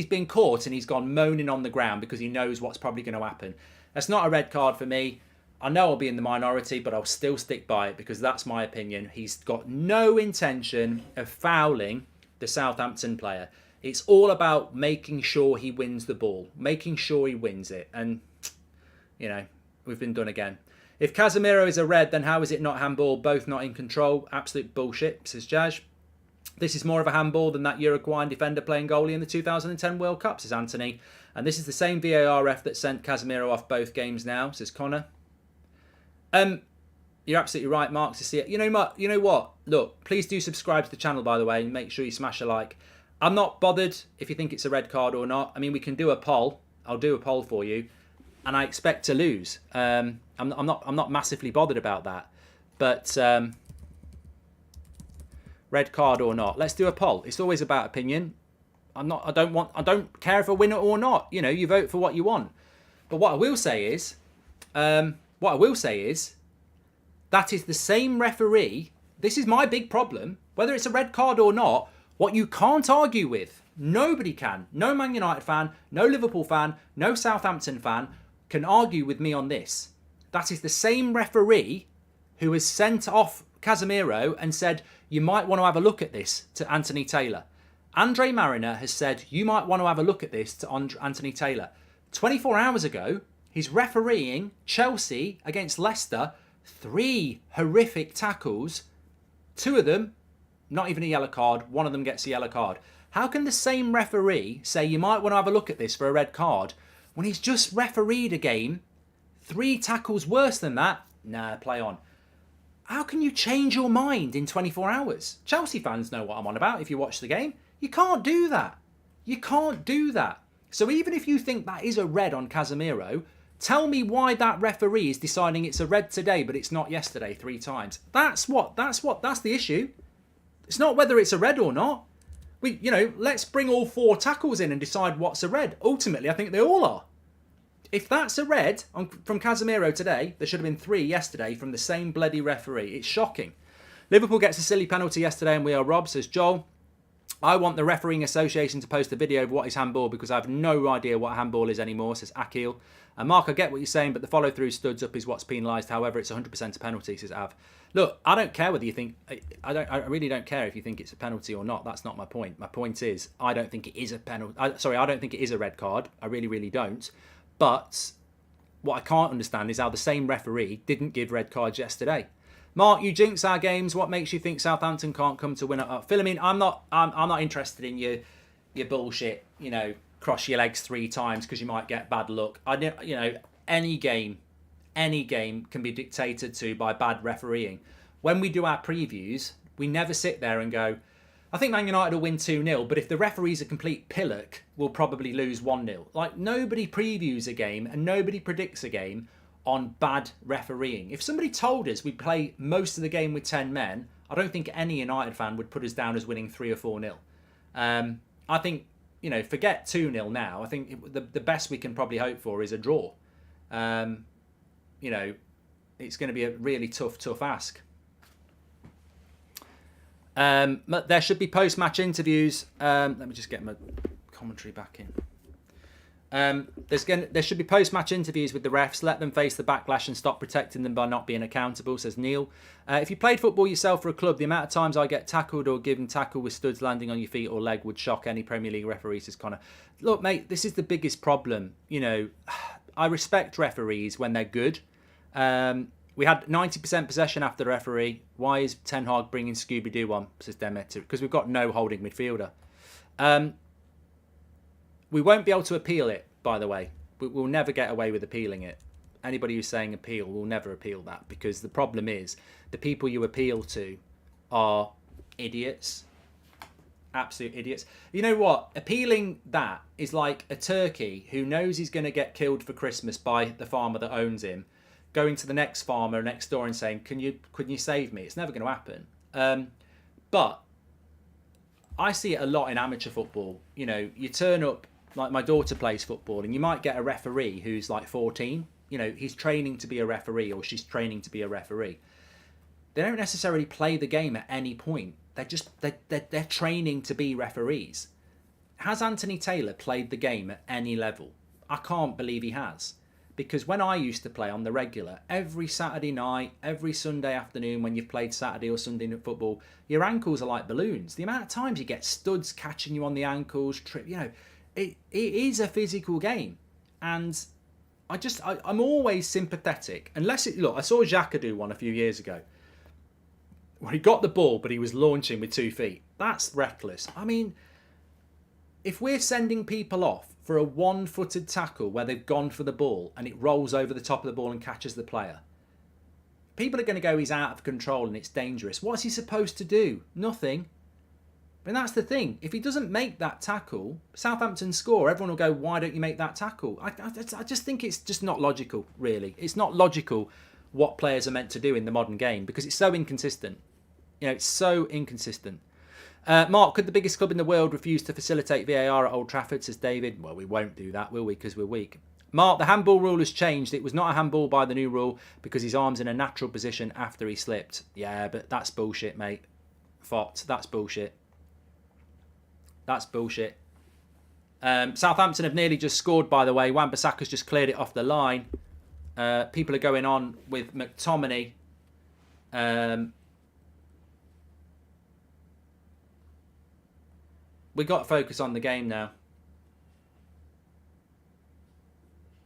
been caught and he's gone moaning on the ground because he knows what's probably going to happen. That's not a red card for me. I know I'll be in the minority, but I'll still stick by it because that's my opinion. He's got no intention of fouling the Southampton player. It's all about making sure he wins the ball, making sure he wins it. And, we've been done again. If Casemiro is a red, then how is it not handball? Both not in control. Absolute bullshit, says Jaj. This is more of a handball than that Uruguayan defender playing goalie in the 2010 World Cup, says Anthony. And this is the same VAR ref that sent Casemiro off both games now, says Connor. You're absolutely right, Mark, to see it. You know what? Look, please do subscribe to the channel, by the way, and make sure you smash a like. I'm not bothered if you think it's a red card or not. I mean, we can do a poll. I'll do a poll for you, and I expect to lose. I'm not massively bothered about that, but red card or not, let's do a poll. It's always about opinion. I don't care if I win it or not. You vote for what you want. But what I will say is, that is the same referee this is my big problem. Whether it's a red card or not, what you can't argue with, nobody can. No Man United fan, no Liverpool fan, no Southampton fan can argue with me on this. That is the same referee who has sent off Casemiro and said, you might want to have a look at this to Anthony Taylor. Andre Mariner has said, you might want to have a look at this to Anthony Taylor. 24 hours ago, he's refereeing Chelsea against Leicester. 3 horrific tackles. 2 of them, not even a yellow card. 1 of them gets a yellow card. How can the same referee say you might want to have a look at this for a red card when he's just refereed a game 3 tackles worse than that? Nah, play on. How can you change your mind in 24 hours? Chelsea fans know what I'm on about if you watch the game. You can't do that. You can't do that. So even if you think that is a red on Casemiro, tell me why that referee is deciding it's a red today, but it's not yesterday 3 times. That's the issue. It's not whether it's a red or not. Let's bring all 4 tackles in and decide what's a red. Ultimately, I think they all are. If that's a red from Casemiro today, there should have been 3 yesterday from the same bloody referee. It's shocking. Liverpool gets a silly penalty yesterday and we are robbed, says Joel. I want the Refereeing Association to post a video of what is handball because I have no idea what handball is anymore, says Akil. And Mark, I get what you're saying, but the follow-through studs up is what's penalised. However, it's 100% a penalty, says Av. Look, I don't care whether you think... I really don't care if you think it's a penalty or not. That's not my point. My point is, I don't think it is a penalty. I don't think it is a red card. I really, really don't. But what I can't understand is how the same referee didn't give red cards yesterday. Mark, you jinx our games. What makes you think Southampton can't come to win at Philomene? I'm not interested in your bullshit. Cross your legs 3 times because you might get bad luck. Any game can be dictated to by bad refereeing. When we do our previews, we never sit there and go, I think Man United will win 2-0, but if the referee's a complete pillock, we'll probably lose 1-0. Like, nobody previews a game and nobody predicts a game on bad refereeing. If somebody told us we'd play most of the game with 10 men, I don't think any United fan would put us down as winning 3 or 4-0. I think, forget 2-0 now. I think the best we can probably hope for is a draw. It's going to be a really tough ask. There should be post-match interviews. Let me just get my commentary back in. There should be post-match interviews with the refs. Let them face the backlash and stop protecting them by not being accountable, says Neil. If you played football yourself for a club, the amount of times I get tackled or given tackle with studs landing on your feet or leg would shock any Premier League referee, says Connor. Look, mate, this is the biggest problem. I respect referees when they're good. We had 90% possession after the referee. Why is Ten Hag bringing Scooby-Doo on, says Demeter? Because we've got no holding midfielder. We won't be able to appeal it, by the way. We'll never get away with appealing it. Anybody who's saying appeal will never appeal that, because the problem is the people you appeal to are idiots. Absolute idiots. You know what? Appealing that is like a turkey who knows he's going to get killed for Christmas by the farmer that owns him, going to the next farmer next door and saying, couldn't you save me? It's never going to happen. But I see it a lot in amateur football. You turn up, like my daughter plays football, and you might get a referee who's like 14. He's training to be a referee, or she's training to be a referee. They don't necessarily play the game at any point. They're training to be referees. Has Anthony Taylor played the game at any level? I can't believe he has. Because when I used to play on the regular, every Saturday night, every Sunday afternoon when you've played Saturday or Sunday football, your ankles are like balloons. The amount of times you get studs catching you on the ankles, it is a physical game. And I'm always sympathetic. I saw Xhaka do one a few years ago, where he got the ball, but he was launching with 2 feet. That's reckless. I mean, if we're sending people off for a one-footed tackle where they've gone for the ball and it rolls over the top of the ball and catches the player, people are going to go, he's out of control and it's dangerous. What's he supposed to do? Nothing. And that's the thing. If he doesn't make that tackle, Southampton score, everyone will go, why don't you make that tackle? I just think it's just not logical, really. It's not logical what players are meant to do in the modern game because it's so inconsistent. It's so inconsistent. Mark, could the biggest club in the world refuse to facilitate VAR at Old Trafford, says David? Well, we won't do that, will we? Because we're weak. Mark, the handball rule has changed. It was not a handball by the new rule because his arm's in a natural position after he slipped. Yeah, but that's bullshit, mate. Fot, that's bullshit. That's bullshit. Southampton have nearly just scored, by the way. Wan-Bissaka's just cleared it off the line. People are going on with McTominay. We got to focus on the game now.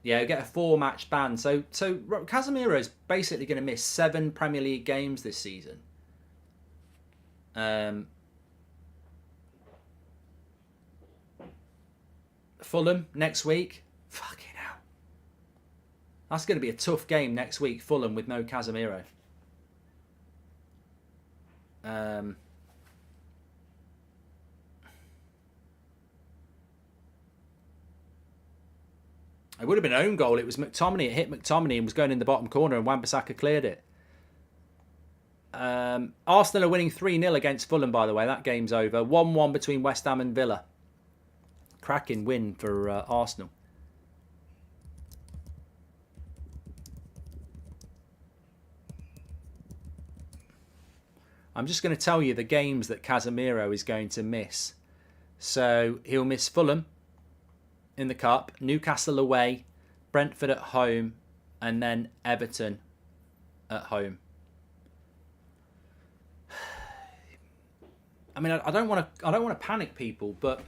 Yeah, we get a 4-match ban. So Casemiro's basically going to miss 7 Premier League games this season. Fulham next week. Fucking hell. That's going to be a tough game next week, Fulham, with no Casemiro. It would have been an own goal. It was McTominay. It hit McTominay and was going in the bottom corner, and Wan-Bissaka cleared it. Arsenal are winning 3-0 against Fulham, by the way. That game's over. 1-1 between West Ham and Villa. Cracking win for Arsenal. I'm just going to tell you the games that Casemiro is going to miss. So he'll miss Fulham in the Cup, Newcastle away, Brentford at home, and then Everton at home. I mean, I don't want to panic people, but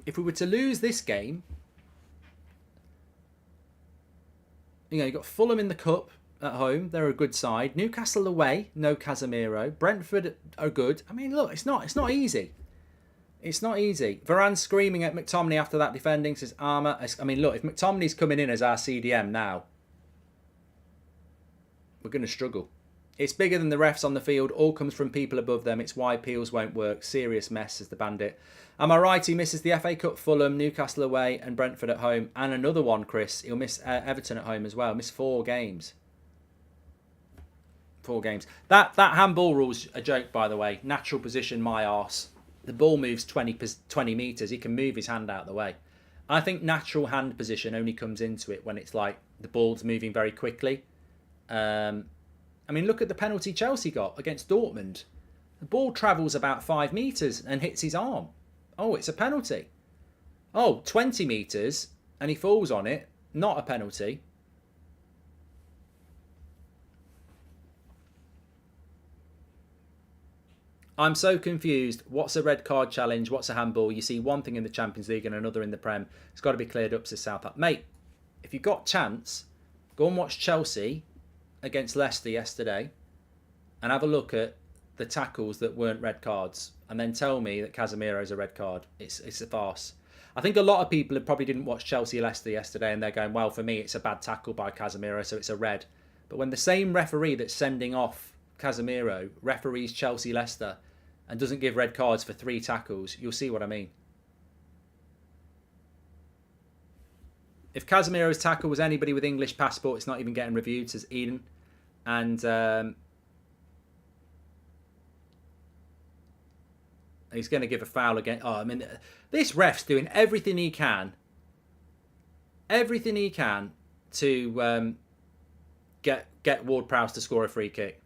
if we were to lose this game, you've got Fulham in the Cup at home, they're a good side. Newcastle away, no Casemiro. Brentford are good. I mean, look, it's not easy. It's not easy. Varane screaming at McTominay after that defending, says Armour. I mean, look, if McTominay's coming in as our CDM now, we're going to struggle. It's bigger than the refs on the field. All comes from people above them. It's why appeals won't work. Serious mess, says the Bandit. Am I right? He misses the FA Cup, Fulham, Newcastle away, and Brentford at home. And another one, Chris. He'll miss Everton at home as well. Miss 4 games. 4 games. That handball rule's a joke, by the way. Natural position, my arse. The ball moves 20 metres. He can move his hand out of the way. I think natural hand position only comes into it when it's like the ball's moving very quickly. I mean, look at the penalty Chelsea got against Dortmund. The ball travels about 5 metres and hits his arm. Oh, it's a penalty. Oh, 20 metres and he falls on it. Not a penalty. I'm so confused. What's a red card challenge? What's a handball? You see one thing in the Champions League and another in the Prem. It's got to be cleared up, says Southampton. Mate, if you've got chance, go and watch Chelsea against Leicester yesterday and have a look at the tackles that weren't red cards and then tell me that Casemiro's a red card. It's a farce. I think a lot of people probably didn't watch Chelsea-Leicester yesterday and they're going, well, for me, it's a bad tackle by Casemiro, so it's a red. But when the same referee that's sending off Casemiro referees Chelsea-Leicester and doesn't give red cards for 3 tackles, you'll see what I mean. If Casemiro's tackle was anybody with English passport, it's not even getting reviewed, says Eden. And he's going to give a foul again. Oh, I mean, this ref's doing everything he can. Everything he can to get Ward-Prowse to score a free kick.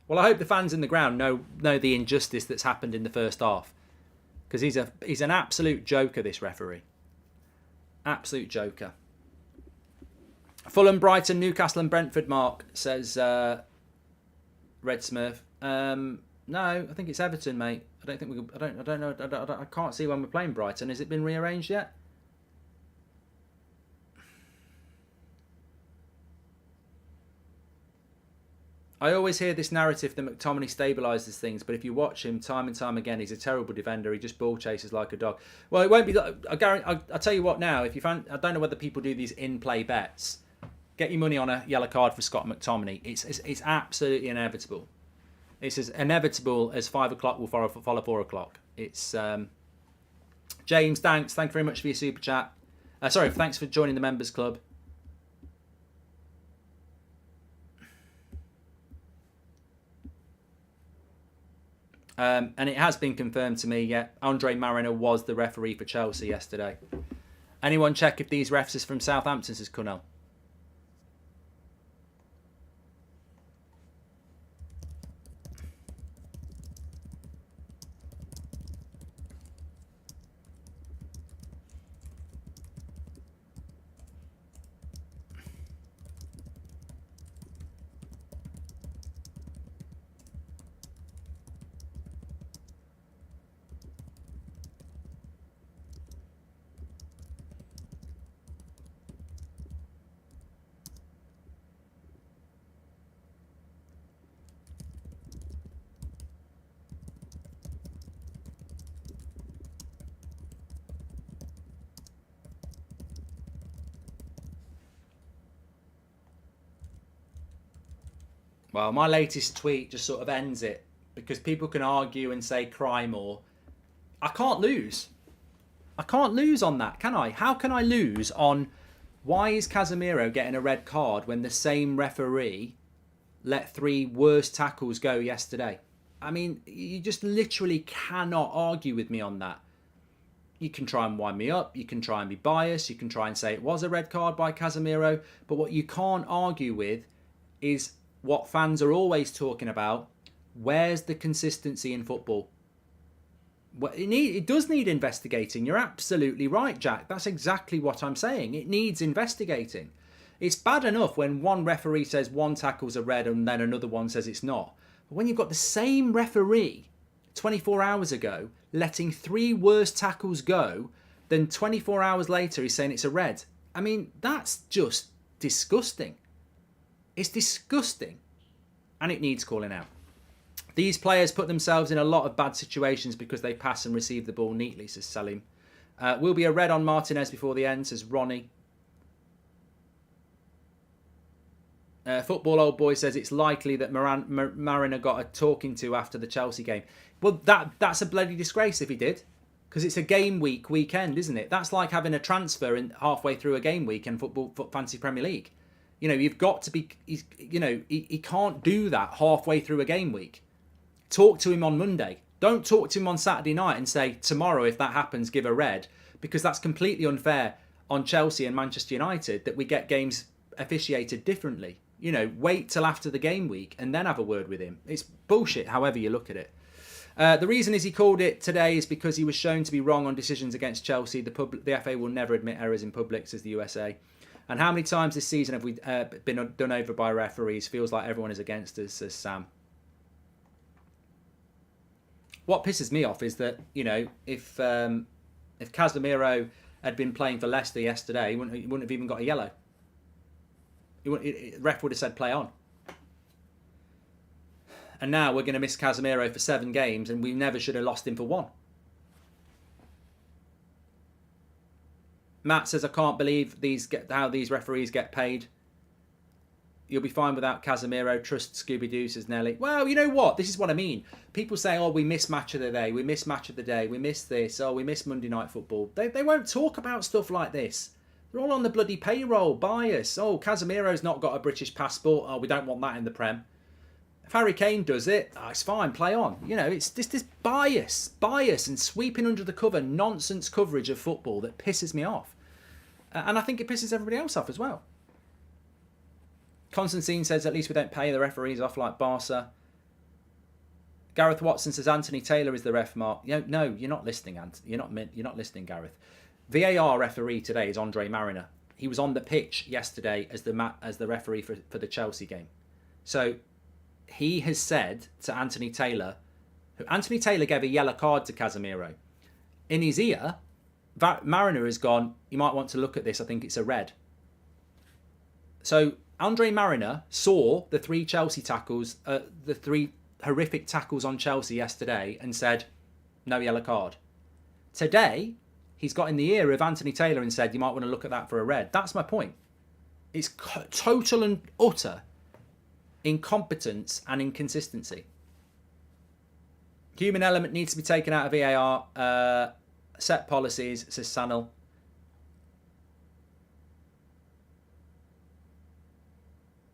Well, I hope the fans in the ground know the injustice that's happened in the first half, because he's an absolute joker, this referee. Absolute joker. Fulham, Brighton, Newcastle, and Brentford. Mark says Red Smurf. No, I think it's Everton, mate. I don't think we. I don't know. I can't see when we're playing Brighton. Has it been rearranged yet? I always hear this narrative that McTominay stabilises things, but if you watch him time and time again, he's a terrible defender. He just ball chases like a dog. Well, it won't be. I guarantee. I'll tell you what now. If you find, I don't know whether people do these in-play bets. Get your money on a yellow card for Scott McTominay. It's absolutely inevitable. It's as inevitable as 5 o'clock will follow 4 o'clock. It's James. Thanks very much for your super chat. Thanks for joining the members club. And it has been confirmed to me, yeah, Andre Mariner was the referee for Chelsea yesterday. Anyone check if these refs is from Southampton, says Connell? Well, my latest tweet just sort of ends it because people can argue and say cry more. I can't lose. I can't lose on that, can I? How can I lose on why is Casemiro getting a red card when the same referee let 3 worst tackles go yesterday? I mean, you just literally cannot argue with me on that. You can try and wind me up. You can try and be biased. You can try and say it was a red card by Casemiro. But what you can't argue with is what fans are always talking about. Where's the consistency in football? Well, it does need investigating. You're absolutely right, Jack. That's exactly what I'm saying. It needs investigating. It's bad enough when one referee says one tackle's a red and then another one says it's not. But when you've got the same referee 24 hours ago letting 3 worse tackles go, then 24 hours later he's saying it's a red. I mean, that's just disgusting. It's disgusting. And it needs calling out. These players put themselves in a lot of bad situations because they pass and receive the ball neatly, says Salim. Will be a red on Martinez before the end, says Ronnie. Football Old Boy says it's likely that Mariner got a talking to after the Chelsea game. Well, that's a bloody disgrace if he did. Because it's a game weekend, isn't it? That's like having a transfer halfway through a game week in football fantasy Premier League. You know, you've got to be, he can't do that halfway through a game week. Talk to him on Monday. Don't talk to him on Saturday night and say, tomorrow, if that happens, give a red. Because that's completely unfair on Chelsea and Manchester United that we get games officiated differently. You know, wait till after the game week and then have a word with him. It's bullshit, however you look at it. The reason is he called it today is because he was shown to be wrong on decisions against Chelsea. The FA will never admit errors in public, says the USA. And how many times this season have we been done over by referees? Feels like everyone is against us, says Sam. What pisses me off is that, you know, if Casemiro had been playing for Leicester yesterday, he wouldn't have even got a yellow. Ref would have said play on. And now we're going to miss Casemiro for 7 games and we never should have lost him for 1. Matt says, I can't believe how these referees get paid. You'll be fine without Casemiro. Trust Scooby-Doo, says Nelly. Well, you know what? This is what I mean. People say, oh, we miss match of the day. We miss match of the day. We miss this. Oh, we miss Monday Night Football. They won't talk about stuff like this. They're all on the bloody payroll. Bias. Oh, Casemiro's not got a British passport. Oh, we don't want that in the Prem. If Harry Kane does it, oh, it's fine. Play on. You know, it's just this bias and sweeping under the cover nonsense coverage of football that pisses me off. And I think it pisses everybody else off as well. Constantine says, at least we don't pay the referees off like Barca. Gareth Watson says, Anthony Taylor is the ref, Mark. No, you're not listening, You're not listening, Gareth. VAR referee today is Andre Mariner. He was on the pitch yesterday as the referee for the Chelsea game. So he has said to Anthony Taylor gave a yellow card to Casemiro. In his ear, Mariner has gone, you might want to look at this, I think it's a red. So Andre Mariner saw the 3 Chelsea tackles, the 3 horrific tackles on Chelsea yesterday and said, no yellow card. Today, he's got in the ear of Anthony Taylor and said, you might want to look at that for a red. That's my point. It's total and utter incompetence and inconsistency. Human element needs to be taken out of VAR. Set policies, says Sanil.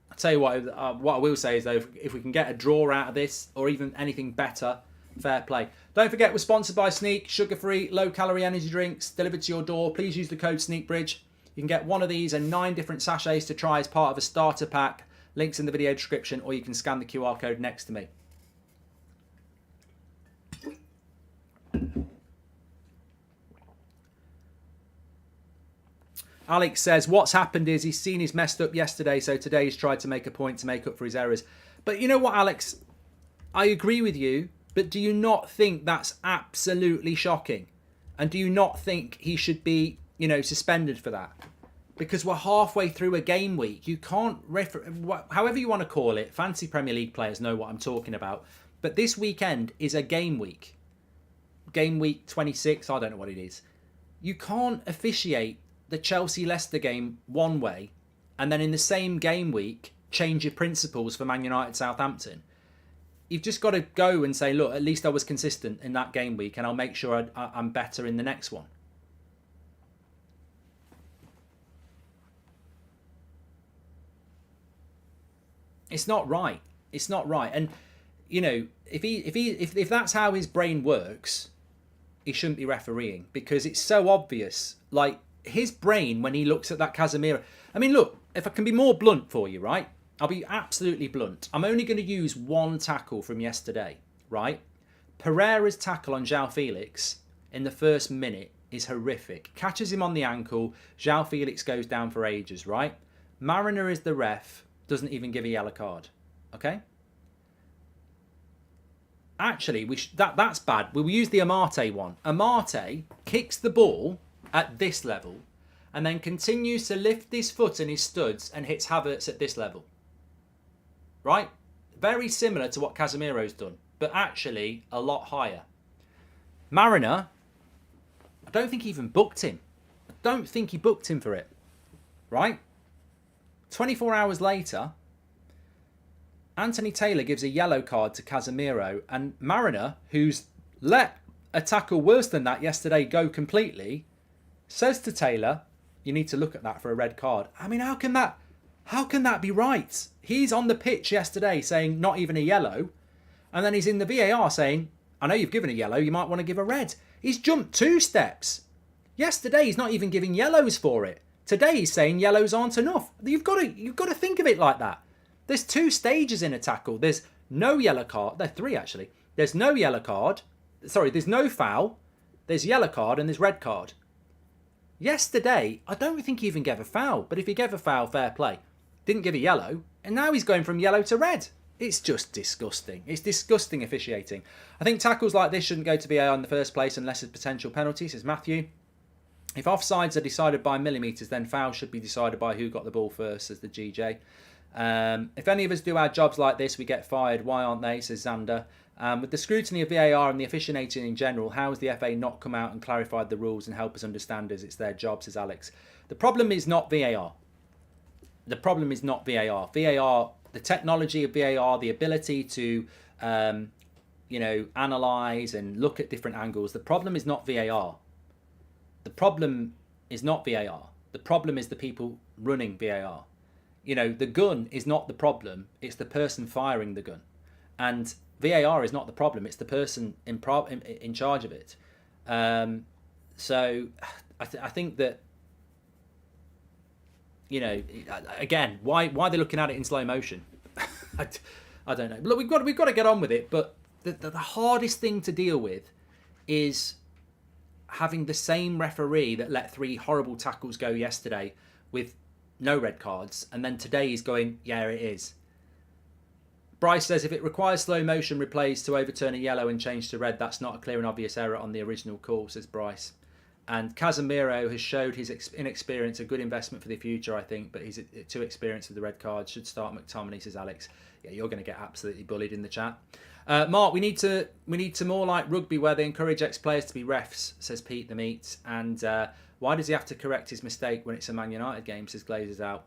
I'll tell you what I will say is, though, if we can get a draw out of this or even anything better, Fair play. Don't forget, we're sponsored by Sneak, sugar-free, low-calorie energy drinks delivered to your door. Please use the code SNEAKBRIDGE. You can get one of these and 9 different sachets to try as part of a starter pack. Links in the video description, or you can scan the QR code next to me. Alex says, what's happened is he's seen he's messed up yesterday, so today he's tried to make a point to make up for his errors. But you know what, Alex? I agree with you, but do you not think that's absolutely shocking? And do you not think he should be, suspended for that? Because we're halfway through a game week. You can't, however you want to call it, fancy Premier League players know what I'm talking about. But this weekend is a game week. Game week 26, I don't know what it is. You can't officiate the Chelsea-Leicester game one way and then in the same game week change your principles for Man United-Southampton. You've just got to go and say, look, at least I was consistent in that game week and I'll make sure I'm better in the next one. It's not right. It's not right. And, if that's how his brain works, he shouldn't be refereeing because it's so obvious. Like, his brain, when he looks at that Casemiro... I mean, look, if I can be more blunt for you, right? I'll be absolutely blunt. I'm only going to use one tackle from yesterday, right? Pereira's tackle on João Felix in the first minute is horrific. Catches him on the ankle. João Felix goes down for ages, right? Mariner is the ref. Doesn't even give a yellow card, okay? Actually, that's bad. We'll use the Amate one. Amate kicks the ball at this level and then continues to lift his foot and his studs and hits Havertz at this level. Right? Very similar to what Casemiro's done, but actually a lot higher. Mariner, I don't think he even booked him. I don't think he booked him for it. Right? 24 hours later, Anthony Taylor gives a yellow card to Casemiro, and Mariner, who's let a tackle worse than that yesterday go completely, says to Taylor, you need to look at that for a red card. I mean, how can that be right? He's on the pitch yesterday saying not even a yellow, and then he's in the VAR saying, I know you've given a yellow, you might want to give a red. He's jumped 2 steps. Yesterday he's not even giving yellows for it. Today he's saying yellows aren't enough. You've got to think of it like that. There's 2 stages in a tackle. There's no yellow card. There's 3 actually. There's no yellow card. Sorry, there's no foul. There's yellow card and there's red card. Yesterday, I don't think he even gave a foul. But if he gave a foul, fair play. Didn't give a yellow. And now he's going from yellow to red. It's just disgusting. It's disgusting officiating. I think tackles like this shouldn't go to VAR in the first place unless it's potential penalty, says Matthew. If offsides are decided by millimetres, then fouls should be decided by who got the ball first, says the GJ. If any of us do our jobs like this, we get fired. Why aren't they, says Xander. With the scrutiny of VAR and the officiating in general, how has the FA not come out and clarified the rules and help us understand as it's their job, says Alex. The problem is not VAR. The problem is not VAR. VAR, the technology of VAR, the ability to, analyse and look at different angles. The problem is not VAR. The problem is not VAR. The problem is the people running VAR. The gun is not the problem. It's the person firing the gun. And VAR is not the problem. It's the person in charge of it. So I think that, again, why they're looking at it in slow motion, I don't know. Look, we've got to get on with it. But the hardest thing to deal with is having the same referee that let 3 horrible tackles go yesterday with no red cards, and then today he's going, yeah, it is. Bryce says, if it requires slow motion replays to overturn a yellow and change to red, that's not a clear and obvious error on the original call, says Bryce. And Casemiro has showed his inexperience, a good investment for the future, I think, but he's too experienced with the red card. Should start McTominay, says Alex. Yeah, you're going to get absolutely bullied in the chat. Mark, we need to more like rugby where they encourage ex-players to be refs, says Pete the Meat. And why does he have to correct his mistake when it's a Man United game, says Glazers out.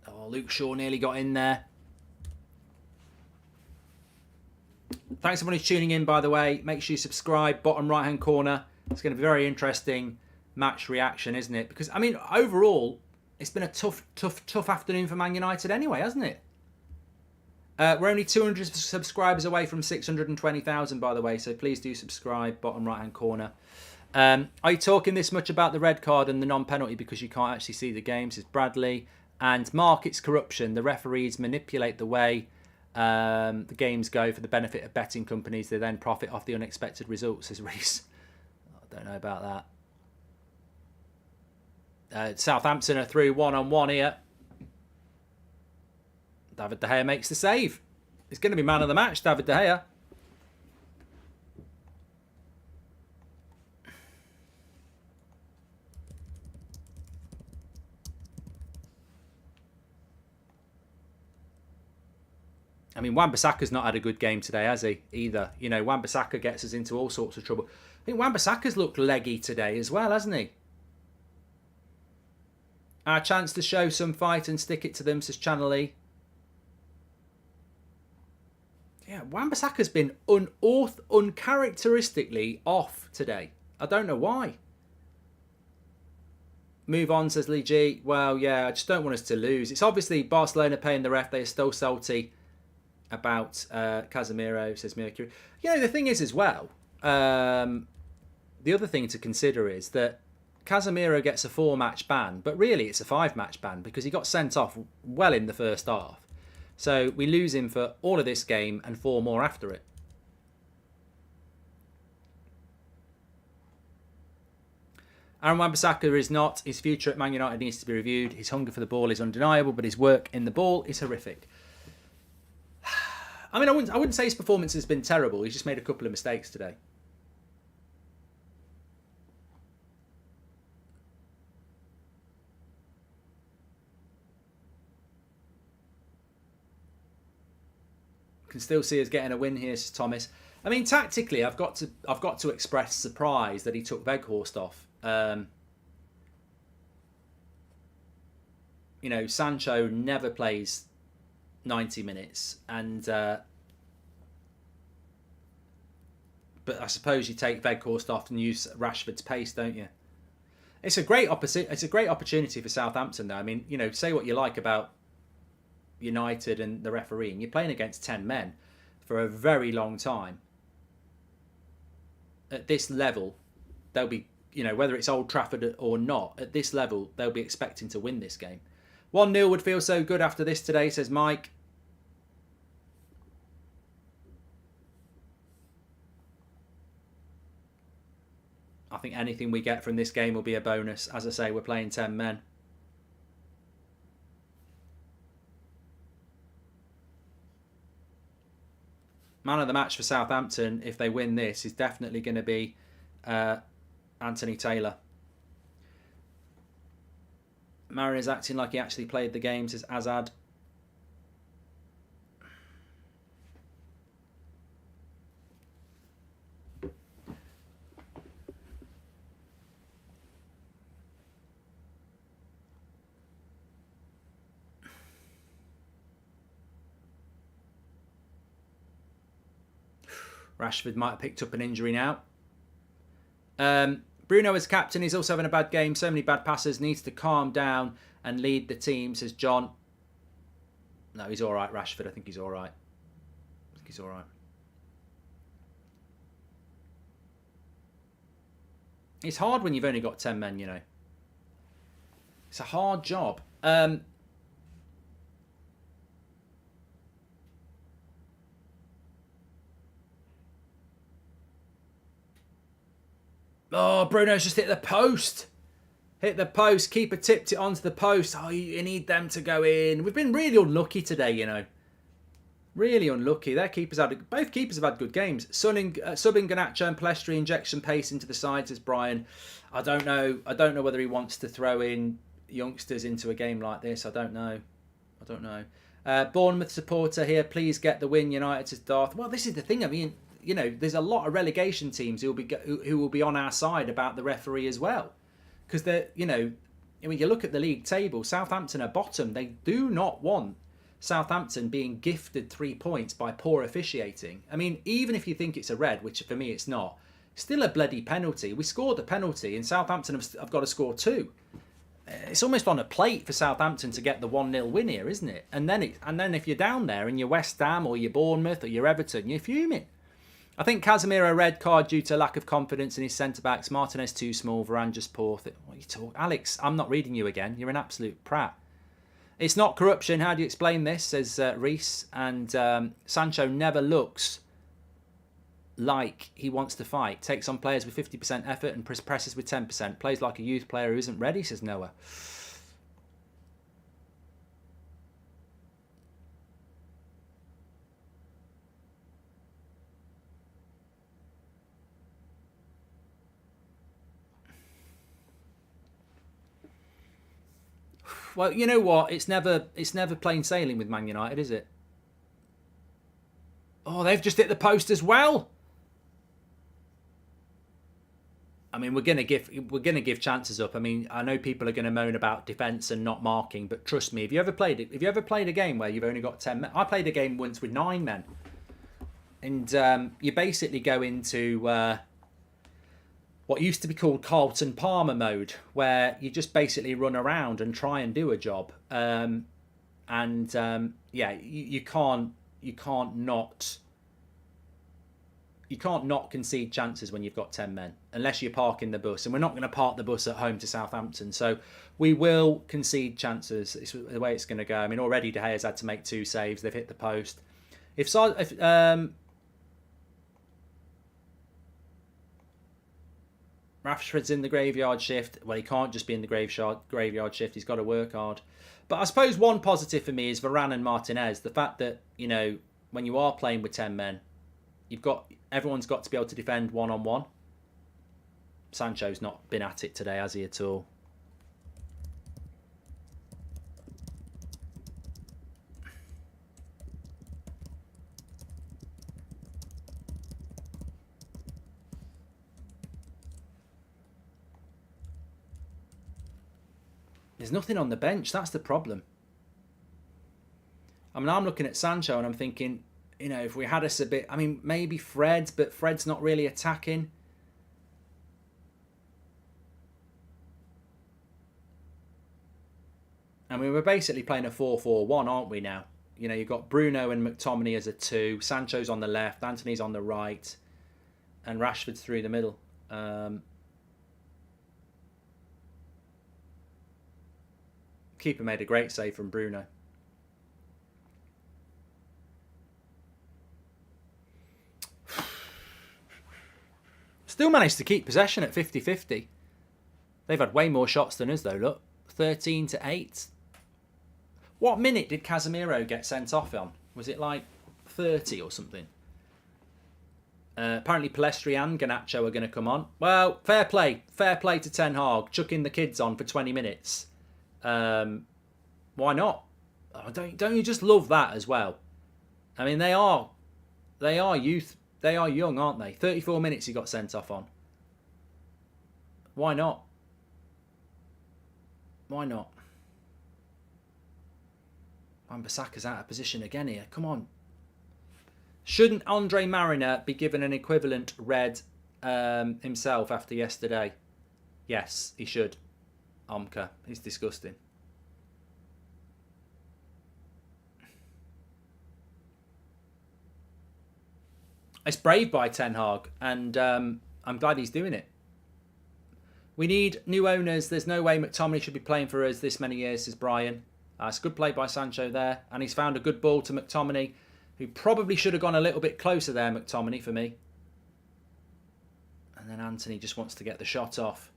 Oh, Luke Shaw nearly got in there. Thanks everyone who's tuning in, by the way. Make sure you subscribe, bottom right-hand corner. It's going to be very interesting match reaction, isn't it? Because, I mean, overall, it's been a tough afternoon for Man United anyway, hasn't it? We're only 200 subscribers away from 620,000, by the way, so please do subscribe, bottom right-hand corner. Are you talking this much about the red card and the non-penalty because you can't actually see the games? Says Bradley. And markets corruption. The referees manipulate the way the games go for the benefit of betting companies. They then profit off the unexpected results, says Reese. I don't know about that. Southampton are through 1-on-1 here. David De Gea makes the save. It's going to be man of the match, David De Gea. I mean, Wan-Bissaka's not had a good game today, has he? Either. You know, Wan-Bissaka gets us into all sorts of trouble. I think Wan-Bissaka's looked leggy today as well, hasn't he? Our chance to show some fight and stick it to them, says Channel E. Yeah, Wan-Bissaka's been uncharacteristically off today. I don't know why. Move on, says Lee G. Well, yeah, I just don't want us to lose. It's obviously Barcelona paying the ref. They are still salty about Casemiro, says Mercury. You know, the thing is as well, the other thing to consider is that Casemiro gets a 4-match ban, but really it's a 5-match ban because he got sent off well in the first half. So we lose him for all of this game and 4 more after it. Aaron Wan-Bissaka is not. His future at Man United needs to be reviewed. His hunger for the ball is undeniable, but his work in the ball is horrific. I mean, I wouldn't say his performance has been terrible. He's just made a couple of mistakes today. Can still see us getting a win here, says Thomas. I mean, tactically, I've got to express surprise that he took Weghorst off. You know, Sancho never plays 90 minutes, and but I suppose you take Weghorst off and use Rashford's pace, don't you? It's a great opportunity for Southampton, though. I mean, you know, say what you like about United and the refereeing, you're playing against 10 men for a very long time. At this level, they'll be, you know, whether it's Old Trafford or not, at this level, they'll be expecting to win this game. 1-0 would feel so good after this today, says Mike. I think anything we get from this game will be a bonus. As I say, we're playing 10 men. Man of the match for Southampton, if they win this, is definitely going to be Anthony Taylor. Mariners acting like he actually played the game, says Azad. Rashford might have picked up an injury now. Bruno as captain, he's also having a bad game. So many bad passes. Needs to calm down and lead the team, says John. No, he's all right, Rashford. I think he's all right. It's hard when you've only got 10 men, you know. It's a hard job. Oh, Bruno's just hit the post. Hit the post. Keeper tipped it onto the post. Oh, you need them to go in. We've been really unlucky today, you know. Really unlucky. Both keepers have had good games. Subbing Garnacho and Palestri injection pace into the sides, as Brian. I don't know whether he wants to throw in youngsters into a game like this. I don't know. Bournemouth supporter here. Please get the win, United, says Darth. Well, this is the thing. I mean, you know, there's a lot of relegation teams who will be on our side about the referee as well, because they're, you know, I mean, you look at the league table. Southampton are bottom. They do not want Southampton being gifted 3 points by poor officiating. I mean, even if you think it's a red, which for me it's not, still a bloody penalty. We scored the penalty, and Southampton have got to score 2. it's almost on a plate for Southampton to get the 1-0 win here, isn't it? And then if you're down there and you're West Ham or you're Bournemouth or you're Everton, you're fuming. I think Casemiro red card due to lack of confidence in his centre-backs. Martinez too small, Varane just poor. What are you talking? Alex, I'm not reading you again. You're an absolute prat. It's not corruption. How do you explain this, says Reese. And Sancho never looks like he wants to fight. Takes on players with 50% effort and presses with 10%. Plays like a youth player who isn't ready, says Noah. Well, you know what? It's never plain sailing with Man United, is it? Oh, they've just hit the post as well. I mean, we're gonna give chances up. I mean, I know people are going to moan about defence and not marking, but trust me, have you ever played a game where you've only got 10 men? I played a game once with 9 men, and you basically go into what used to be called Carlton Palmer mode, where you just basically run around and try and do a job. Yeah, you can't not concede chances when you've got 10 men, unless you're parking the bus. And we're not going to park the bus at home to Southampton. So we will concede chances. It's the way it's going to go. I mean, already De Gea's had to make 2 saves. They've hit the post. Rashford's in the graveyard shift. Well, he can't just be in the graveyard shift. He's got to work hard. But I suppose one positive for me is Varane and Martinez. The fact that, you know, when you are playing with 10 men, everyone's got to be able to defend one-on-one. Sancho's not been at it today, has he, at all? There's nothing on the bench. That's the problem. I mean, I'm looking at Sancho and I'm thinking, you know, if we had us a bit... I mean, maybe Fred, but Fred's not really attacking. I mean, we're basically playing a 4-4-1, aren't we now? You know, you've got Bruno and McTominay as a 2. Sancho's on the left. Anthony's on the right. And Rashford's through the middle. Keeper made a great save from Bruno. Still managed to keep possession at 50-50. They've had way more shots than us, though, look. 13-8. What minute did Casemiro get sent off on? Was it like 30 or something? Apparently Palestri and Garnacho are going to come on. Well, fair play. Fair play to Ten Hag. Chucking the kids on for 20 minutes. Why not? Oh, don't you just love that as well? I mean, they are youth. They are young, aren't they? 34 minutes he got sent off on. Why not? Why not? Wan-Bissaka's out of position again here. Come on. Shouldn't Andre Mariner be given an equivalent red himself after yesterday? Yes, he should. Omka. He's disgusting. It's brave by Ten Hag, and I'm glad he's doing it. We need new owners. There's no way McTominay should be playing for us this many years, says Brian. It's a good play by Sancho there, and he's found a good ball to McTominay, who probably should have gone a little bit closer there, McTominay, for me. And then Anthony just wants to get the shot off.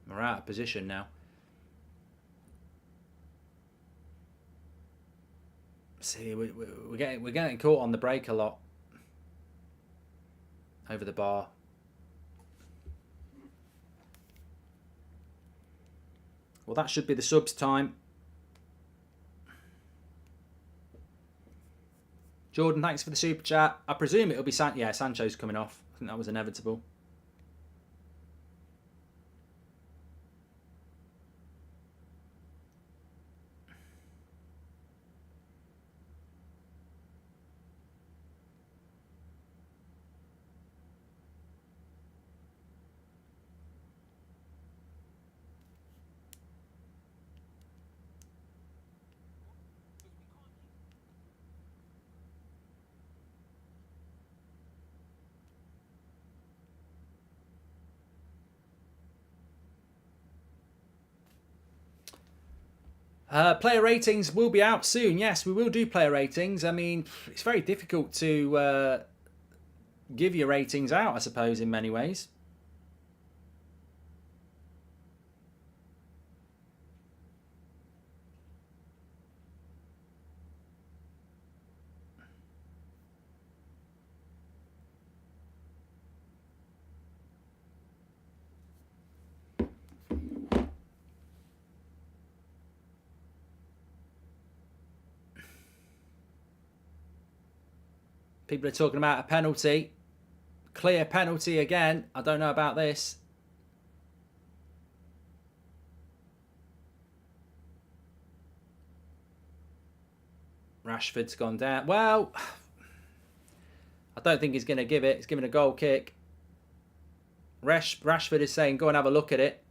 We're out of position now. See, we're getting caught on the break a lot. Over the bar. Well, that should be the subs time. Jordan, thanks for the super chat. I presume it'll be Sancho's coming off. I think that was inevitable. Player ratings will be out soon. Yes, we will do player ratings. I mean, it's very difficult to give your ratings out, I suppose, in many ways. People are talking about a penalty. Clear penalty again. I don't know about this. Rashford's gone down. Well, I don't think he's going to give it. He's giving a goal kick. Rashford is saying, go and have a look at it.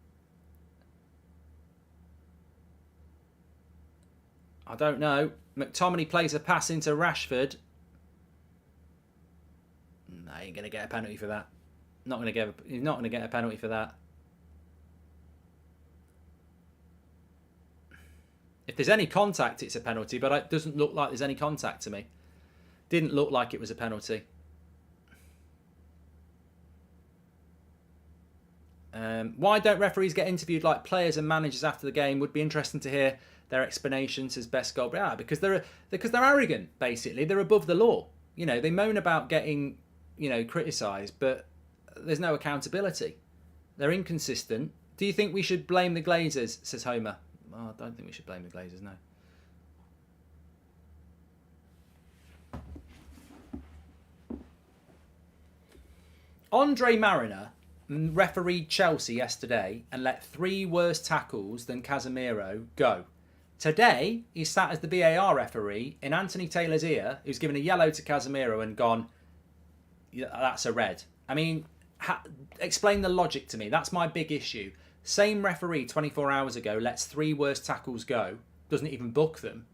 I don't know. McTominay plays a pass into Rashford. No, he ain't going to get a penalty for that. He's not going to get a penalty for that. If there's any contact, it's a penalty, but it doesn't look like there's any contact to me. Didn't look like it was a penalty. Why don't referees get interviewed like players and managers after the game? Would be interesting to hear their explanations as best goal. Because they're arrogant, basically. They're above the law. You know, they moan about getting, criticised, but there's no accountability. They're inconsistent. Do you think we should blame the Glazers, says Homer? Oh, I don't think we should blame the Glazers, no. Andre Mariner refereed Chelsea yesterday and let 3 worse tackles than Casemiro go. Today, he sat as the VAR referee in Anthony Taylor's ear, who's given a yellow to Casemiro and gone, yeah, that's a red. I mean, explain the logic to me. That's my big issue. Same referee 24 hours ago lets 3 worse tackles go, doesn't even book them.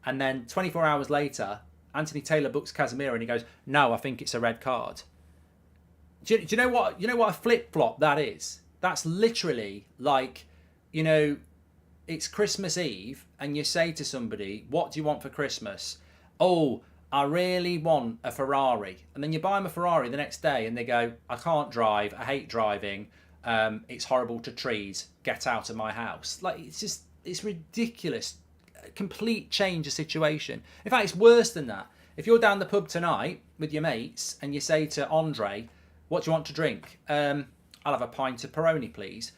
And then 24 hours later, Anthony Taylor books Casemiro and he goes, no, I think it's a red card. Do you know what a flip-flop that is? That's literally like, it's Christmas Eve and you say to somebody, what do you want for Christmas? Oh, I really want a Ferrari. And then you buy them a Ferrari the next day and they go, I can't drive, I hate driving, it's horrible to trees, get out of my house. Like, it's ridiculous. Complete change of situation. In fact, it's worse than that. If you're down the pub tonight with your mates and you say to Andre, what do you want to drink? I'll have a pint of Peroni, please.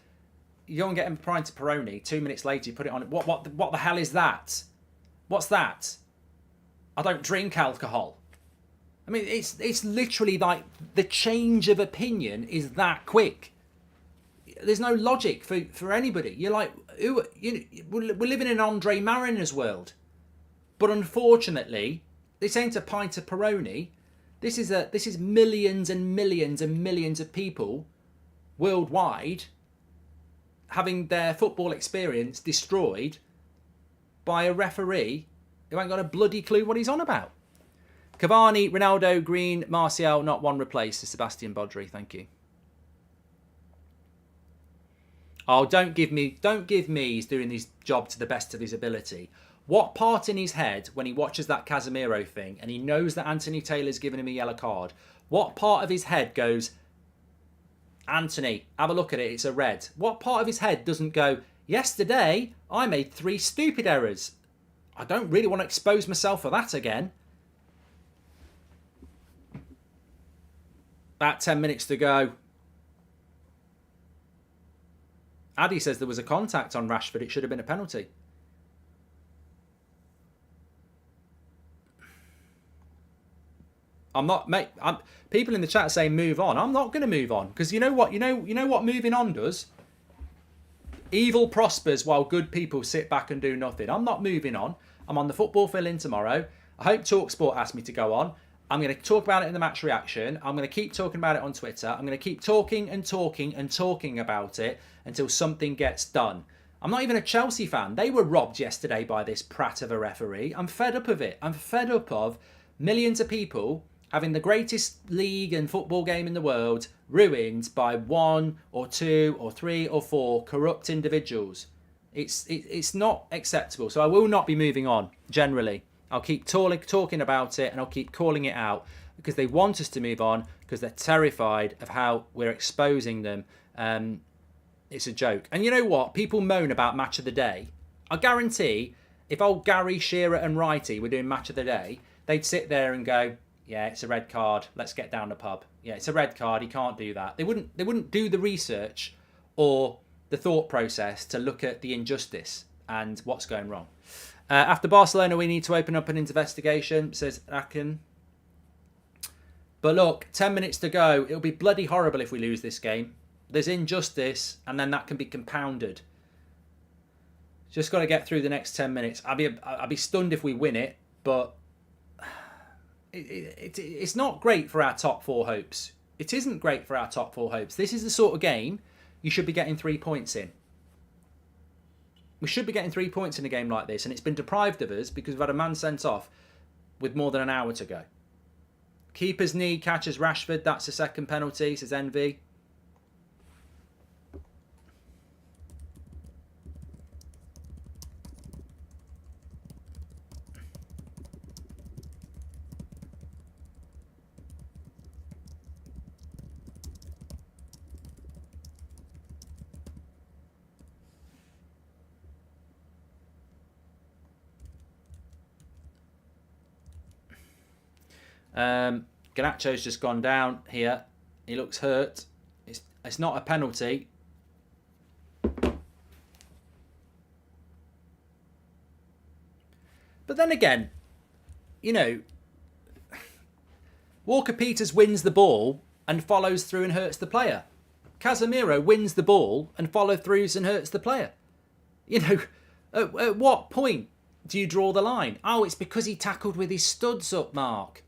You go and get him a pint of Peroni. 2 minutes later, you put it on. What the hell is that? What's that? I don't drink alcohol. I mean, it's literally like the change of opinion is that quick. There's no logic for anybody. You're like, we're living in an Andre Mariner's world. But unfortunately, this ain't a pint of Peroni. This is millions and millions and millions of people worldwide having their football experience destroyed by a referee who ain't got a bloody clue what he's on about. Cavani, Ronaldo, Green, Martial, not one replaced. Sebastian Bodri, thank you. Oh, don't give me he's doing his job to the best of his ability. What part in his head, when he watches that Casemiro thing and he knows that Anthony Taylor's given him a yellow card, what part of his head goes, Anthony, have a look at it, it's a red? What part of his head doesn't go, yesterday I made 3 stupid errors. I don't really want to expose myself for that again. About 10 minutes to go. Addy says there was a contact on Rashford. It should have been a penalty. I'm not, mate. People in the chat are saying move on. I'm not going to move on because you know what? You know what moving on does. Evil prospers while good people sit back and do nothing. I'm not moving on. I'm on the football fill-in tomorrow. I hope TalkSport asked me to go on. I'm going to talk about it in the match reaction. I'm going to keep talking about it on Twitter. I'm going to keep talking and talking and talking about it until something gets done. I'm not even a Chelsea fan. They were robbed yesterday by this prat of a referee. I'm fed up of it. I'm fed up of millions of people having the greatest league and football game in the world ruined by 1 or 2 or 3 or 4 corrupt individuals. It's not acceptable. So I will not be moving on, generally. I'll keep talking about it, and I'll keep calling it out, because they want us to move on, because they're terrified of how we're exposing them. It's a joke. And you know what? People moan about match of the day. I guarantee if old Gary, Shearer and Wrighty were doing match of the day, they'd sit there and go, yeah, it's a red card. Let's get down the pub. Yeah, it's a red card. He can't do that. They wouldn't do the research or the thought process to look at the injustice and what's going wrong. After Barcelona, we need to open up an investigation, says Akin. But look, 10 minutes to go. It'll be bloody horrible if we lose this game. There's injustice, and then that can be compounded. Just got to get through the next 10 minutes. I'll be stunned if we win it, but it's not great for our top four hopes. It isn't great for our top four hopes. This is the sort of game you should be getting 3 points in. We should be getting 3 points in a game like this, and it's been deprived of us because we've had a man sent off with more than an hour to go. Keeper's knee catches Rashford. That's the second penalty, says Envy. Garnacho's just gone down here. He looks hurt. It's not a penalty. But then again, you know, Walker-Peters wins the ball and follows through and hurts the player. Casemiro wins the ball and follows through and hurts the player. You know, at what point do you draw the line? Oh, it's because he tackled with his studs up, Mark.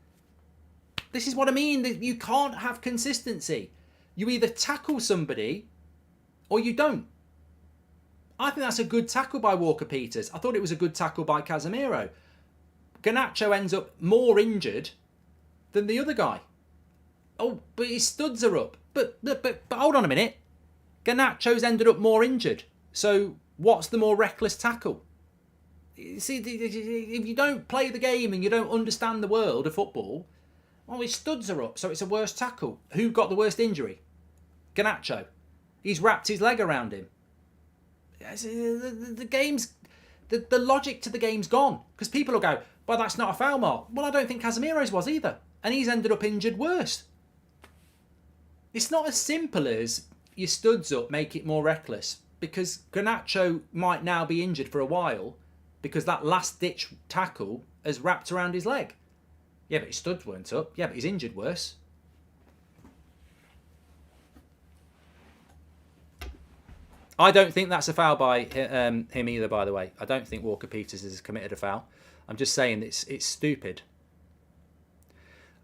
This is what I mean. You can't have consistency. You either tackle somebody or you don't. I think that's a good tackle by Walker-Peters. I thought it was a good tackle by Casemiro. Garnacho ends up more injured than the other guy. Oh, but his studs are up. But hold on a minute. Garnacho's ended up more injured. So what's the more reckless tackle? See, if you don't play the game and you don't understand the world of football, well, his studs are up, so it's a worse tackle. Who got the worst injury? Garnacho. He's wrapped his leg around him. The game's... The logic to the game's gone. Because people will go, well, that's not a foul, Mark. Well, I don't think Casemiro's was either. And he's ended up injured worse. It's not as simple as your studs up make it more reckless. Because Garnacho might now be injured for a while because that last-ditch tackle has wrapped around his leg. Yeah, but his studs weren't up. Yeah, but he's injured worse. I don't think that's a foul by him either, by the way. I don't think Walker-Peters has committed a foul. I'm just saying it's stupid.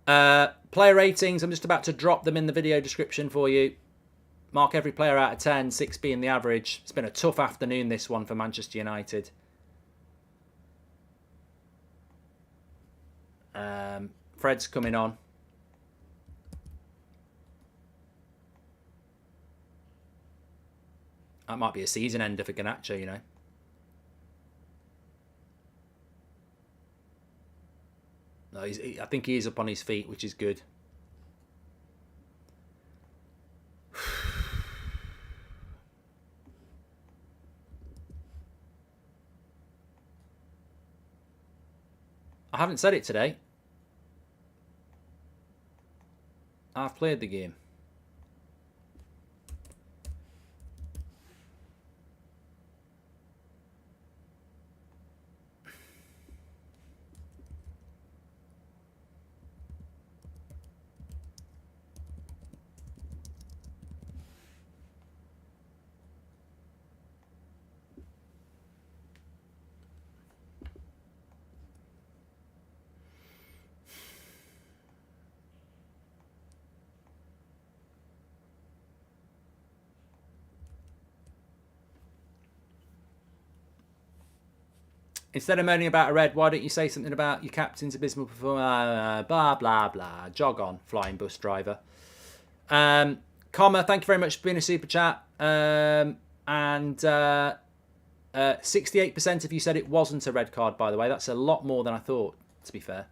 Player ratings, I'm just about to drop them in the video description for you. Mark every player out of 10, 6 being the average. It's been a tough afternoon, this one, for Manchester United. Fred's coming on. That might be a season ender for Garnacho, you know. No, I think he is up on his feet, which is good. I haven't said it today. I've played the game. Instead of moaning about a red, why don't you say something about your captain's abysmal performance? Blah, blah, blah. Jog on, flying bus driver. Comma, thank you very much for being a super chat. And 68% of you said it wasn't a red card, by the way. That's a lot more than I thought, to be fair.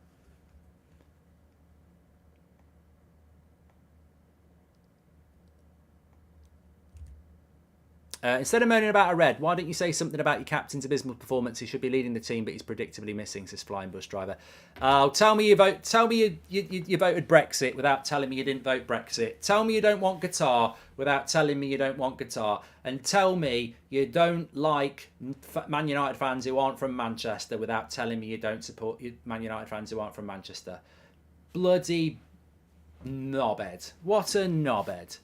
Instead of moaning about a red, why don't you say something about your captain's abysmal performance? He should be leading the team, but he's predictably missing, says Flying Bus Driver. Tell me you vote. Tell me you voted Brexit without telling me you didn't vote Brexit. Tell me you don't want Qatar without telling me you don't want Qatar. And tell me you don't like Man United fans who aren't from Manchester without telling me you don't support Man United fans who aren't from Manchester. Bloody knobhead. What a knobhead.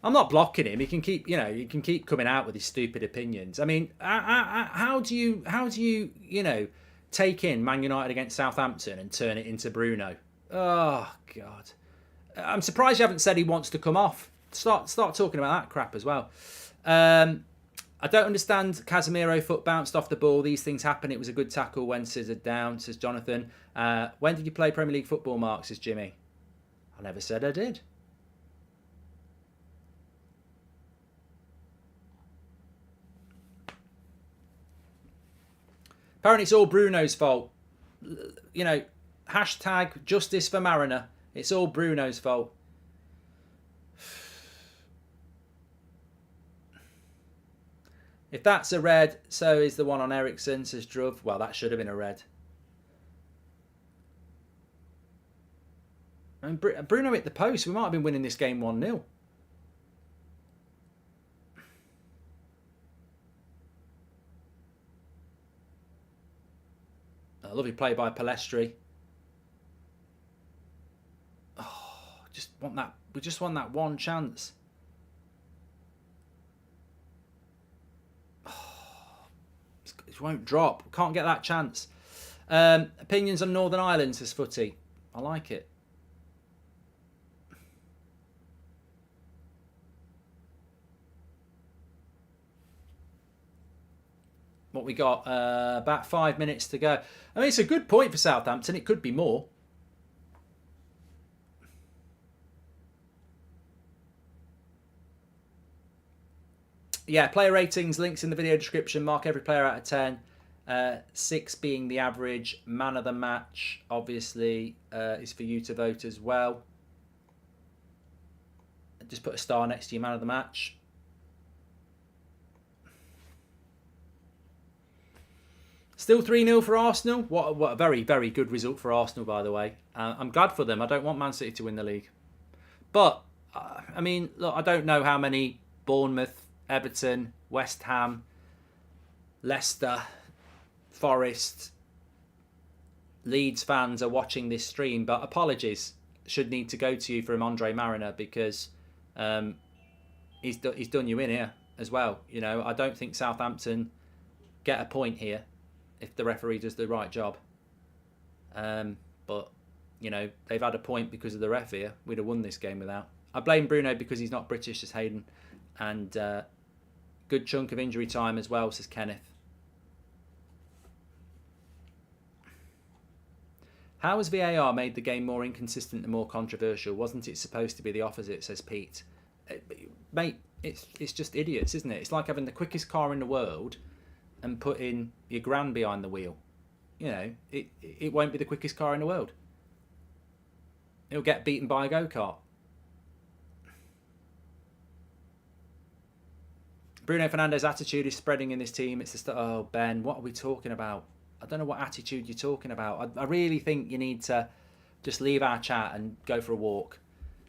I'm not blocking him. He can keep, he can keep coming out with his stupid opinions. I mean, how do you, take in Man United against Southampton and turn it into Bruno? Oh God, I'm surprised you haven't said he wants to come off. Start talking about that crap as well. I don't understand Casemiro foot bounced off the ball. These things happen. It was a good tackle when scissored down, says Jonathan. When did you play Premier League football, Mark, says Jimmy? I never said I did. Apparently it's all Bruno's fault. Hashtag justice for Mariner. It's all Bruno's fault. If that's a red, so is the one on Ericsson, says Druv. Well, that should have been a red. I mean, Bruno hit the post. We might have been winning this game 1-0. A lovely play by Palestri. Oh, we just want that one chance. Oh, it won't drop. Can't get that chance. Opinions on Northern Ireland, says Footy. I like it. What we got? About 5 minutes to go. I mean, it's a good point for Southampton. It could be more. Yeah, player ratings, links in the video description. Mark every player out of 10. 6 being the average. Man of the match, obviously, is for you to vote as well. Just put a star next to your man of the match. Still 3-0 for Arsenal. What a very, very good result for Arsenal, by the way. I'm glad for them. I don't want Man City to win the league. But, I mean, look, I don't know how many Bournemouth, Everton, West Ham, Leicester, Forest, Leeds fans are watching this stream. But apologies should need to go to you from Andre Mariner because he's done you in here as well. I don't think Southampton get a point here if the referee does the right job. But, they've had a point because of the ref here. We'd have won this game without. I blame Bruno because he's not British, says Hayden. And good chunk of injury time as well, says Kenneth. How has VAR made the game more inconsistent and more controversial? Wasn't it supposed to be the opposite, says Pete. Mate, it's just idiots, isn't it? It's like having the quickest car in the world and putting your gran behind the wheel. It won't be the quickest car in the world. It'll get beaten by a go-kart. Bruno Fernandes' attitude is spreading in this team. It's just, oh, Ben, what are we talking about? I don't know what attitude you're talking about. I really think you need to just leave our chat and go for a walk.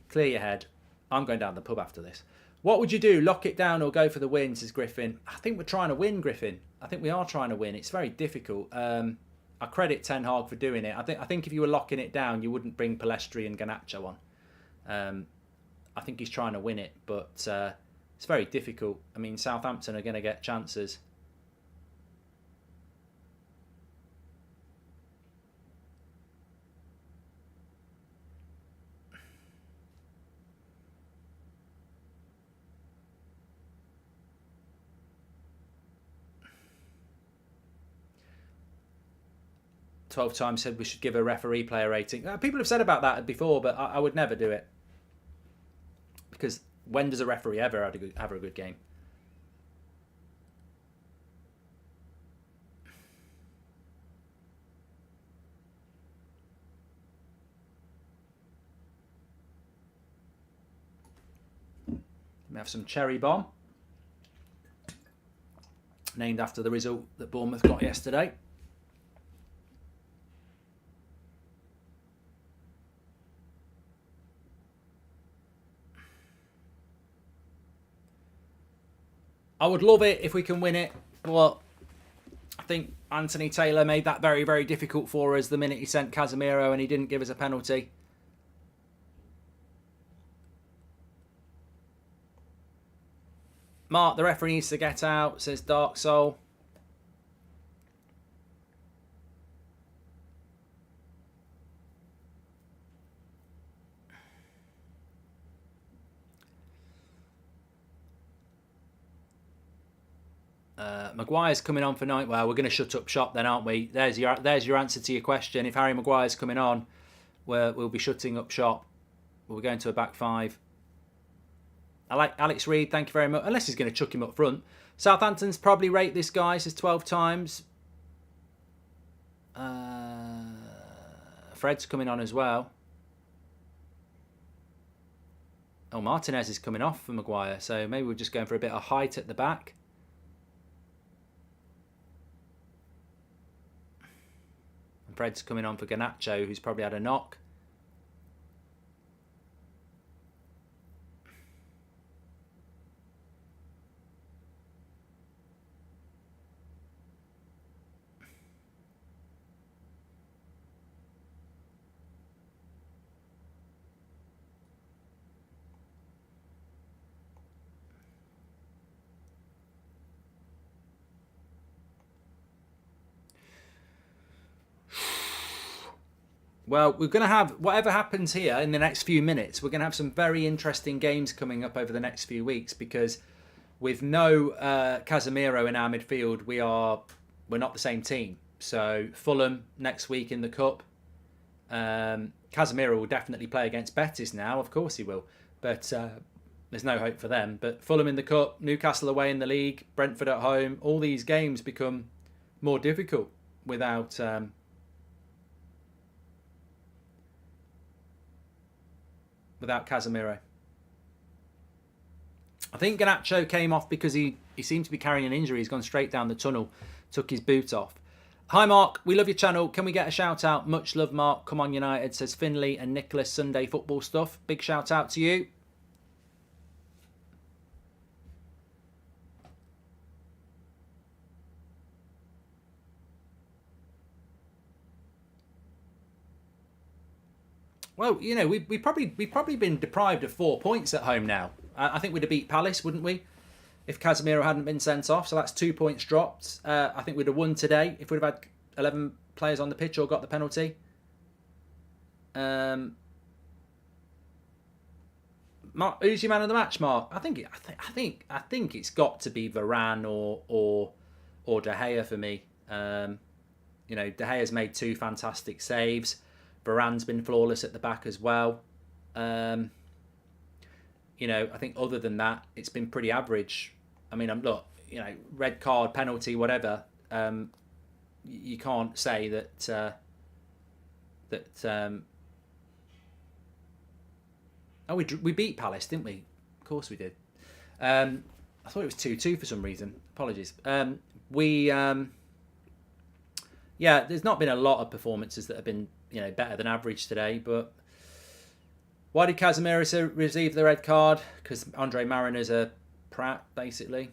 Clear your head. I'm going down to the pub after this. What would you do? Lock it down or go for the win, says Griffin. I think we're trying to win, Griffin. I think we are trying to win. It's very difficult. I credit Ten Hag for doing it. I think if you were locking it down, you wouldn't bring Palestri and Garnacho on. I think he's trying to win it, but it's very difficult. I mean, Southampton are going to get chances. "12 times said we should give a referee player rating." People have said about that before, but I would never do it. Because when does a referee ever have a good game? We have some cherry bomb, named after the result that Bournemouth got yesterday. I would love it if we can win it, but I think Anthony Taylor made that very, very difficult for us the minute he sent Casemiro and he didn't give us a penalty. Mark, the referee needs to get out, says Dark Soul. Maguire's coming on for night. Well, we're going to shut up shop then, aren't we? There's your answer to your question. If Harry Maguire's coming on, we'll be shutting up shop. We're going to a back five. I like Alex Reed, thank you very much. Unless he's going to chuck him up front. Southampton's probably rate this guy, says 12 times. Fred's coming on as well. Oh, Martinez is coming off for Maguire, so maybe we're just going for a bit of height at the back. And Fred's coming on for Garnacho, who's probably had a knock. Well, we're going to have, whatever happens here in the next few minutes, we're going to have some very interesting games coming up over the next few weeks, because with no Casemiro in our midfield, we're not the same team. So Fulham next week in the Cup. Casemiro will definitely play against Betis now, of course he will. But there's no hope for them. But Fulham in the Cup, Newcastle away in the league, Brentford at home, all these games become more difficult without... without Casemiro. I think Garnacho came off because he seemed to be carrying an injury. He's gone straight down the tunnel, took his boot off. Hi Mark, we love your channel. Can we get a shout out? Much love Mark. Come on United, says Finley and Nicholas. Sunday football stuff. Big shout out to you. Well, you know, we've probably been deprived of 4 points at home now. I think we'd have beat Palace, wouldn't we? If Casemiro hadn't been sent off. So that's 2 points dropped. I think we'd have won today if we'd have had 11 players on the pitch or got the penalty. Mark, who's your man of the match, Mark? I think it's got to be Varane or De Gea for me. You know, De Gea's made 2 fantastic saves. Varane's been flawless at the back as well. You know, I think other than that, it's been pretty average. I mean, look, you know, red card, penalty, whatever. You can't say that. Oh, we beat Palace, didn't we? Of course we did. I thought it was 2-2 for some reason. Apologies. Yeah, there's not been a lot of performances that have been, you know, better than average today. But why did Casemiro receive the red card? Because Andre Mariner's a prat, basically.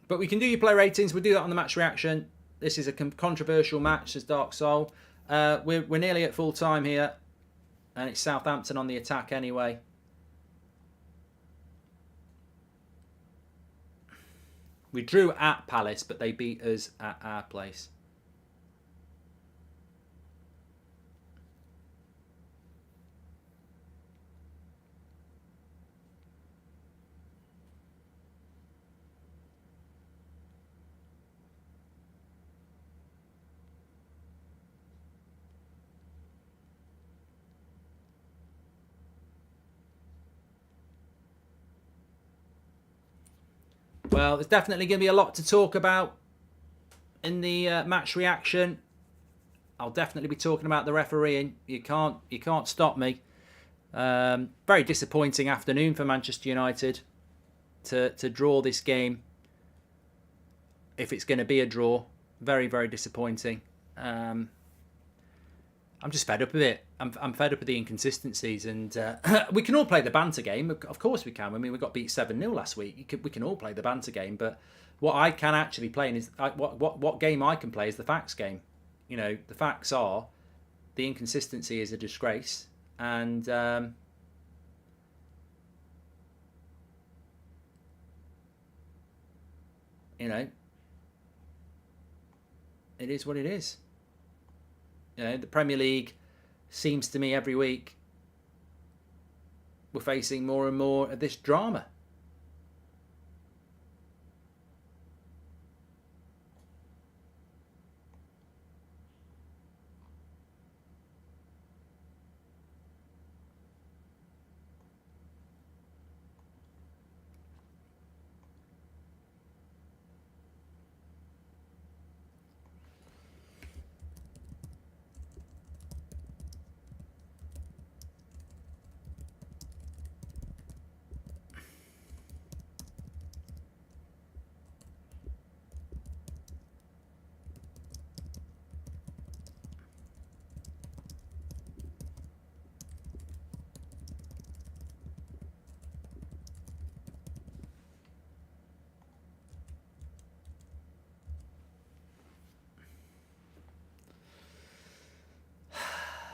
But we can do your play ratings. We'll do that on the match reaction. This is a controversial match, says Dark Soul. We're nearly at full time here. And it's Southampton on the attack anyway. We drew at Palace, but they beat us at our place. Well, there's definitely going to be a lot to talk about in the match reaction. I'll definitely be talking about the refereeing. You can't stop me. Very disappointing afternoon for Manchester United to draw this game. If it's going to be a draw, very, very disappointing. I'm just fed up with it. I'm fed up with the inconsistencies, and we can all play the banter game. Of course we can. I mean, we got beat 7-0 last week. We can all play the banter game, but what I can actually play is what game I can play is the facts game. You know, the facts are the inconsistency is a disgrace, and you know, it is what it is. You know, the Premier League seems to me every week we're facing more and more of this drama.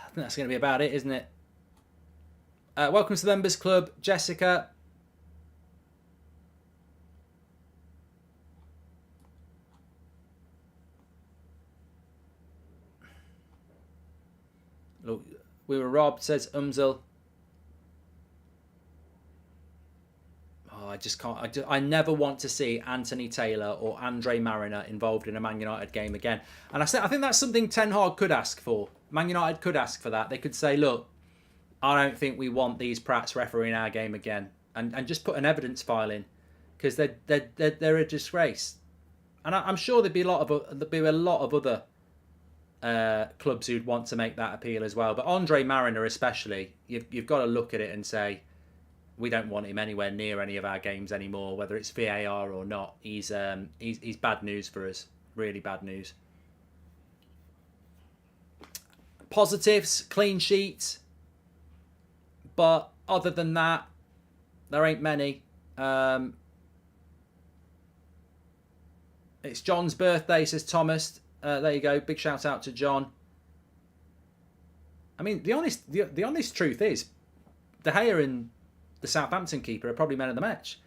I think that's going to be about it, isn't it? Welcome to the Members Club, Jessica. Look, we were robbed, says Umzil. Oh, I just can't. I never want to see Anthony Taylor or Andre Mariner involved in a Man United game again. And I think that's something Ten Hag could ask for. Man United could ask for that. They could say, look, I don't think we want these prats refereeing our game again, and just put an evidence file in, because they're a disgrace. And I'm sure there'd be a lot of other clubs who'd want to make that appeal as well. But Andre Mariner especially, you've got to look at it and say, we don't want him anywhere near any of our games anymore, whether it's VAR or not. He's bad news for us, really bad news. Positives, clean sheets, but other than that, there ain't many. It's John's birthday, says Thomas. There you go. Big shout out to John. I mean, the honest truth is, De Gea and the Southampton keeper are probably men of the match.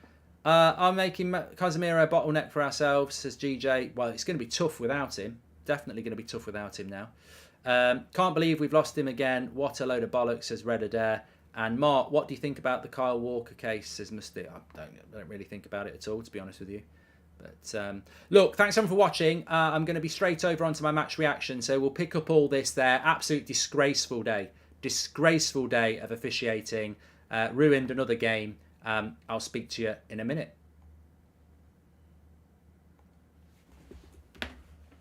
I'm making Casemiro a bottleneck for ourselves, says GJ. Well, it's going to be tough without him. Definitely going to be tough without him now. Can't believe we've lost him again. What a load of bollocks, says Red Adair. And Mark, what do you think about the Kyle Walker case, says Musty? I don't really think about it at all, to be honest with you. But look, thanks everyone for watching. I'm going to be straight over onto my match reaction, so we'll pick up all this there. Absolute disgraceful day of officiating. Ruined another game. I'll speak to you in a minute.